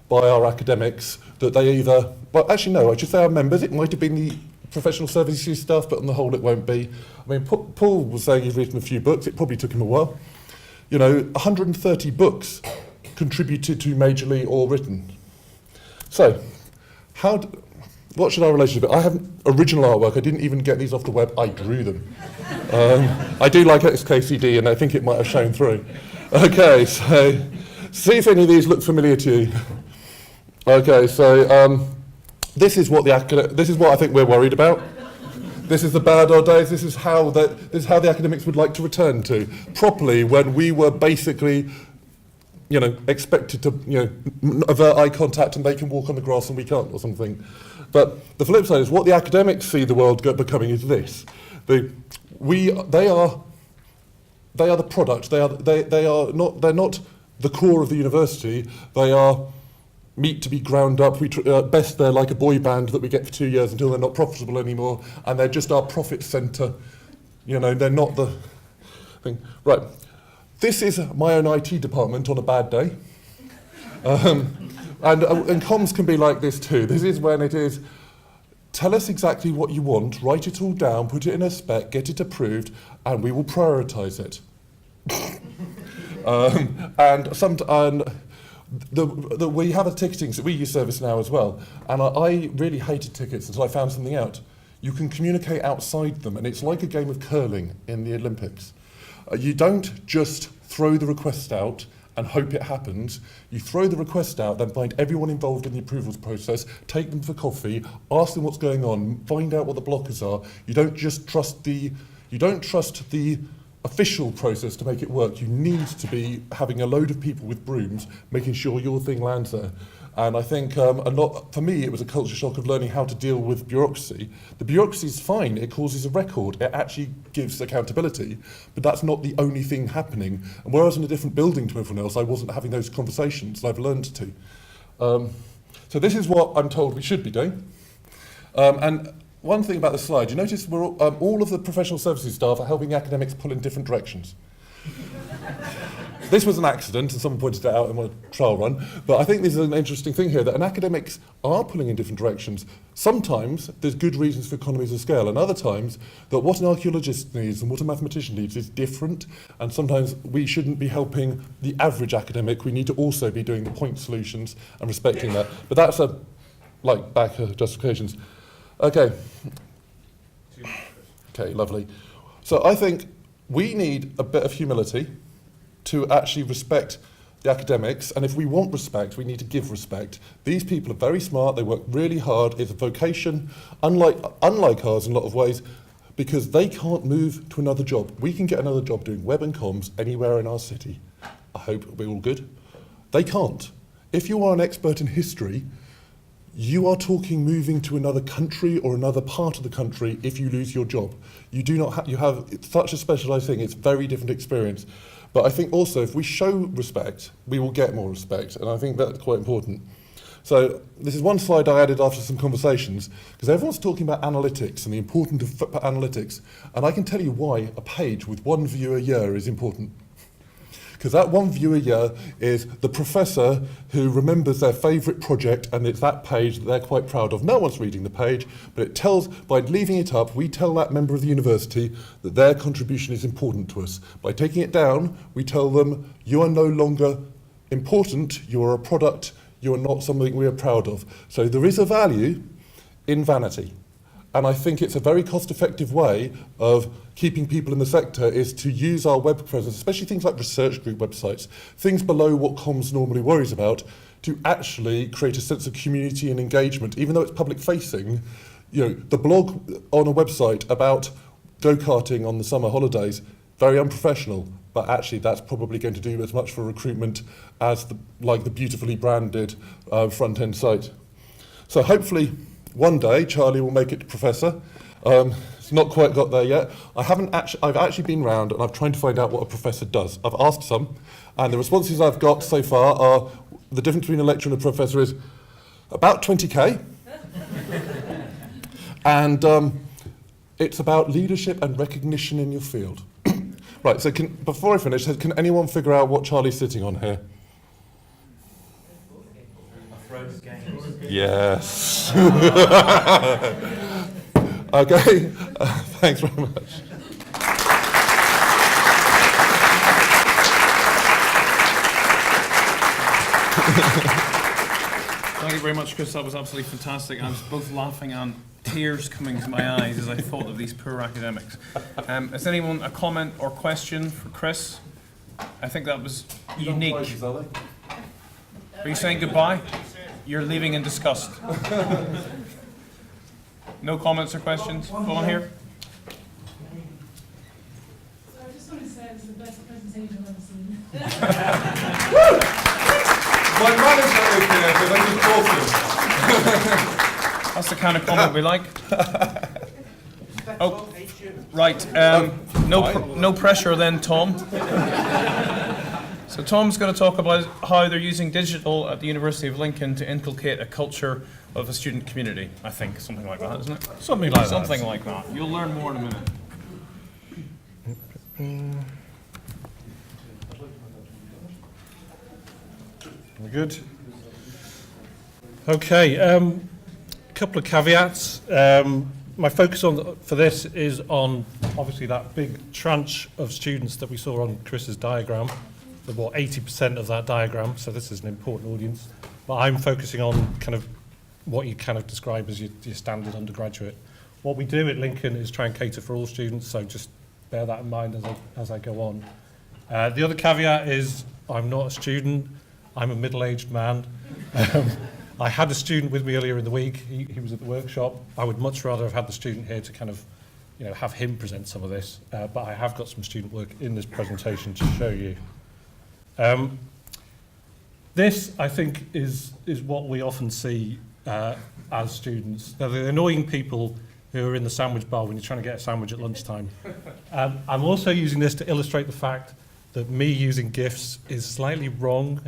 by our academics that they either, well, actually no, I should say our members, it might have been the professional services stuff, but on the whole it won't be. I mean, Paul was saying he's written a few books, it probably took him a while. 130 books contributed to majorly or written. So, what should our relationship be? I have original artwork, I didn't even get these off the web, I drew them. I do like XKCD and I think it might have shown through. Okay, so, see if any of these look familiar to you. Okay, so, this is what I think we're worried about. This is the bad old days. This is how the academics would like to return to properly, when we were basically, expected to, avert eye contact and they can walk on the grass and we can't, or something. But the flip side is what the academics see the world becoming is this. They are the product. They're not the core of the university. They are meat to be ground up. Best they're like a boy band that we get for 2 years until they're not profitable anymore, and they're just our profit centre. You know, they're not the thing. Right. This is my own IT department on a bad day. And comms can be like this too. This is when it is, tell us exactly what you want, write it all down, put it in a spec, get it approved, and we will prioritise it. We have a ticketing, so we use ServiceNow as well, and I really hated tickets until I found something out. You can communicate outside them, and it's like a game of curling in the Olympics. You don't just throw the request out and hope it happens. You throw the request out, then find everyone involved in the approvals process, take them for coffee, ask them what's going on, find out what the blockers are. You don't just trust the official process to make it work. You need to be having a load of people with brooms, making sure your thing lands there. And I think for me, it was a culture shock of learning how to deal with bureaucracy. The bureaucracy is fine, it causes a record, it actually gives accountability, but that's not the only thing happening. And whereas in a different building to everyone else, I wasn't having those conversations, and I've learned to. So this is what I'm told we should be doing. And one thing about the slide, you notice all of the professional services staff are helping academics pull in different directions. This was an accident, and someone pointed it out in my trial run, but I think this is an interesting thing here, that academics are pulling in different directions. Sometimes there's good reasons for economies of scale, and other times that what an archaeologist needs and what a mathematician needs is different, and sometimes we shouldn't be helping the average academic, we need to also be doing the point solutions and respecting that. But that's back justifications. Okay, lovely. So I think we need a bit of humility to actually respect the academics, and if we want respect, we need to give respect. These people are very smart, they work really hard, it's a vocation, unlike ours in a lot of ways, because they can't move to another job. We can get another job doing web and comms anywhere in our city. I hope we're all good. They can't. If you are an expert in history, you are talking moving to another country or another part of the country if you lose your job. You do not you have such a specialised thing, it's a very different experience. But I think also if we show respect, we will get more respect, and I think that's quite important. So this is one slide I added after some conversations, because everyone's talking about analytics and the importance of analytics, and I can tell you why a page with one view a year is important. Because that one view a year is the professor who remembers their favourite project, and it's that page that they're quite proud of. No one's reading the page, but it tells, by leaving it up, we tell that member of the university that their contribution is important to us. By taking it down, we tell them, you are no longer important, you are a product, you are not something we are proud of. So there is a value in vanity. And I think it's a very cost-effective way of keeping people in the sector is to use our web presence, especially things like research group websites, things below what comms normally worries about, to actually create a sense of community and engagement. Even though it's public-facing, the blog on a website about go-karting on the summer holidays, very unprofessional, but actually that's probably going to do as much for recruitment as the beautifully branded front-end site. So hopefully, one day, Charlie will make it professor. It's not quite got there yet. I've actually been round and I've tried to find out what a professor does. I've asked some, and the responses I've got so far are the difference between a lecturer and a professor is about 20k. And it's about leadership and recognition in your field. Right, so before I finish, can anyone figure out what Charlie's sitting on here? Yes. Okay, thanks very much. Thank you very much, Chris. That was absolutely fantastic. I was both laughing and tears coming to my eyes as I thought of these poor academics. Has anyone a comment or question for Chris? I think that was unique. Are you saying goodbye? You're leaving in disgust. No comments or questions? Go on here. So I just want to say it's the best presentation I've ever seen. My manager is here, so this is awesome. That's the kind of comment we like. Oh, right. No pressure then, Tom. So Tom's going to talk about how they're using digital at the University of Lincoln to inculcate a culture of a student community. I think something like that, isn't it? Something like that. Something like that. You'll learn more in a minute. We're good. Okay. Couple of caveats. My focus for this is on obviously that big tranche of students that we saw on Chris's diagram. About 80% of that diagram, so this is an important audience. But I'm focusing on kind of what you kind of describe as your standard undergraduate. What we do at Lincoln is try and cater for all students, so just bear that in mind as I go on. The other caveat is I'm not a student, I'm a middle-aged man. I had a student with me earlier in the week, he was at the workshop. I would much rather have had the student here to kind of, have him present some of this, but I have got some student work in this presentation to show you. This, I think, is what we often see as students. They're the annoying people who are in the sandwich bar when you're trying to get a sandwich at lunchtime. I'm also using this to illustrate the fact that me using GIFs is slightly wrong.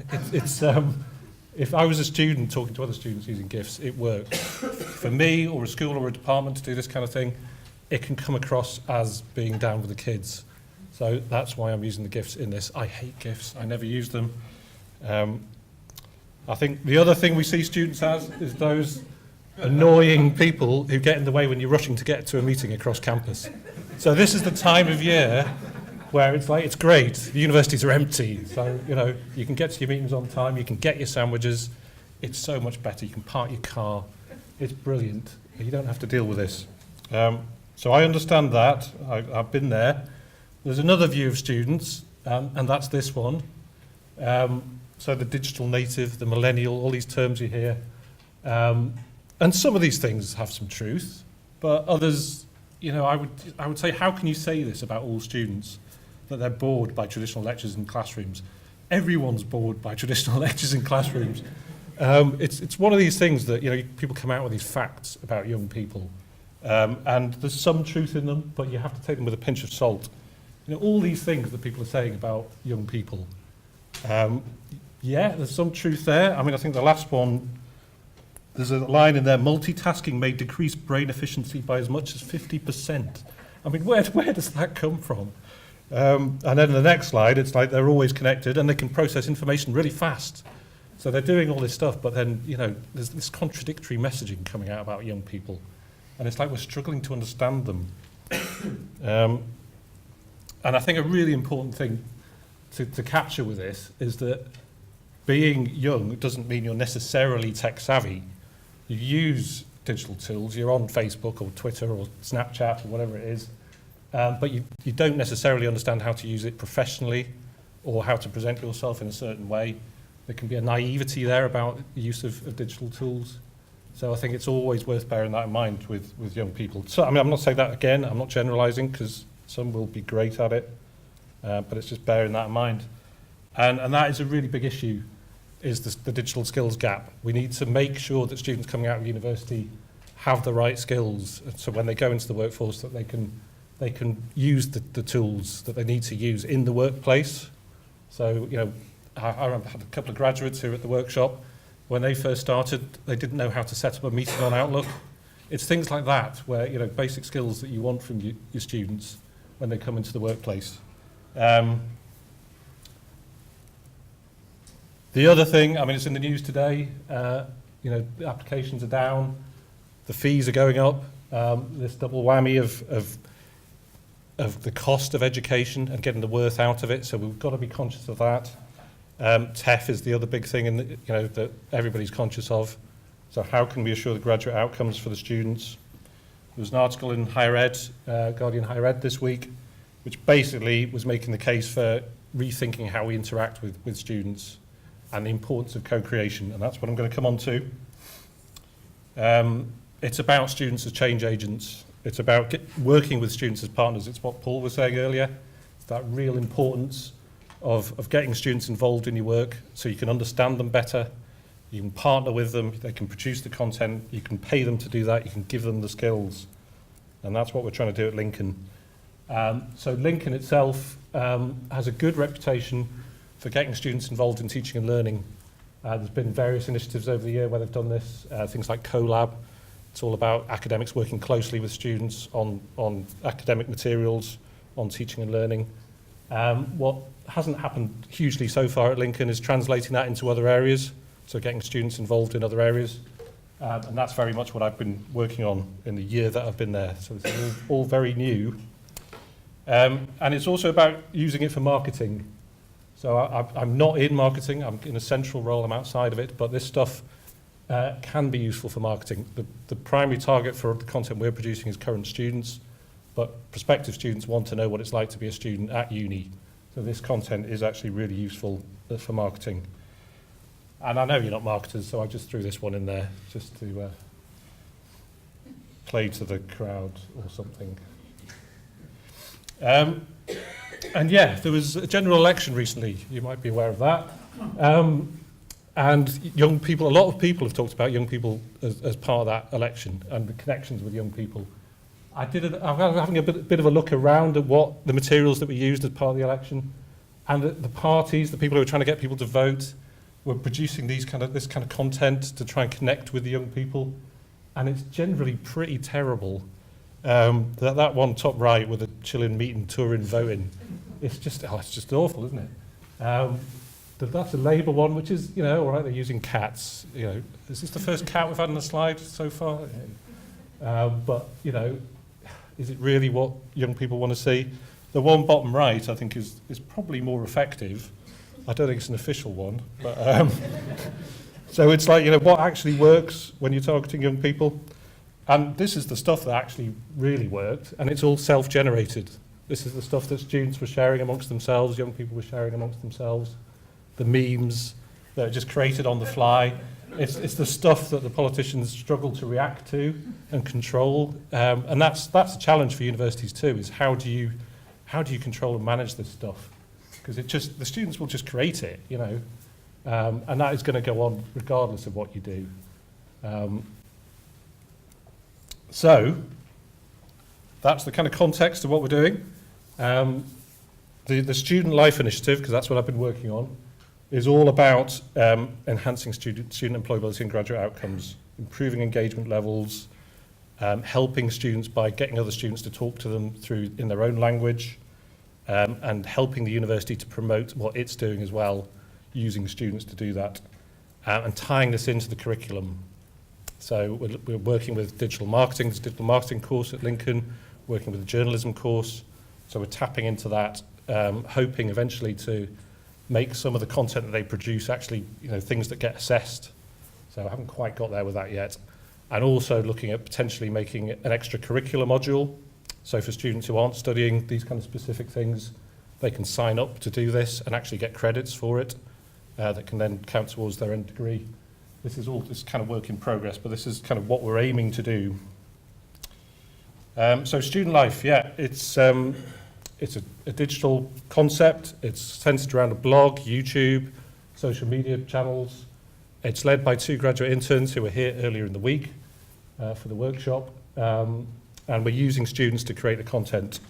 If I was a student talking to other students using GIFs, it works. For me or a school or a department to do this kind of thing, it can come across as being down with the kids. So that's why I'm using the GIFs in this. I hate GIFs, I never use them. I think the other thing we see students as is those annoying people who get in the way when you're rushing to get to a meeting across campus. So this is the time of year where it's like, it's great, the universities are empty, so you can get to your meetings on time, you can get your sandwiches, it's so much better, you can park your car, it's brilliant, you don't have to deal with this. So I understand that, I've been there. There's another view of students, and that's this one. So the digital native, the millennial, all these terms you hear. And some of these things have some truth, but others, I would say, how can you say this about all students, that they're bored by traditional lectures in classrooms? Everyone's bored by traditional lectures in classrooms. It's one of these things that, people come out with these facts about young people, and there's some truth in them, but you have to take them with a pinch of salt. All these things that people are saying about young people. Yeah, there's some truth there. I think the last one, there's a line in there, multitasking may decrease brain efficiency by as much as 50%. Where does that come from? And then the next slide, it's like they're always connected and they can process information really fast. So they're doing all this stuff, but then, there's this contradictory messaging coming out about young people. And it's like we're struggling to understand them. And I think a really important thing to capture with this is that being young doesn't mean you're necessarily tech savvy. You use digital tools, you're on Facebook or Twitter or Snapchat or whatever it is, but you don't necessarily understand how to use it professionally or how to present yourself in a certain way. There can be a naivety there about the use of digital tools. So I think it's always worth bearing that in mind with young people. So I'm not saying that again, I'm not generalizing, because some will be great at it, but it's just bearing that in mind. And that is a really big issue, is the digital skills gap. We need to make sure that students coming out of university have the right skills, so when they go into the workforce that they can use the tools that they need to use in the workplace. So, I had a couple of graduates who were at the workshop. When they first started, they didn't know how to set up a meeting on Outlook. It's things like that, where, basic skills that you want from your students when they come into the workplace. The other thing, it's in the news today, the applications are down, the fees are going up, this double whammy of the cost of education and getting the worth out of it, so we've got to be conscious of that. TEF is the other big thing that everybody's conscious of. So how can we assure the graduate outcomes for the students? There was an article in Higher Ed, Guardian Higher Ed this week, which basically was making the case for rethinking how we interact with students and the importance of co-creation, and that's what I'm going to come on to. It's about students as change agents. It's about working with students as partners. It's what Paul was saying earlier. It's that real importance of getting students involved in your work so you can understand them better, You can partner with them, they can produce the content, you can pay them to do that, you can give them the skills. And that's what we're trying to do at Lincoln. So Lincoln itself has a good reputation for getting students involved in teaching and learning. There's been various initiatives over the year where they've done this, things like CoLab. It's all about academics working closely with students on academic materials, on teaching and learning. What hasn't happened hugely so far at Lincoln is translating that into other areas, so getting students involved in other areas. And that's very much what I've been working on in the year that I've been there. So it's all very new. And it's also about using it for marketing. So I'm not in marketing, I'm in a central role, I'm outside of it, but this stuff can be useful for marketing. The primary target for the content we're producing is current students, but prospective students want to know what it's like to be a student at uni. So this content is actually really useful for marketing. And I know you're not marketers, so I just threw this one in there just to play to the crowd or something. And yeah, there was a general election recently, you might be aware of that. And young people, a lot of people have talked about young people as part of that election and the connections with young people. I'm having a bit of a look around at what the materials that we used as part of the election, and the parties, the people who were trying to get people to vote, were producing this kind of content to try and connect with the young people, and it's generally pretty terrible. That one top right with the chilling meeting, touring, voting, it's just awful, isn't it? That's a Labour one, which is, all right, they're using cats. Is this the first cat we've had on the slide so far? But, is it really what young people want to see? The one bottom right, I think, is probably more effective. I don't think it's an official one, but so it's like, what actually works when you're targeting young people? And this is the stuff that actually really worked, and it's all self-generated. This is the stuff that students were sharing amongst themselves, young people were sharing amongst themselves, the memes that are just created on the fly. It's the stuff that the politicians struggle to react to and control, and that's a challenge for universities too. Is how do you control and manage this stuff? Because the students will just create it, and that is going to go on regardless of what you do. So that's the kind of context of what we're doing. The Student Life Initiative, because that's what I've been working on, is all about enhancing student employability and graduate outcomes, improving engagement levels, helping students by getting other students to talk to them in their own language, and helping the university to promote what it's doing as well, using students to do that, and tying this into the curriculum. So we're working with digital marketing, there's a digital marketing course at Lincoln, working with a journalism course, so we're tapping into that, hoping eventually to make some of the content that they produce actually, things that get assessed. So I haven't quite got there with that yet. And also looking at potentially making an extracurricular module. So for students who aren't studying these kind of specific things, they can sign up to do this and actually get credits for it that can then count towards their end degree. This is all this kind of work in progress, but this is kind of what we're aiming to do. So Student Life, yeah, it's a digital concept. It's centered around a blog, YouTube, social media channels. It's led by 2 graduate interns who were here earlier in the week for the workshop. And we're using students to create the content.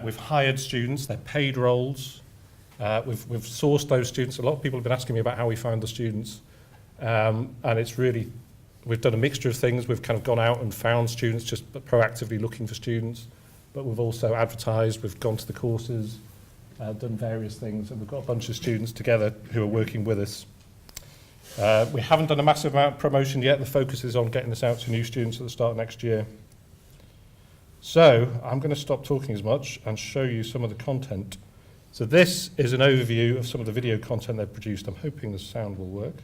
We've hired students, they're paid roles. We've sourced those students. A lot of people have been asking me about how we found the students. And it's really, we've done a mixture of things. We've kind of gone out and found students, just proactively looking for students. But we've also advertised, we've gone to the courses, done various things, and we've got a bunch of students together who are working with us. We haven't done a massive amount of promotion yet. The focus is on getting this out to new students at the start of next year. So I'm going to stop talking as much and show you some of the content. So this is an overview of some of the video content they've produced. I'm hoping the sound will work.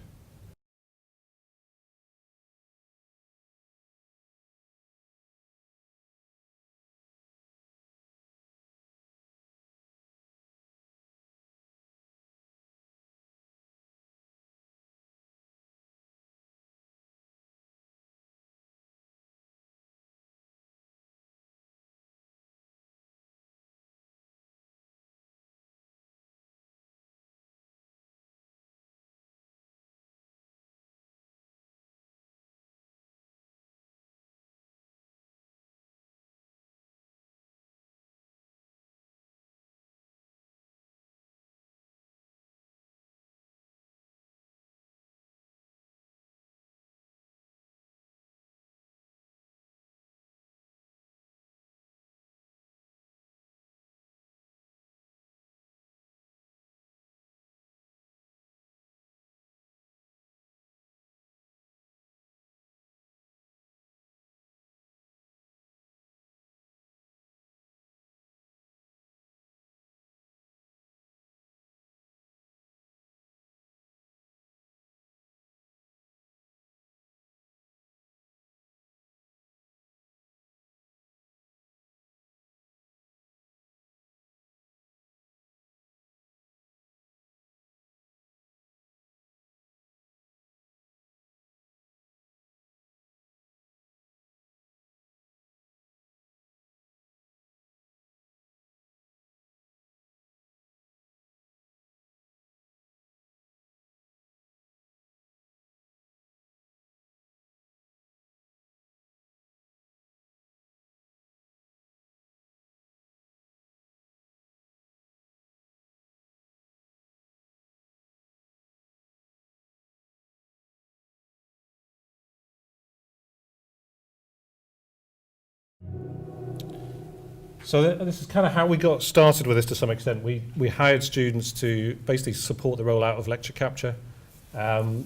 So this is kind of how we got started with this to some extent. We hired students to basically support the rollout of lecture capture, and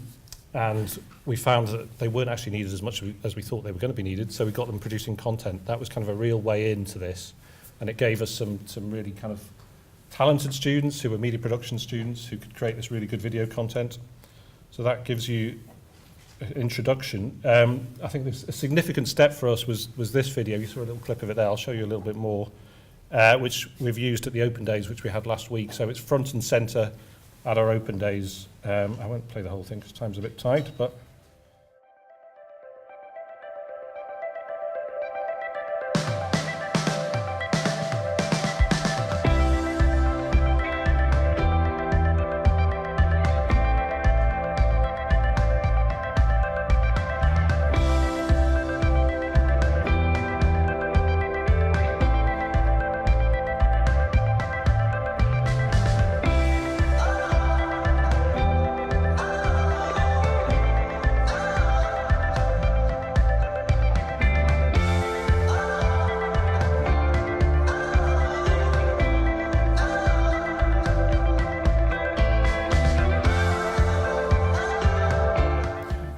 we found that they weren't actually needed as much as we thought they were going to be needed, so we got them producing content. That was kind of a real way into this, and it gave us some really kind of talented students who were media production students who could create this really good video content. So that gives you an introduction. I think a significant step for us was this video. You saw a little clip of it there. I'll show you a little bit more, which we've used at the open days, which we had last week. So it's front and centre at our open days. I won't play the whole thing because time's a bit tight, but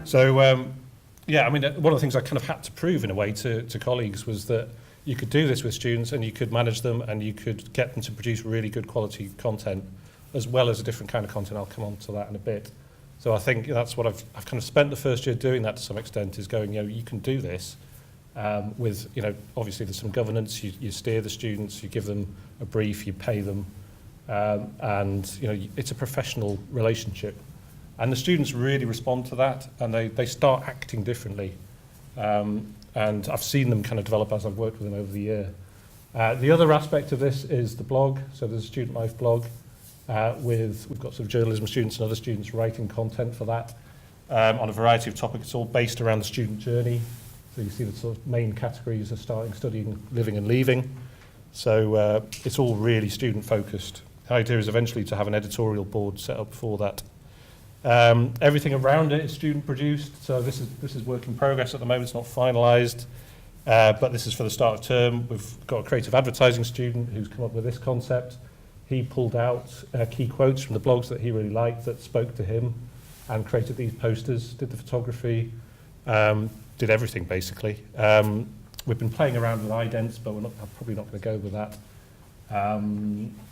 So, yeah, I mean, one of the things I kind of had to prove in a way to colleagues was that you could do this with students and you could manage them and you could get them to produce really good quality content as well as a different kind of content. I'll come on to that in a bit. So I think that's what I've kind of spent the first year doing that to some extent, is going, you can do this with, obviously there's some governance, you steer the students, you give them a brief, you pay them, and, it's a professional relationship. And the students really respond to that, and they start acting differently. And I've seen them kind of develop as I've worked with them over the year. The other aspect of this is the blog. So there's a student life blog we've got some journalism students and other students writing content for that on a variety of topics. It's all based around the student journey. So you see the sort of main categories are starting, studying, living and leaving. So it's all really student focused. The idea is eventually to have an editorial board set up for that. Everything around it is student produced, so this is work in progress at the moment. It's not finalised, but this is for the start of term. We've got a creative advertising student who's come up with this concept. He pulled out key quotes from the blogs that he really liked that spoke to him and created these posters, did the photography, did everything basically. We've been playing around with idents, but I'm probably not going to go with that.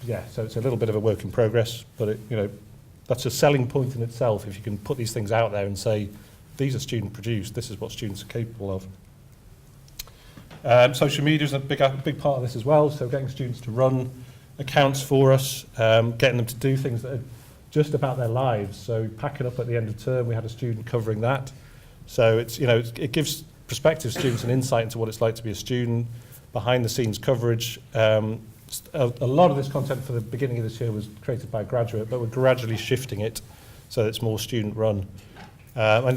Yeah, so it's a little bit of a work in progress, but that's a selling point in itself if you can put these things out there and say, these are student produced, this is what students are capable of. Social media is a big part of this as well, so getting students to run accounts for us, getting them to do things that are just about their lives. So packing up at the end of term, we had a student covering that. So it gives prospective students an insight into what it's like to be a student, behind the scenes coverage. A lot of this content for the beginning of this year was created by a graduate, but we're gradually shifting it so that it's more student run. And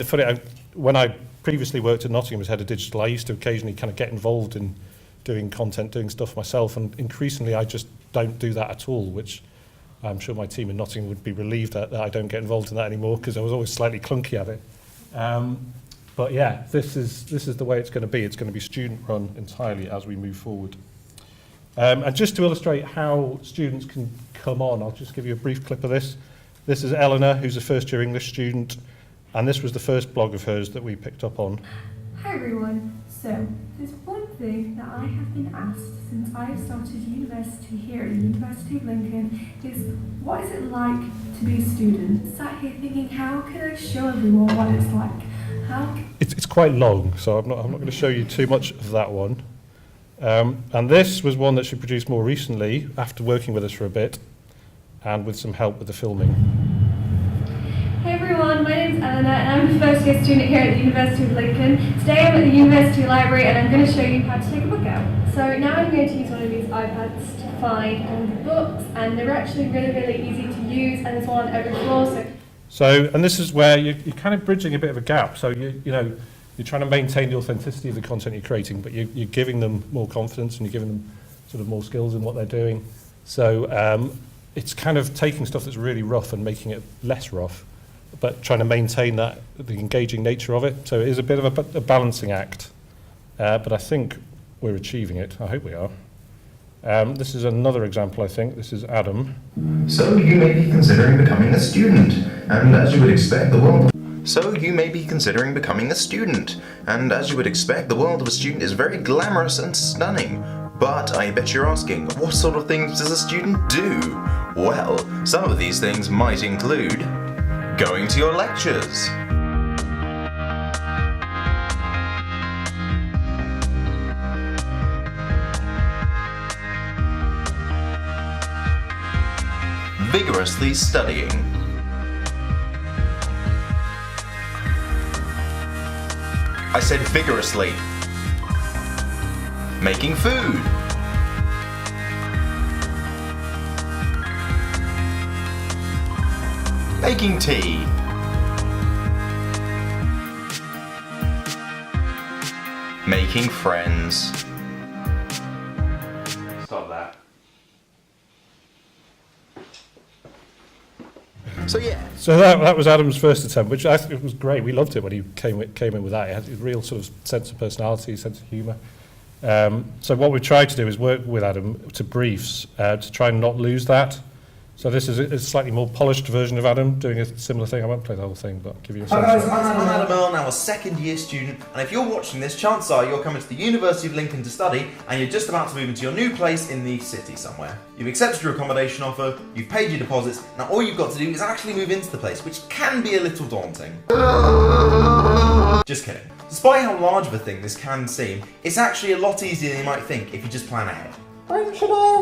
when I previously worked at Nottingham as head of digital, I used to occasionally kind of get involved in doing content, doing stuff myself, and increasingly I just don't do that at all, which I'm sure my team in Nottingham would be relieved that I don't get involved in that anymore, because I was always slightly clunky at it. But yeah, this is the way it's going to be. It's going to be student run entirely as we move forward. And just to illustrate how students can come on, I'll just give you a brief clip of this. This is Eleanor, who's a first-year English student, and this was the first blog of hers that we picked up on. Hi everyone. So, there's one thing that I have been asked since I have started university here at the University of Lincoln is, what is it like to be a student? Sat here thinking, how can I show everyone what it's like? It's quite long, so I'm not going to show you too much of that one. And this was one that she produced more recently after working with us for a bit and with some help with the filming. Hey everyone, my name's Eleanor and I'm a first year student here at the University of Lincoln. Today I'm at the University Library and I'm going to show you how to take a book out. So now I'm going to use one of these iPads to find all the books, and they're actually really easy to use, and there's one on every floor. And this is where you're kind of bridging a bit of a gap. So you're trying to maintain the authenticity of the content you're creating, but you're giving them more confidence and you're giving them sort of more skills in what they're doing. So it's kind of taking stuff that's really rough and making it less rough, but trying to maintain the engaging nature of it. So it is a bit of a balancing act, but I think we're achieving it. I hope we are. This is another example, I think. This is Adam. So you may be considering becoming a student, and as you would expect, the world... So you may be considering becoming a student, and as you would expect, the world of a student is very glamorous and stunning. But I bet you're asking, what sort of things does a student do? Well, some of these things might include going to your lectures, vigorously studying, I said vigorously. Making food. Making tea. Making friends. Stop that. So yeah. So that was Adam's first attempt, which I think was great. We loved it when he came in with that. It had a real sort of sense of personality, sense of humour. So what we've tried to do is work with Adam to briefs to try and not lose that. So this is a slightly more polished version of Adam doing a similar thing. I won't play the whole thing, but I'll give you a sense. Hi guys, I'm Adam Earl, now a second year student, and if you're watching this, chances are you're coming to the University of Lincoln to study, and you're just about to move into your new place in the city somewhere. You've accepted your accommodation offer, you've paid your deposits, now all you've got to do is actually move into the place, which can be a little daunting. Just kidding. Despite how large of a thing this can seem, it's actually a lot easier than you might think if you just plan ahead. When should I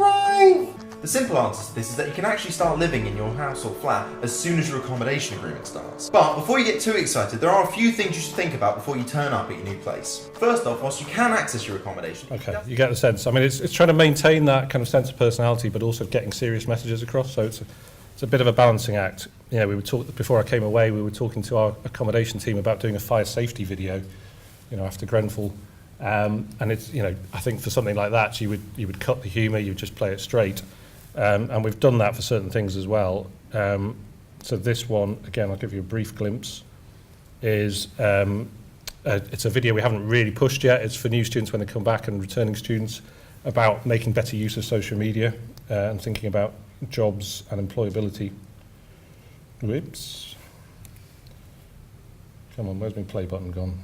arrive? The simple answer to this is that you can actually start living in your house or flat as soon as your accommodation agreement starts. But before you get too excited, there are a few things you should think about before you turn up at your new place. First off, whilst you can access your accommodation... Okay, you get the sense. I mean, it's trying to maintain that kind of sense of personality, but also getting serious messages across, so it's a bit of a balancing act. You know, we were before I came away, we were talking to our accommodation team about doing a fire safety video, you know, after Grenfell. And it's, you know, I think for something like that, you would cut the humour, you would just play it straight. And we've done that for certain things as well. So this one, again, I'll give you a brief glimpse, is it's a video we haven't really pushed yet. It's for new students when they come back and returning students about making better use of social media and thinking about jobs and employability. Whoops. Come on, where's my play button gone?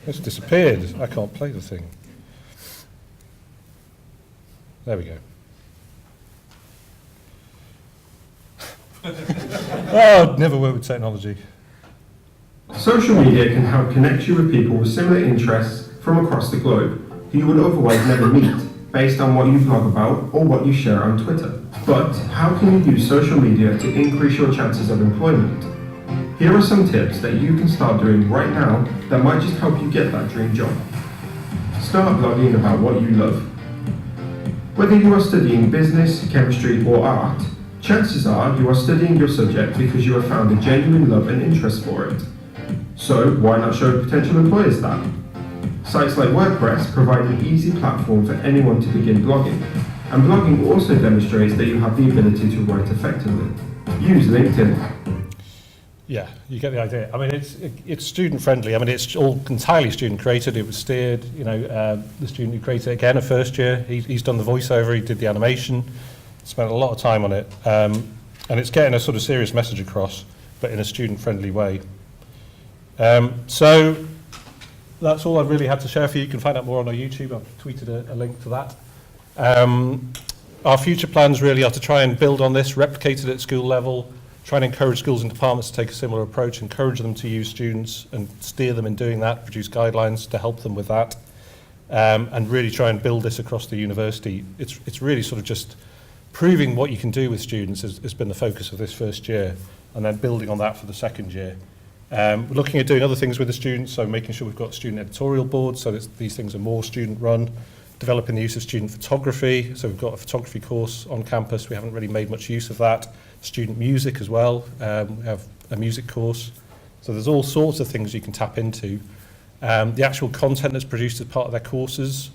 It's disappeared. I can't play the thing. There we go. Oh, never work with technology. Social media can help connect you with people with similar interests from across the globe who you would otherwise never meet based on what you blog about or what you share on Twitter. But how can you use social media to increase your chances of employment? Here are some tips that you can start doing right now that might just help you get that dream job. Start blogging about what you love. Whether you are studying business, chemistry or art, chances are you are studying your subject because you have found a genuine love and interest for it. So why not show potential employers that? Sites like WordPress provide an easy platform for anyone to begin blogging, and blogging also demonstrates that you have the ability to write effectively. Use LinkedIn. Yeah, you get the idea. I mean, it's student friendly. I mean, it's all entirely student created. It was steered, you know, the student who created it, again, a first year. He's done the voiceover, he did the animation, spent a lot of time on it. And it's getting a sort of serious message across, but in a student friendly way. So that's all I've really had to share for you. You can find out more on our YouTube. I've tweeted a link to that. Our future plans really are to try and build on this, replicate it at school level, try and encourage schools and departments to take a similar approach, encourage them to use students and steer them in doing that, produce guidelines to help them with that, and really try and build this across the university. It's really sort of just proving what you can do with students has been the focus of this first year, and then building on that for the second year. We're looking at doing other things with the students, so making sure we've got student editorial boards so that these things are more student run, developing the use of student photography, so we've got a photography course on campus. We haven't really made much use of that. Student music as well, we have a music course. So there's all sorts of things you can tap into. The actual content that's produced as part of their courses,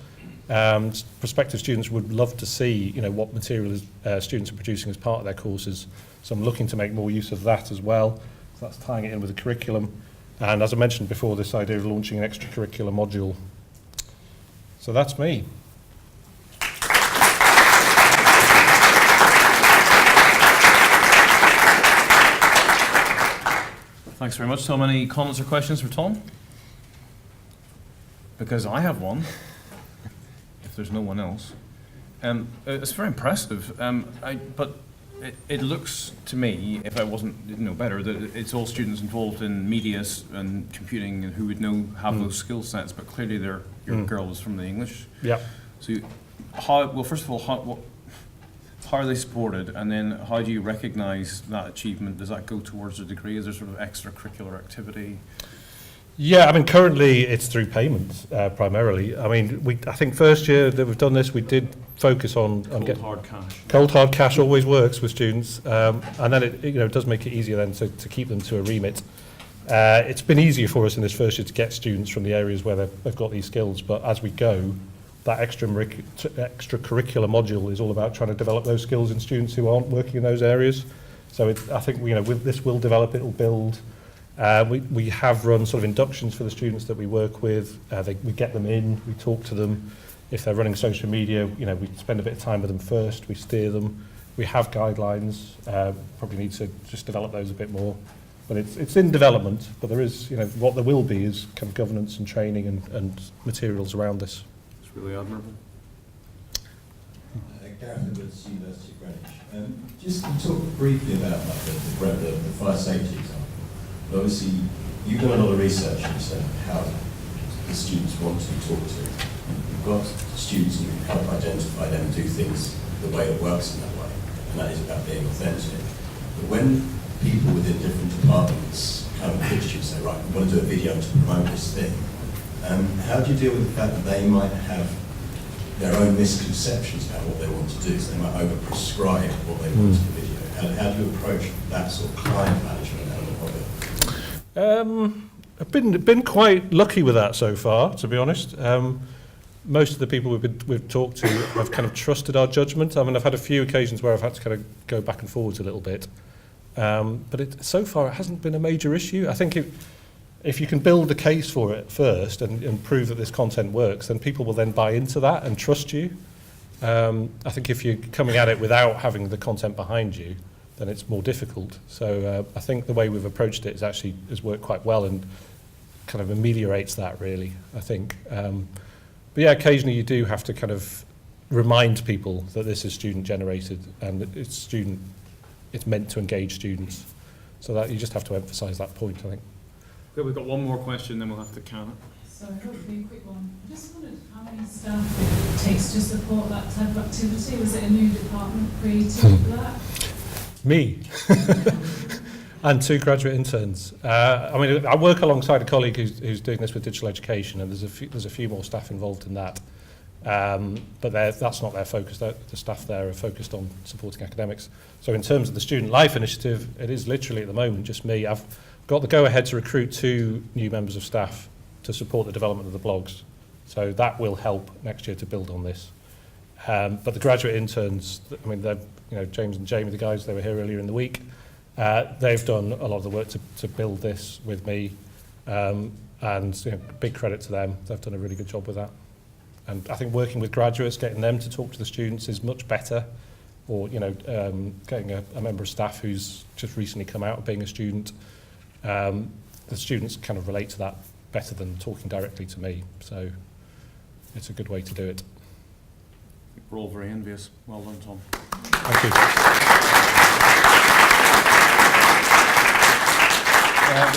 prospective students would love to see, you know, what material students are producing as part of their courses. So I'm looking to make more use of that as well. So that's tying it in with the curriculum. And as I mentioned before, this idea of launching an extracurricular module. So that's me. Thanks very much. Tom, any comments or questions for Tom? Because I have one, if there's no one else. It's very impressive, but it looks to me, if I wasn't better, that it's all students involved in media and computing and who would have those skill sets, but clearly your girl was from the English. Yeah. So first of all, how are they supported, and then how do you recognise that achievement? Does that go towards a degree? Is there sort of extracurricular activity? Yeah, I mean, currently it's through payments primarily. I mean, I think first year that we've done this, we did focus on cold hard cash. Cold hard cash always works with students, and then it does make it easier then to keep them to a remit. It's been easier for us in this first year to get students from the areas where they've got these skills, but as we go, that extracurricular module is all about trying to develop those skills in students who aren't working in those areas. So I think with this will develop, it will build. We have run sort of inductions for the students that we work with. We get them in, we talk to them. If they're running social media, we spend a bit of time with them first, we steer them. We have guidelines, probably need to just develop those a bit more. But it's in development, but there is, what there will be is kind of governance and training and materials around this. It's really admirable. Gareth Edwards, University of Greenwich. Just to talk briefly about the fire safety example. Obviously, you've done a lot of research into how the students want to be talked to. You've got students and you can help identify them and do things the way it works in that way, and that is about being authentic. But when people within different departments come and pitch you and say, right, we want to do a video to promote this thing, how do you deal with the fact that they might have their own misconceptions about what they want to do, so they might over-prescribe what they want to the video? How do you approach that sort of client management element of it? I've been quite lucky with that so far, to be honest. Most of the people we've talked to have kind of trusted our judgment. I mean, I've had a few occasions where I've had to kind of go back and forwards a little bit. But so far it hasn't been a major issue. I think if you can build the case for it first and prove that this content works, then people will then buy into that and trust you. I think if you're coming at it without having the content behind you, then it's more difficult. So I think the way we've approached it has worked quite well and kind of ameliorates that, really, I think. But yeah, occasionally you do have to kind of remind people that this is student generated and it's meant to engage students. So that you just have to emphasise that point, I think. Okay, we've got one more question, then we'll have to can it. Sorry, hopefully a quick one. I just wondered how many staff it takes to support that type of activity. Was it a new department created for that? Me. And 2 graduate interns. I mean, I work alongside a colleague who's doing this with digital education, and there's a few more staff involved in that. But that's not their focus. The staff there are focused on supporting academics. So in terms of the Student Life Initiative, it is literally at the moment just me. I've got the go-ahead to recruit 2 new members of staff to support the development of the blogs. So that will help next year to build on this. But the graduate interns, I mean, James and Jamie, the guys, they were here earlier in the week. They've done a lot of the work to build this with me, and big credit to them. They've done a really good job with that. And I think working with graduates, getting them to talk to the students is much better. Or getting a member of staff who's just recently come out of being a student, the students kind of relate to that better than talking directly to me. So it's a good way to do it. We're all very envious. Well done, Tom. Thank you.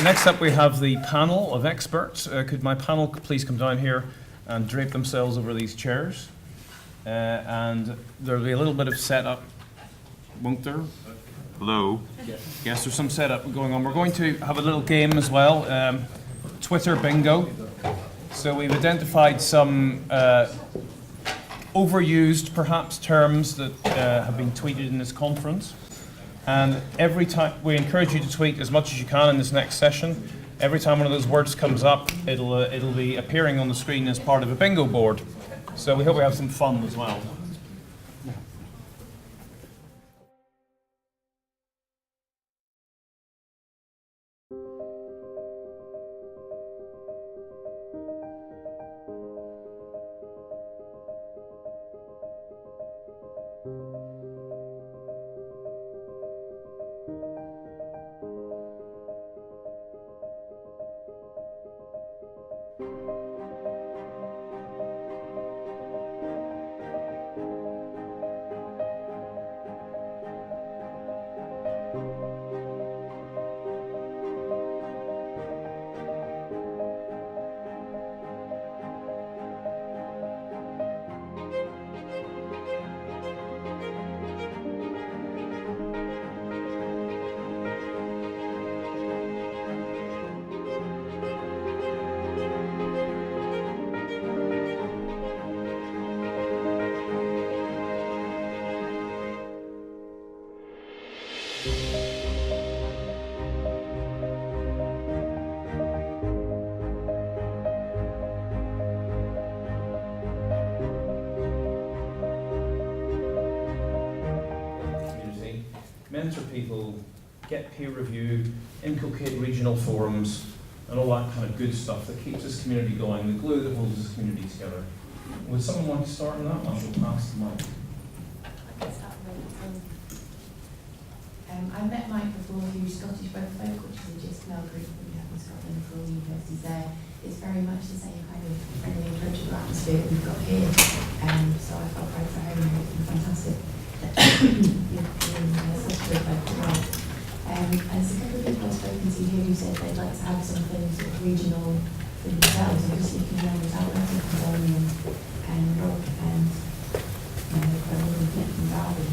Next up, we have the panel of experts. Could my panel please come down here and drape themselves over these chairs? And there'll be a little bit of setup, won't there? Hello. Yes, there's some setup going on. We're going to have a little game as well, Twitter bingo. So we've identified some overused, perhaps, terms that have been tweeted in this conference. And every time, we encourage you to tweet as much as you can in this next session. Every time one of those words comes up, it'll be appearing on the screen as part of a bingo board. So we hope we have some fun as well. mentor people, get peer review, inculcate regional forums, and all that kind of good stuff that keeps this community going, the glue that holds this community together. Would someone want to start on that? I shall pass the mic. I met Mike before through Scottish Web Folk, which is a GISPL group that we have in Scotland for all the universities there. It's very much the same kind of friendly, approachable atmosphere that we've got here. So I felt right for home here. It's been fantastic. And there's a couple of people I've spoken to here who said they'd like to have something sort of regional for themselves. Obviously, you can learn without working from Birmingham and Rock and Connect from Derby.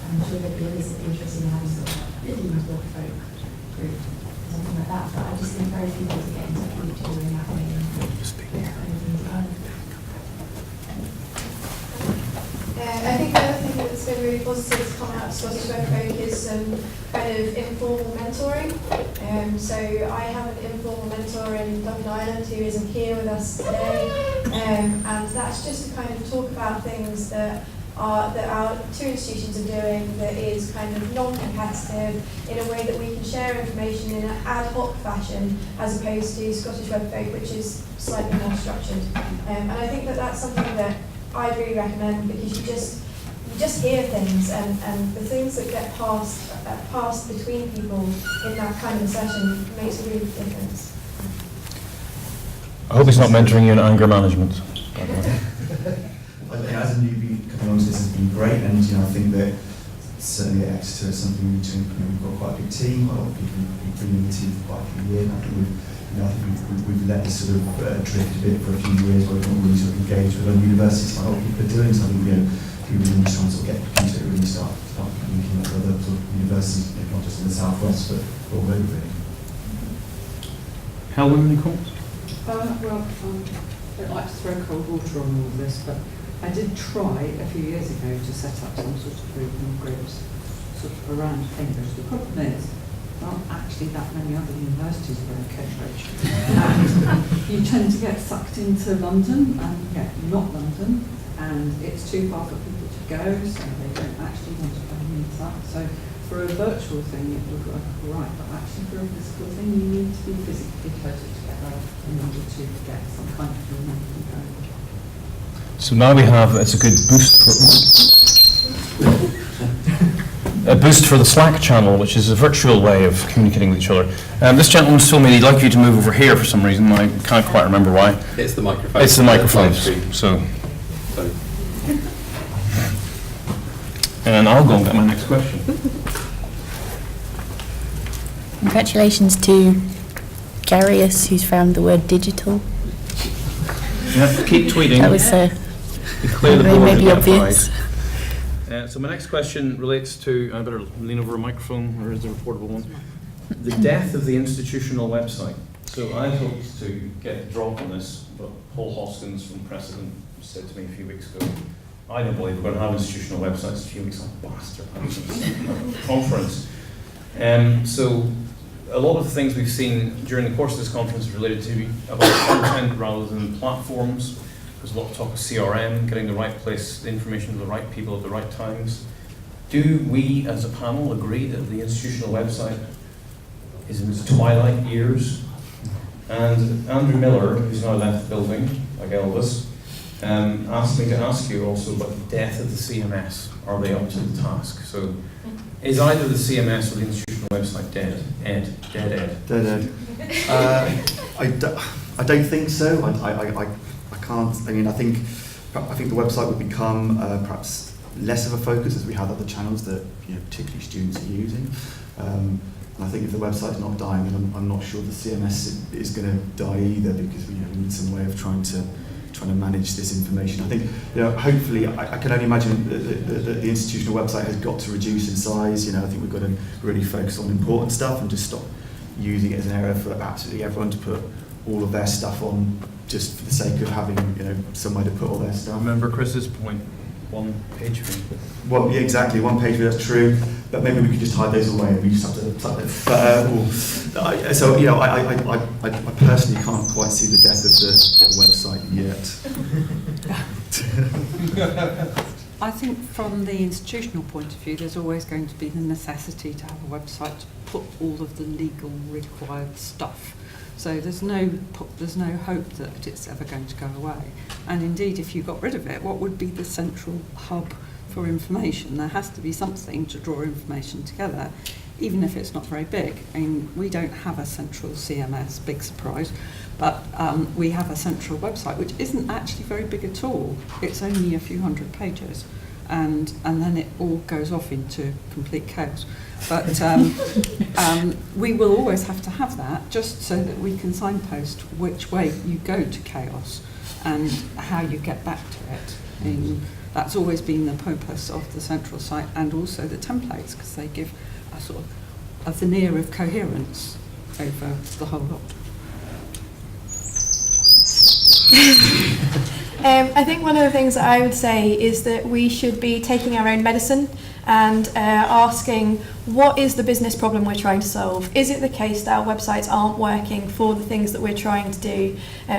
I'm sure there'd be others that be interested in having sort of a little Web Folk group, something like that. But I just encourage people to get in touch with each other in that way. I think the other thing that's been really positive to come out of Scottish Web Folk is some kind of informal mentoring. So I have an informal mentor in Dublin, Ireland, who isn't here with us today, and that's just to kind of talk about things that our two institutions are doing that is kind of non-competitive in a way that we can share information in an ad hoc fashion as opposed to Scottish Web Folk, which is slightly more structured. And I think that that's something that I'd really recommend, because you just hear things, and the things that get passed between people in that kind of a session makes a really big difference. I hope he's not mentoring you in anger management. I think as a newbie coming onto this has been great, and I think that certainly at Exeter is something we need to implement. We've got quite a big team, quite a lot of people who've been in the team for quite a few years. I think we've let this sort of drift a bit for a few years, where we've not really sort of engaged with our universities like what people are doing. So I think people really trying to sort of get into it, really start linking up with other sort of universities, not just in the southwest, but all over really. Helen, any comments? Well, I don't like to throw cold water on all of this, but I did try a few years ago to set up some sort of regional groups sort of around Cambridge. The problem is there aren't actually that many other universities around Cambridge. And you tend to get sucked into London and you get not London, and it's too far for people to go, so they don't actually want to go and meet up. So for a virtual thing it would work all right, but actually for a physical thing you need to be physically closer together in order to get some kind of momentum going. So now we have, it's a good boost for the Slack channel, which is a virtual way of communicating with each other. This gentleman's told me he'd like you to move over here for some reason. I can't quite remember why. It's the microphone. It's the microphones. So. And I'll go and get my next question. Congratulations to Garius, who's found the word digital. You have to keep tweeting. That was clear the board maybe obvious. So my next question relates to, I better lean over a microphone, or is there a portable one? The death of the institutional website. So I hoped to get a drop on this, but Paul Hoskins from Precedent said to me a few weeks ago, I don't believe we're going to have institutional websites a few weeks on bastard conference. So a lot of the things we've seen during the course of this conference related to about content rather than platforms. There's a lot of talk of CRM, getting the right place, the information to the right people at the right times. Do we, as a panel, agree that the institutional website is in its twilight years? And Andrew Miller, who's now left the building, like Elvis, asked me to ask you also about the death of the CMS. Are they up to the task? So, is either the CMS or the institutional website dead? Dead. I don't think so. I can't. I mean, I think the website would become perhaps less of a focus as we have other channels that particularly students are using. And I think if the website's not dying, then I'm not sure the CMS is going to die either, because we need some way of trying to manage this information. I think, hopefully, I can only imagine the institutional website has got to reduce in size. I think we've got to really focus on important stuff and just stop using it as an area for absolutely everyone to put all of their stuff on just for the sake of having, somewhere to put all their stuff. Remember Chris's point, one page view. Well, yeah, exactly, one page view, that's true. But maybe we could just hide those away and we just have to so, I personally can't quite see the death of the website yet. I think from the institutional point of view, there's always going to be the necessity to have a website to put all of the legal required stuff. So there's no hope that it's ever going to go away. And indeed, if you got rid of it, what would be the central hub for information? There has to be something to draw information together, even if it's not very big. I mean, we don't have a central CMS, big surprise, but we have a central website, which isn't actually very big at all. It's only a few hundred pages, and then it all goes off into complete chaos. But we will always have to have that, just so that we can signpost which way you go to chaos and how you get back to it. And that's always been the purpose of the central site, and also the templates, because they give a sort of a veneer of coherence over the whole lot. I think one of the things that I would say is that we should be taking our own medicine and asking, what is the business problem we're trying to solve? Is it the case that our websites aren't working for the things that we're trying to do?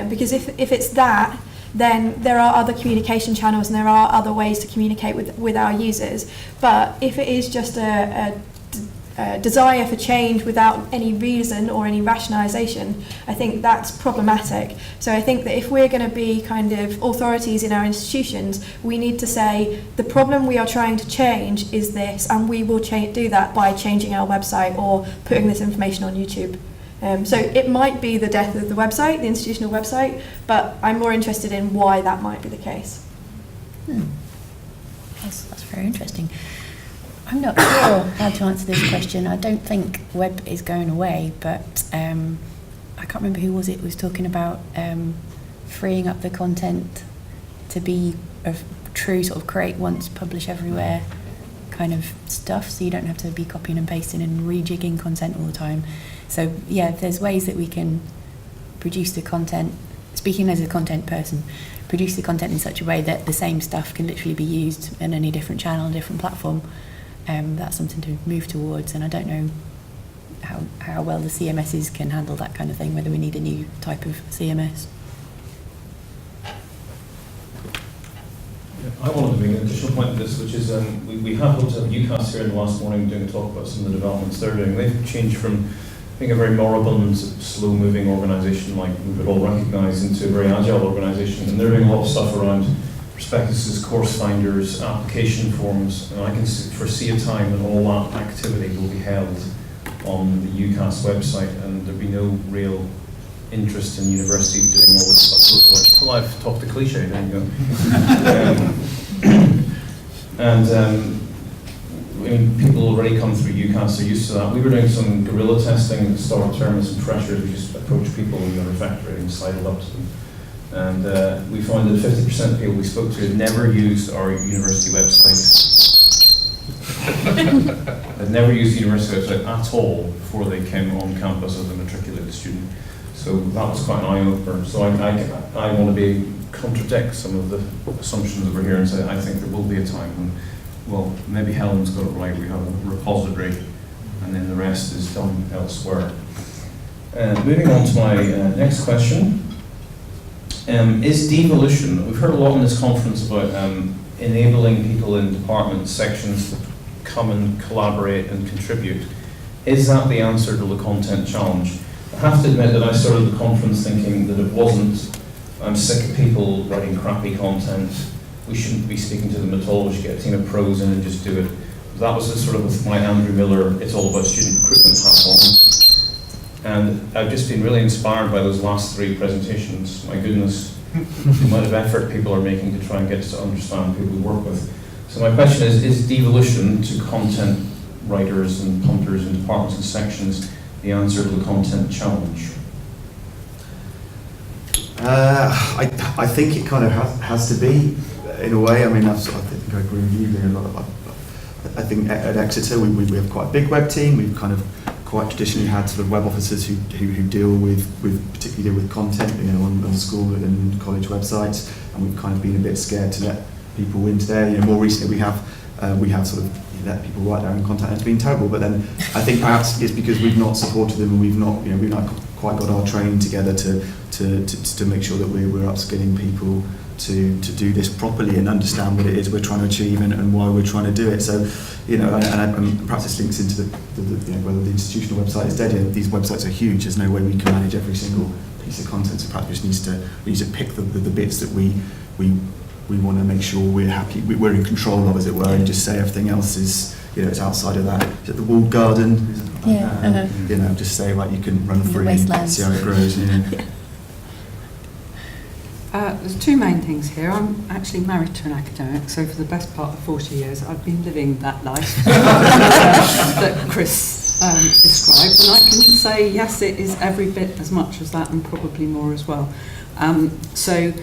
Because if it's that, then there are other communication channels and there are other ways to communicate with our users. But if it is just a desire for change without any reason or any rationalisation, I think that's problematic. So I think that if we're going to be kind of authorities in our institutions, we need to say the problem we are trying to change is this, and we will do that by changing our website or putting this information on YouTube. So it might be the death of the website, the institutional website, but I'm more interested in why that might be the case. That's very interesting. I'm not sure how to answer this question. I don't think web is going away, but I can't remember who was talking about freeing up the content to be a true sort of create once, publish everywhere kind of stuff, so you don't have to be copying and pasting and rejigging content all the time. So yeah, there's ways that we can produce the content, speaking as a content person, produce the content in such a way that the same stuff can literally be used in any different channel, different platform. That's something to move towards, and I don't know how well the CMSs can handle that kind of thing, whether we need a new type of CMS. I wanted to make an additional point to this, which is we have looked at UCAS here in the last morning doing a talk about some of the developments they're doing. They've changed from being a very moribund, slow-moving organisation like we would all recognise into a very agile organisation, and they're doing a lot of stuff around prospectuses, course finders, application forms, and I can foresee a time when all that activity will be held on the UCAS website, and there'll be no real interest in university doing all this stuff. Well, I've talked a cliche, there you go. I mean, people already come through UCAS, they're used to that. We were doing some guerrilla testing at the start of term with some freshers. We just approached people in the refectory and sidled up to them. And we found that 50% of people we spoke to had never used our university website. Had never used the university website at all before they came on campus as a matriculated student. So that was quite an eye-opener. So I want to contradict some of the assumptions over here and say I think there will be a time when, well, maybe Helen's got it right, we have a repository and then the rest is done elsewhere. Moving on to my next question. Is devolution, we've heard a lot in this conference about enabling people in departments, sections to come and collaborate and contribute. Is that the answer to the content challenge? I have to admit that I started the conference thinking that it wasn't. I'm sick of people writing crappy content. We shouldn't be speaking to them at all. We should get a team of pros in and just do it. That was the sort of with my Andrew Miller, it's all about student recruitment hat on. And I've just been really inspired by those last three presentations. My goodness, the amount of effort people are making to try and get us to understand people we work with. So my question is devolution to content writers and punters and departments and sections the answer to the content challenge? I think it kind of has to be, in a way. I mean, I think I agree with you. I think at Exeter we have quite a big web team. We've kind of quite traditionally had sort of web officers who deal particularly deal with content, on school and college websites, and we've kind of been a bit scared to let people into there. More recently we have sort of let people write their own content, and it's been terrible. But then I think perhaps it's because we've not supported them and we've not quite got our training together to make sure that we're upskilling people to do this properly and understand what it is we're trying to achieve and why we're trying to do it. So, and perhaps this links into whether the institutional website is dead. These websites are huge. There's no way we can manage every single piece of content. So perhaps we need to pick the bits that we want to make sure we're happy, we're in control of, as it were, and just say everything else is, it's outside of that. Is it the walled garden? Yeah. Just say, right, you can run free and see how it grows. There's two main things here. I'm actually married to an academic, so for the best part of 40 years I've been living that life that Chris described, and I can say yes, it is every bit as much as that and probably more as well. So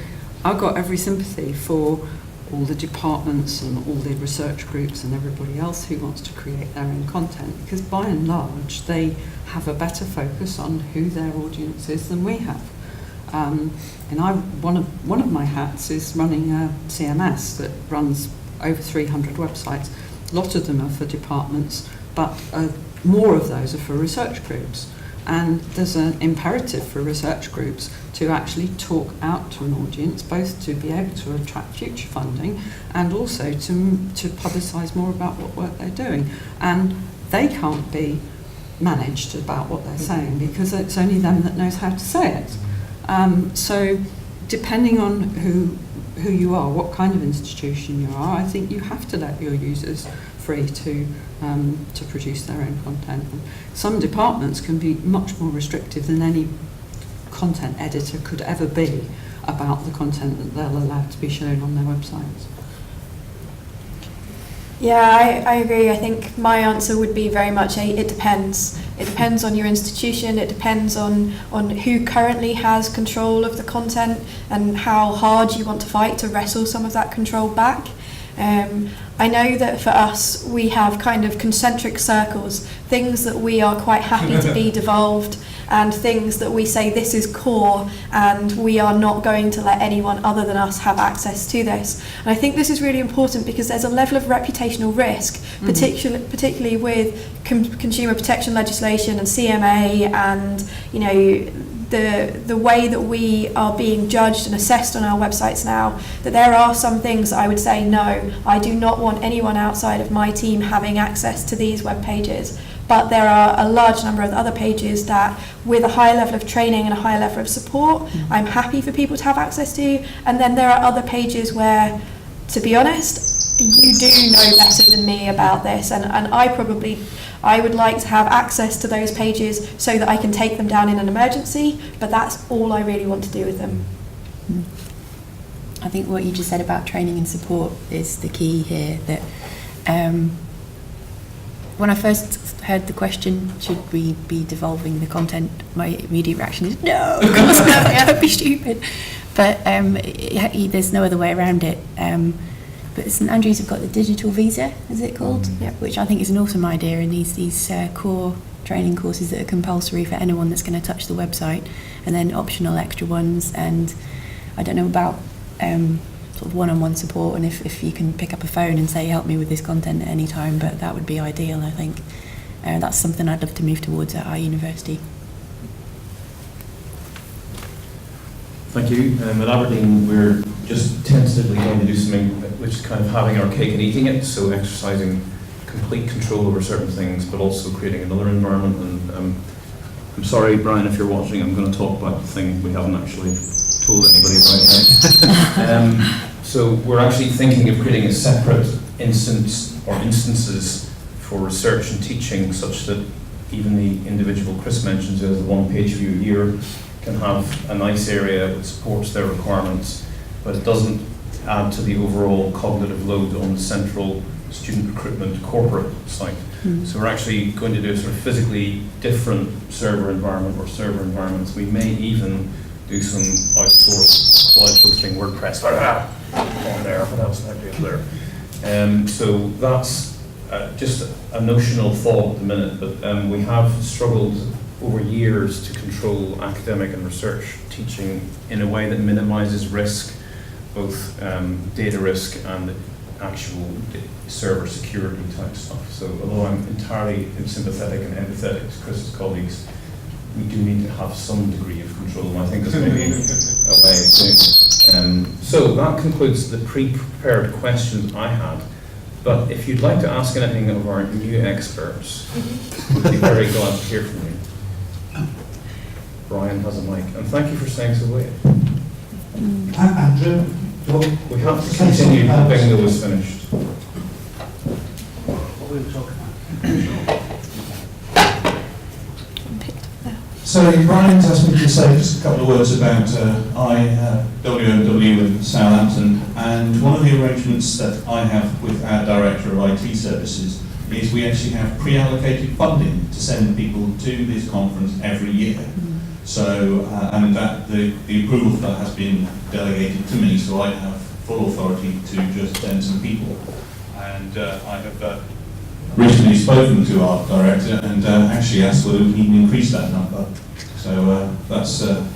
I've got every sympathy for all the departments and all the research groups and everybody else who wants to create their own content, because by and large they have a better focus on who their audience is than we have. And one of my hats is running a CMS that runs over 300 websites. A lot of them are for departments, but more of those are for research groups. And there's an imperative for research groups to actually talk out to an audience, both to be able to attract future funding and also to publicise more about what work they're doing. And they can't be managed about what they're saying because it's only them that knows how to say it. So depending on who you are, what kind of institution you are, I think you have to let your users free to produce their own content. And some departments can be much more restrictive than any content editor could ever be about the content that they'll allow to be shown on their websites. Yeah, I agree. I think my answer would be very much it depends. It depends on your institution, it depends on who currently has control of the content and how hard you want to fight to wrestle some of that control back. I know that for us, we have kind of concentric circles, things that we are quite happy to be devolved, and things that we say this is core and we are not going to let anyone other than us have access to this. And I think this is really important because there's a level of reputational risk, particularly with consumer protection legislation and CMA and the way that we are being judged and assessed on our websites now, that there are some things I would say, no, I do not want anyone outside of my team having access to these web pages. But there are a large number of other pages that, with a high level of training and a high level of support, I'm happy for people to have access to. And then there are other pages where, to be honest, you do know better than me about this, and I would like to have access to those pages so that I can take them down in an emergency, but that's all I really want to do with them. I think what you just said about training and support is the key here. That when I first heard the question, should we be devolving the content, my immediate reaction is no, of course not, don't be stupid. But there's no other way around it. But St Andrews have got the digital visa, is it called? Which I think is an awesome idea, and these core training courses that are compulsory for anyone that's going to touch the website, and then optional extra ones. And I don't know about sort of one-on-one support, and if you can pick up a phone and say help me with this content at any time, but that would be ideal, I think. That's something I'd love to move towards at our university. Thank you. At Aberdeen, we're just tentatively going to do something which is kind of having our cake and eating it, so exercising complete control over certain things, but also creating another environment. And I'm sorry, Brian, if you're watching, I'm going to talk about the thing we haven't actually told anybody about yet. So we're actually thinking of creating a separate instance or instances for research and teaching, such that even the individual Chris mentions as the one-page view a year can have a nice area that supports their requirements, but it doesn't add to the overall cognitive load on the central student recruitment corporate site. So we're actually going to do a sort of physically different server environment or server environments. We may even do some outsourced cloud hosting WordPress on there, what else might be up there. So that's just a notional thought at the minute, but we have struggled over years to control academic and research teaching in a way that minimizes risk, both data risk and actual server security type stuff. So although I'm entirely sympathetic and empathetic to Chris's colleagues, we do need to have some degree of control, and I think there's maybe a way of doing it. So that concludes the pre-prepared questions I had. But if you'd like to ask anything of our new experts, we'd be very glad to hear from you. Brian has a mic, and thank you for staying so late. Andrew, we have to continue. The bingo is finished. What we were talking about. So Brian's asked me to say just a couple of words about IWMW in Southampton, and one of the arrangements that I have with our Director of IT Services is we actually have pre-allocated funding to send people to this conference every year. So, and that the approval for that has been delegated to me, so I have full authority to just send some people. And I have recently spoken to our director and actually asked whether we can increase that number. So that's an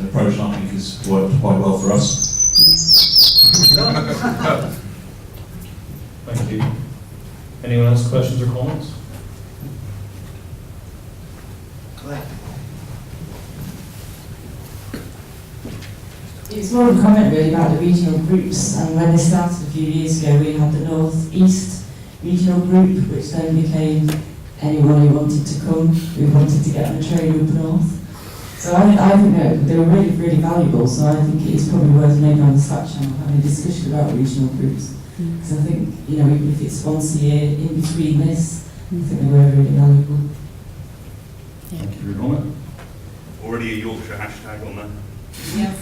approach I think has worked quite well for us. Thank you. Anyone else questions or comments? It's more of a comment really about the regional groups, and when they started a few years ago we had the North East regional group, which then became anyone who wanted to come, who wanted to get on a train up north. So I think that they were really, really valuable, so I think it's probably worth maybe on the Slack channel having a discussion about regional groups. Because I think, even if it's once a year in between this, I think they were really valuable. Thank you for your comment. Already a Yorkshire hashtag on that. Yes.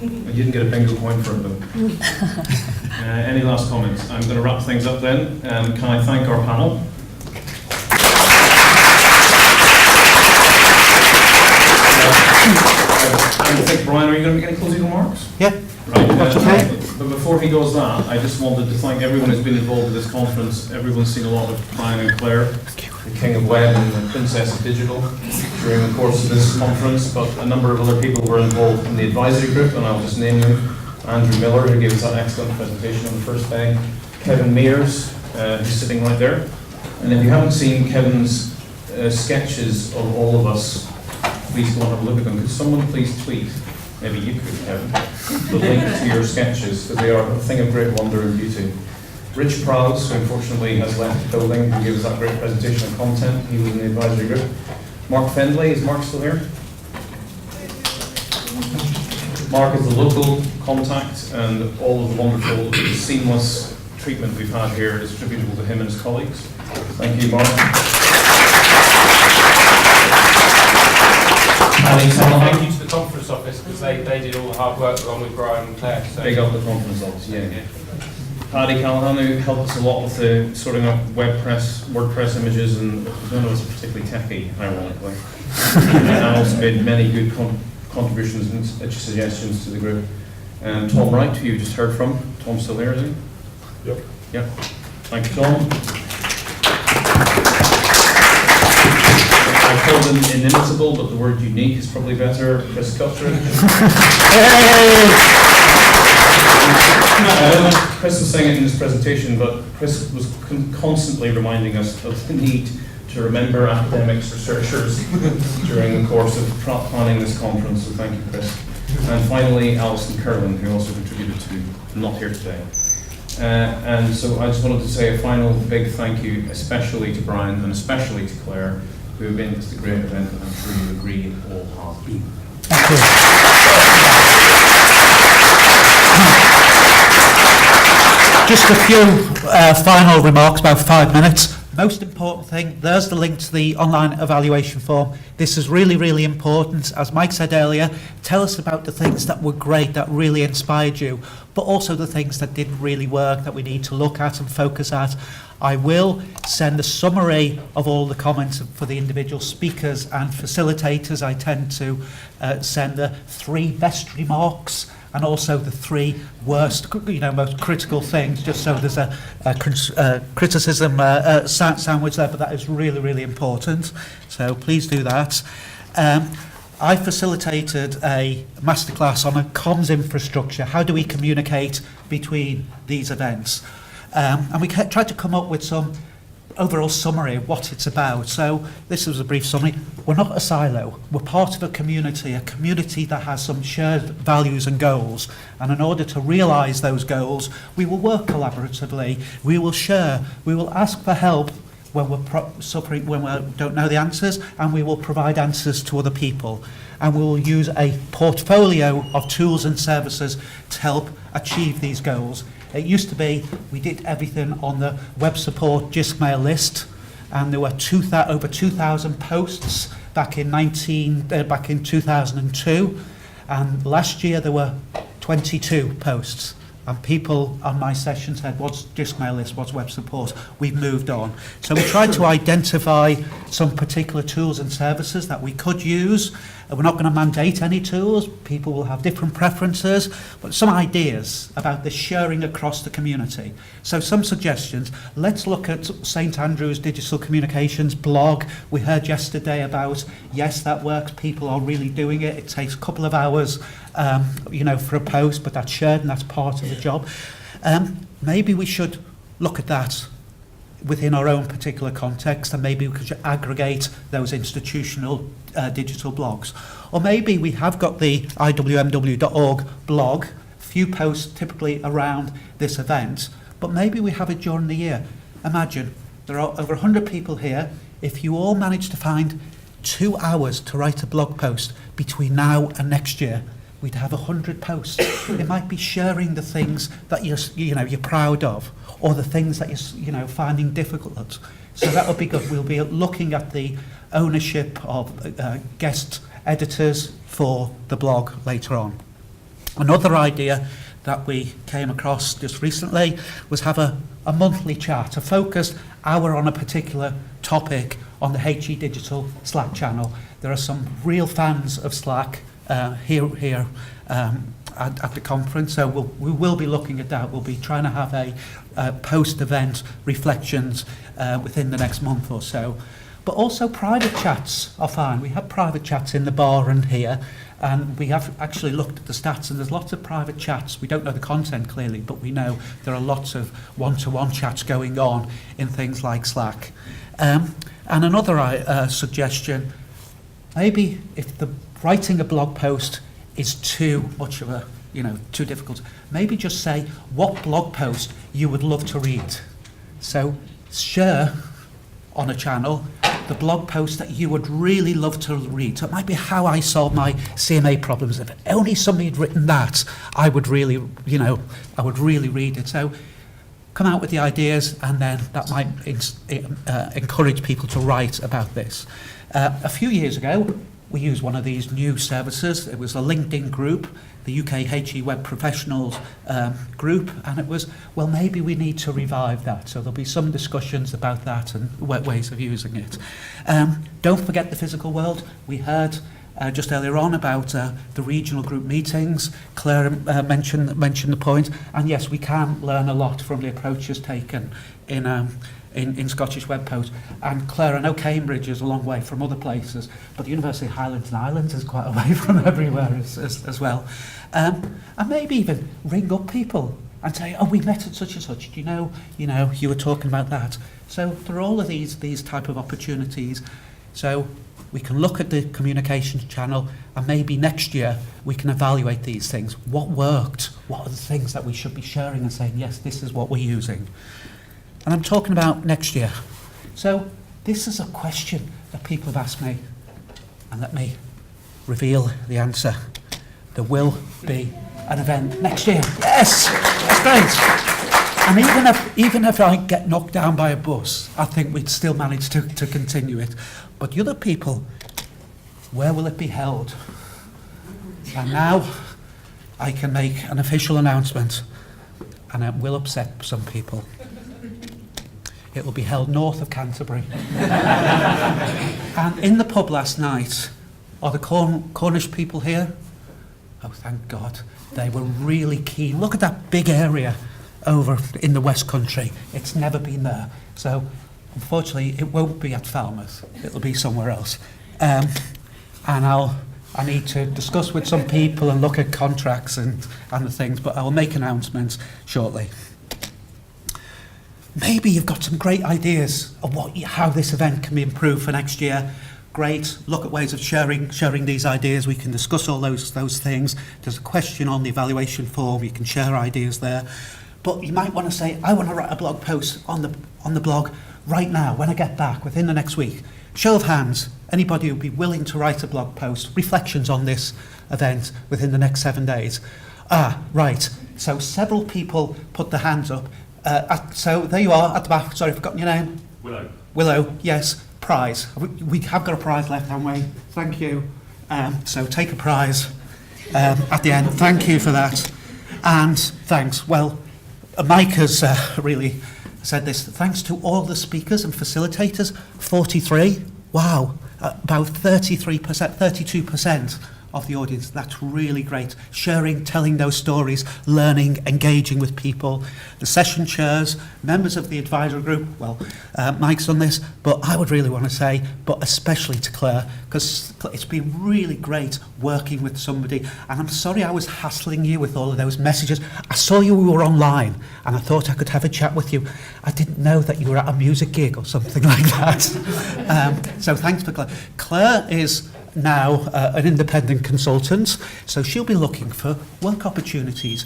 You didn't get a bingo point for it though. Any last comments? I'm going to wrap things up then. Can I thank our panel? I think, Brian, are you going to be getting closing remarks? Yeah. Right. But before he does that, I just wanted to thank everyone who's been involved in this conference. Everyone's seen a lot of Brian and Claire, the King of Web and the Princess of Digital, during the course of this conference. But a number of other people were involved in the advisory group, and I'll just name them. Andrew Miller, who gave us that excellent presentation on the first day. Kevin Mears, who's sitting right there. And if you haven't seen Kevin's sketches of all of us, please go and have a look at them. Could someone please tweet, maybe you could, Kevin, the link to your sketches, because they are a thing of great wonder and beauty. Rich Prowse, who unfortunately has left the building, who gave us that great presentation on content. He was in the advisory group. Mark Fendley, is Mark still here? Mark is the local contact, and all of the wonderful, seamless treatment we've had here is attributable to him and his colleagues. Thank you, Mark. Thank you to the conference office, because they did all the hard work along with Brian and Claire. So. Big up the conference office, yeah. Paddy Callahan, who helped us a lot with the sorting out WordPress images, and none of us are particularly techy, ironically. And also made many good contributions and suggestions to the group. And Tom Wright, who you just heard from. Tom's still here, is he? Yep. Yep. Thank you, Tom. I called him inimitable, but the word unique is probably better. Chris Cuttridge. Chris was saying it in his presentation, but Chris was constantly reminding us of the need to remember academics, researchers during the course of planning this conference, so thank you, Chris. And finally, Alison Curlin, who also contributed to not here today. And so I just wanted to say a final big thank you, especially to Brian and especially to Claire, who have been to the great event that I'm sure you agree all have been. Thank you. Just a few final remarks, about 5 minutes. Most important thing, there's the link to the online evaluation form. This is really, really important. As Mike said earlier, tell us about the things that were great, that really inspired you, but also the things that didn't really work, that we need to look at and focus at. I will send a summary of all the comments for the individual speakers and facilitators. I tend to send the 3 best remarks and also the 3 worst, most critical things, just so there's a criticism sandwich there, but that is really, really important. So please do that. I facilitated a masterclass on a comms infrastructure. How do we communicate between these events? And we tried to come up with some overall summary of what it's about. So this is a brief summary. We're not a silo. We're part of a community that has some shared values and goals. And in order to realise those goals, we will work collaboratively. We will share. We will ask for help when we're suffering, when we don't know the answers, and we will provide answers to other people. And we will use a portfolio of tools and services to help achieve these goals. It used to be we did everything on the web support Gmail list, and there were over 2,000 posts back in 2002, and last year there were 22 posts. And people on my session said, what's Gmail list, what's web support? We've moved on. So we tried to identify some particular tools and services that we could use. We're not going to mandate any tools. People will have different preferences, but some ideas about the sharing across the community. So some suggestions. Let's look at St Andrew's Digital Communications blog. We heard yesterday about, yes, that works. People are really doing it. It takes a couple of hours, for a post, but that's shared and that's part of the job. Maybe we should look at that within our own particular context, and maybe we could aggregate those institutional digital blogs. Or maybe we have got the IWMW.org blog, few posts typically around this event, but maybe we have it during the year. Imagine, there are over 100 people here. If you all manage to find 2 hours to write a blog post between now and next year, we'd have 100 posts. It might be sharing the things that you're proud of, or the things that you're finding difficult. So that would be good. We'll be looking at the ownership of guest editors for the blog later on. Another idea that we came across just recently was have a monthly chat, a focused hour on a particular topic on the HE Digital Slack channel. There are some real fans of Slack here at the conference, so we will be looking at that. We'll be trying to have a post-event reflections within the next month or so. But also private chats are fine. We have private chats in the bar and here, and we have actually looked at the stats, and there's lots of private chats. We don't know the content clearly, but we know there are lots of one-to-one chats going on in things like Slack. And another suggestion, maybe if the writing a blog post is too much of a, too difficult, maybe just say what blog post you would love to read. So share on a channel the blog post that you would really love to read. So it might be how I solve my CMA problems. If only somebody had written that, I would really read it. So come out with the ideas, and then that might encourage people to write about this. A few years ago, we used one of these new services. It was a LinkedIn group, the UK HE Web Professionals group, and it was, well, maybe we need to revive that. So there'll be some discussions about that and ways of using it. Don't forget the physical world. We heard just earlier on about the regional group meetings. Claire mentioned the point, and yes, we can learn a lot from the approaches taken in Scottish Web Post. And Claire, I know Cambridge is a long way from other places, but the University of Highlands and Islands is quite away from everywhere as well. And maybe even ring up people and say, oh, we met at such and such. Do you know, you were talking about that. So there are all of these type of opportunities. So we can look at the communications channel, and maybe next year we can evaluate these things. What worked? What are the things that we should be sharing and saying, yes, this is what we're using? And I'm talking about next year. So this is a question that people have asked me, and let me reveal the answer. There will be an event next year. Yes, that's great. And even if I get knocked down by a bus, I think we'd still manage to continue it. But the other people, where will it be held? And now I can make an official announcement, and it will upset some people. It will be held north of Canterbury. And in the pub last night, are the Cornish people here? Oh, thank God. They were really keen. Look at that big area over in the West Country. It's never been there. So, unfortunately, it won't be at Falmouth. It'll be somewhere else. And I need to discuss with some people and look at contracts and the things, but I will make announcements shortly. maybe you've got some great ideas of how this event can be improved for next year. Great, look at ways of sharing these ideas. We can discuss all those things. There's a question on the evaluation form. You can share ideas there. But you might want to say, I want to write a blog post on the blog right now, when I get back, within the next week. Show of hands, anybody who would be willing to write a blog post, reflections on this event within the next 7 days. Right. So several people put their hands up. So there you are at the back. Sorry, I've forgotten your name. Willow, yes. Prize. We have got a prize left, haven't we? Thank you. So take a prize at the end. Thank you for that. And thanks. Well, Mike has really said this. Thanks to all the speakers and facilitators. 43. Wow. About 33%, 32% of the audience. That's really great. Sharing, telling those stories, learning, engaging with people. The session chairs, members of the advisory group, well, Mike's done this, but I would really want to say, but especially to Claire, because it's been really great working with somebody, and I'm sorry I was hassling you with all of those messages. I saw you were online, and I thought I could have a chat with you. I didn't know that you were at a music gig or something like that. So thanks for Claire. Claire is now an independent consultant, so she'll be looking for work opportunities.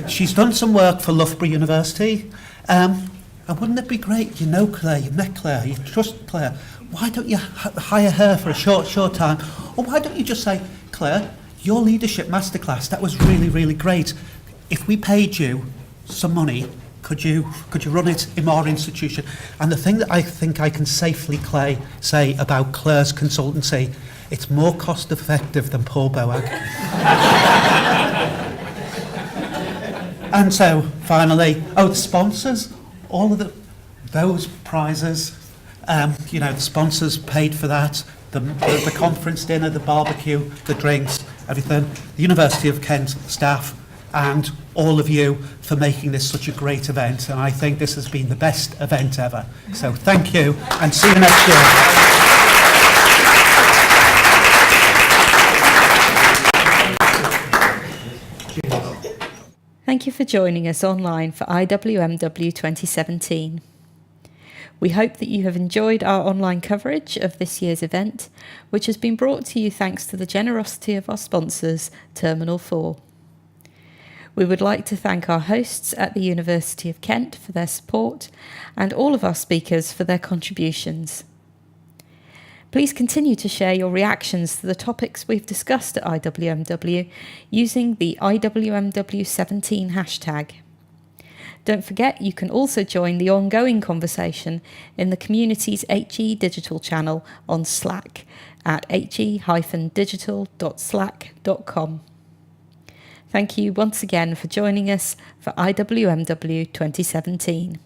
She's done some work for Loughborough University, and wouldn't it be great? You know Claire, you've met Claire, you trust Claire. Why don't you hire her for a short time? Or why don't you just say, Claire, your leadership masterclass, that was really, really great. If we paid you some money, could you run it in our institution? And the thing that I think I can safely say about Claire's consultancy, it's more cost effective than Paul Boag. And so, finally, the sponsors, all of those prizes, the sponsors paid for that, the conference dinner, the barbecue, the drinks, everything, the University of Kent staff, and all of you for making this such a great event. And I think this has been the best event ever. So thank you, and see you next year. Thank you for joining us online for IWMW 2017. We hope that you have enjoyed our online coverage of this year's event, which has been brought to you thanks to the generosity of our sponsors, TerminalFOUR. We would like to thank our hosts at the University of Kent for their support and all of our speakers for their contributions. Please continue to share your reactions to the topics we've discussed at IWMW using the IWMW17 hashtag. Don't forget you can also join the ongoing conversation in the community's HE Digital channel on Slack at he-digital.slack.com. Thank you once again for joining us for IWMW 2017.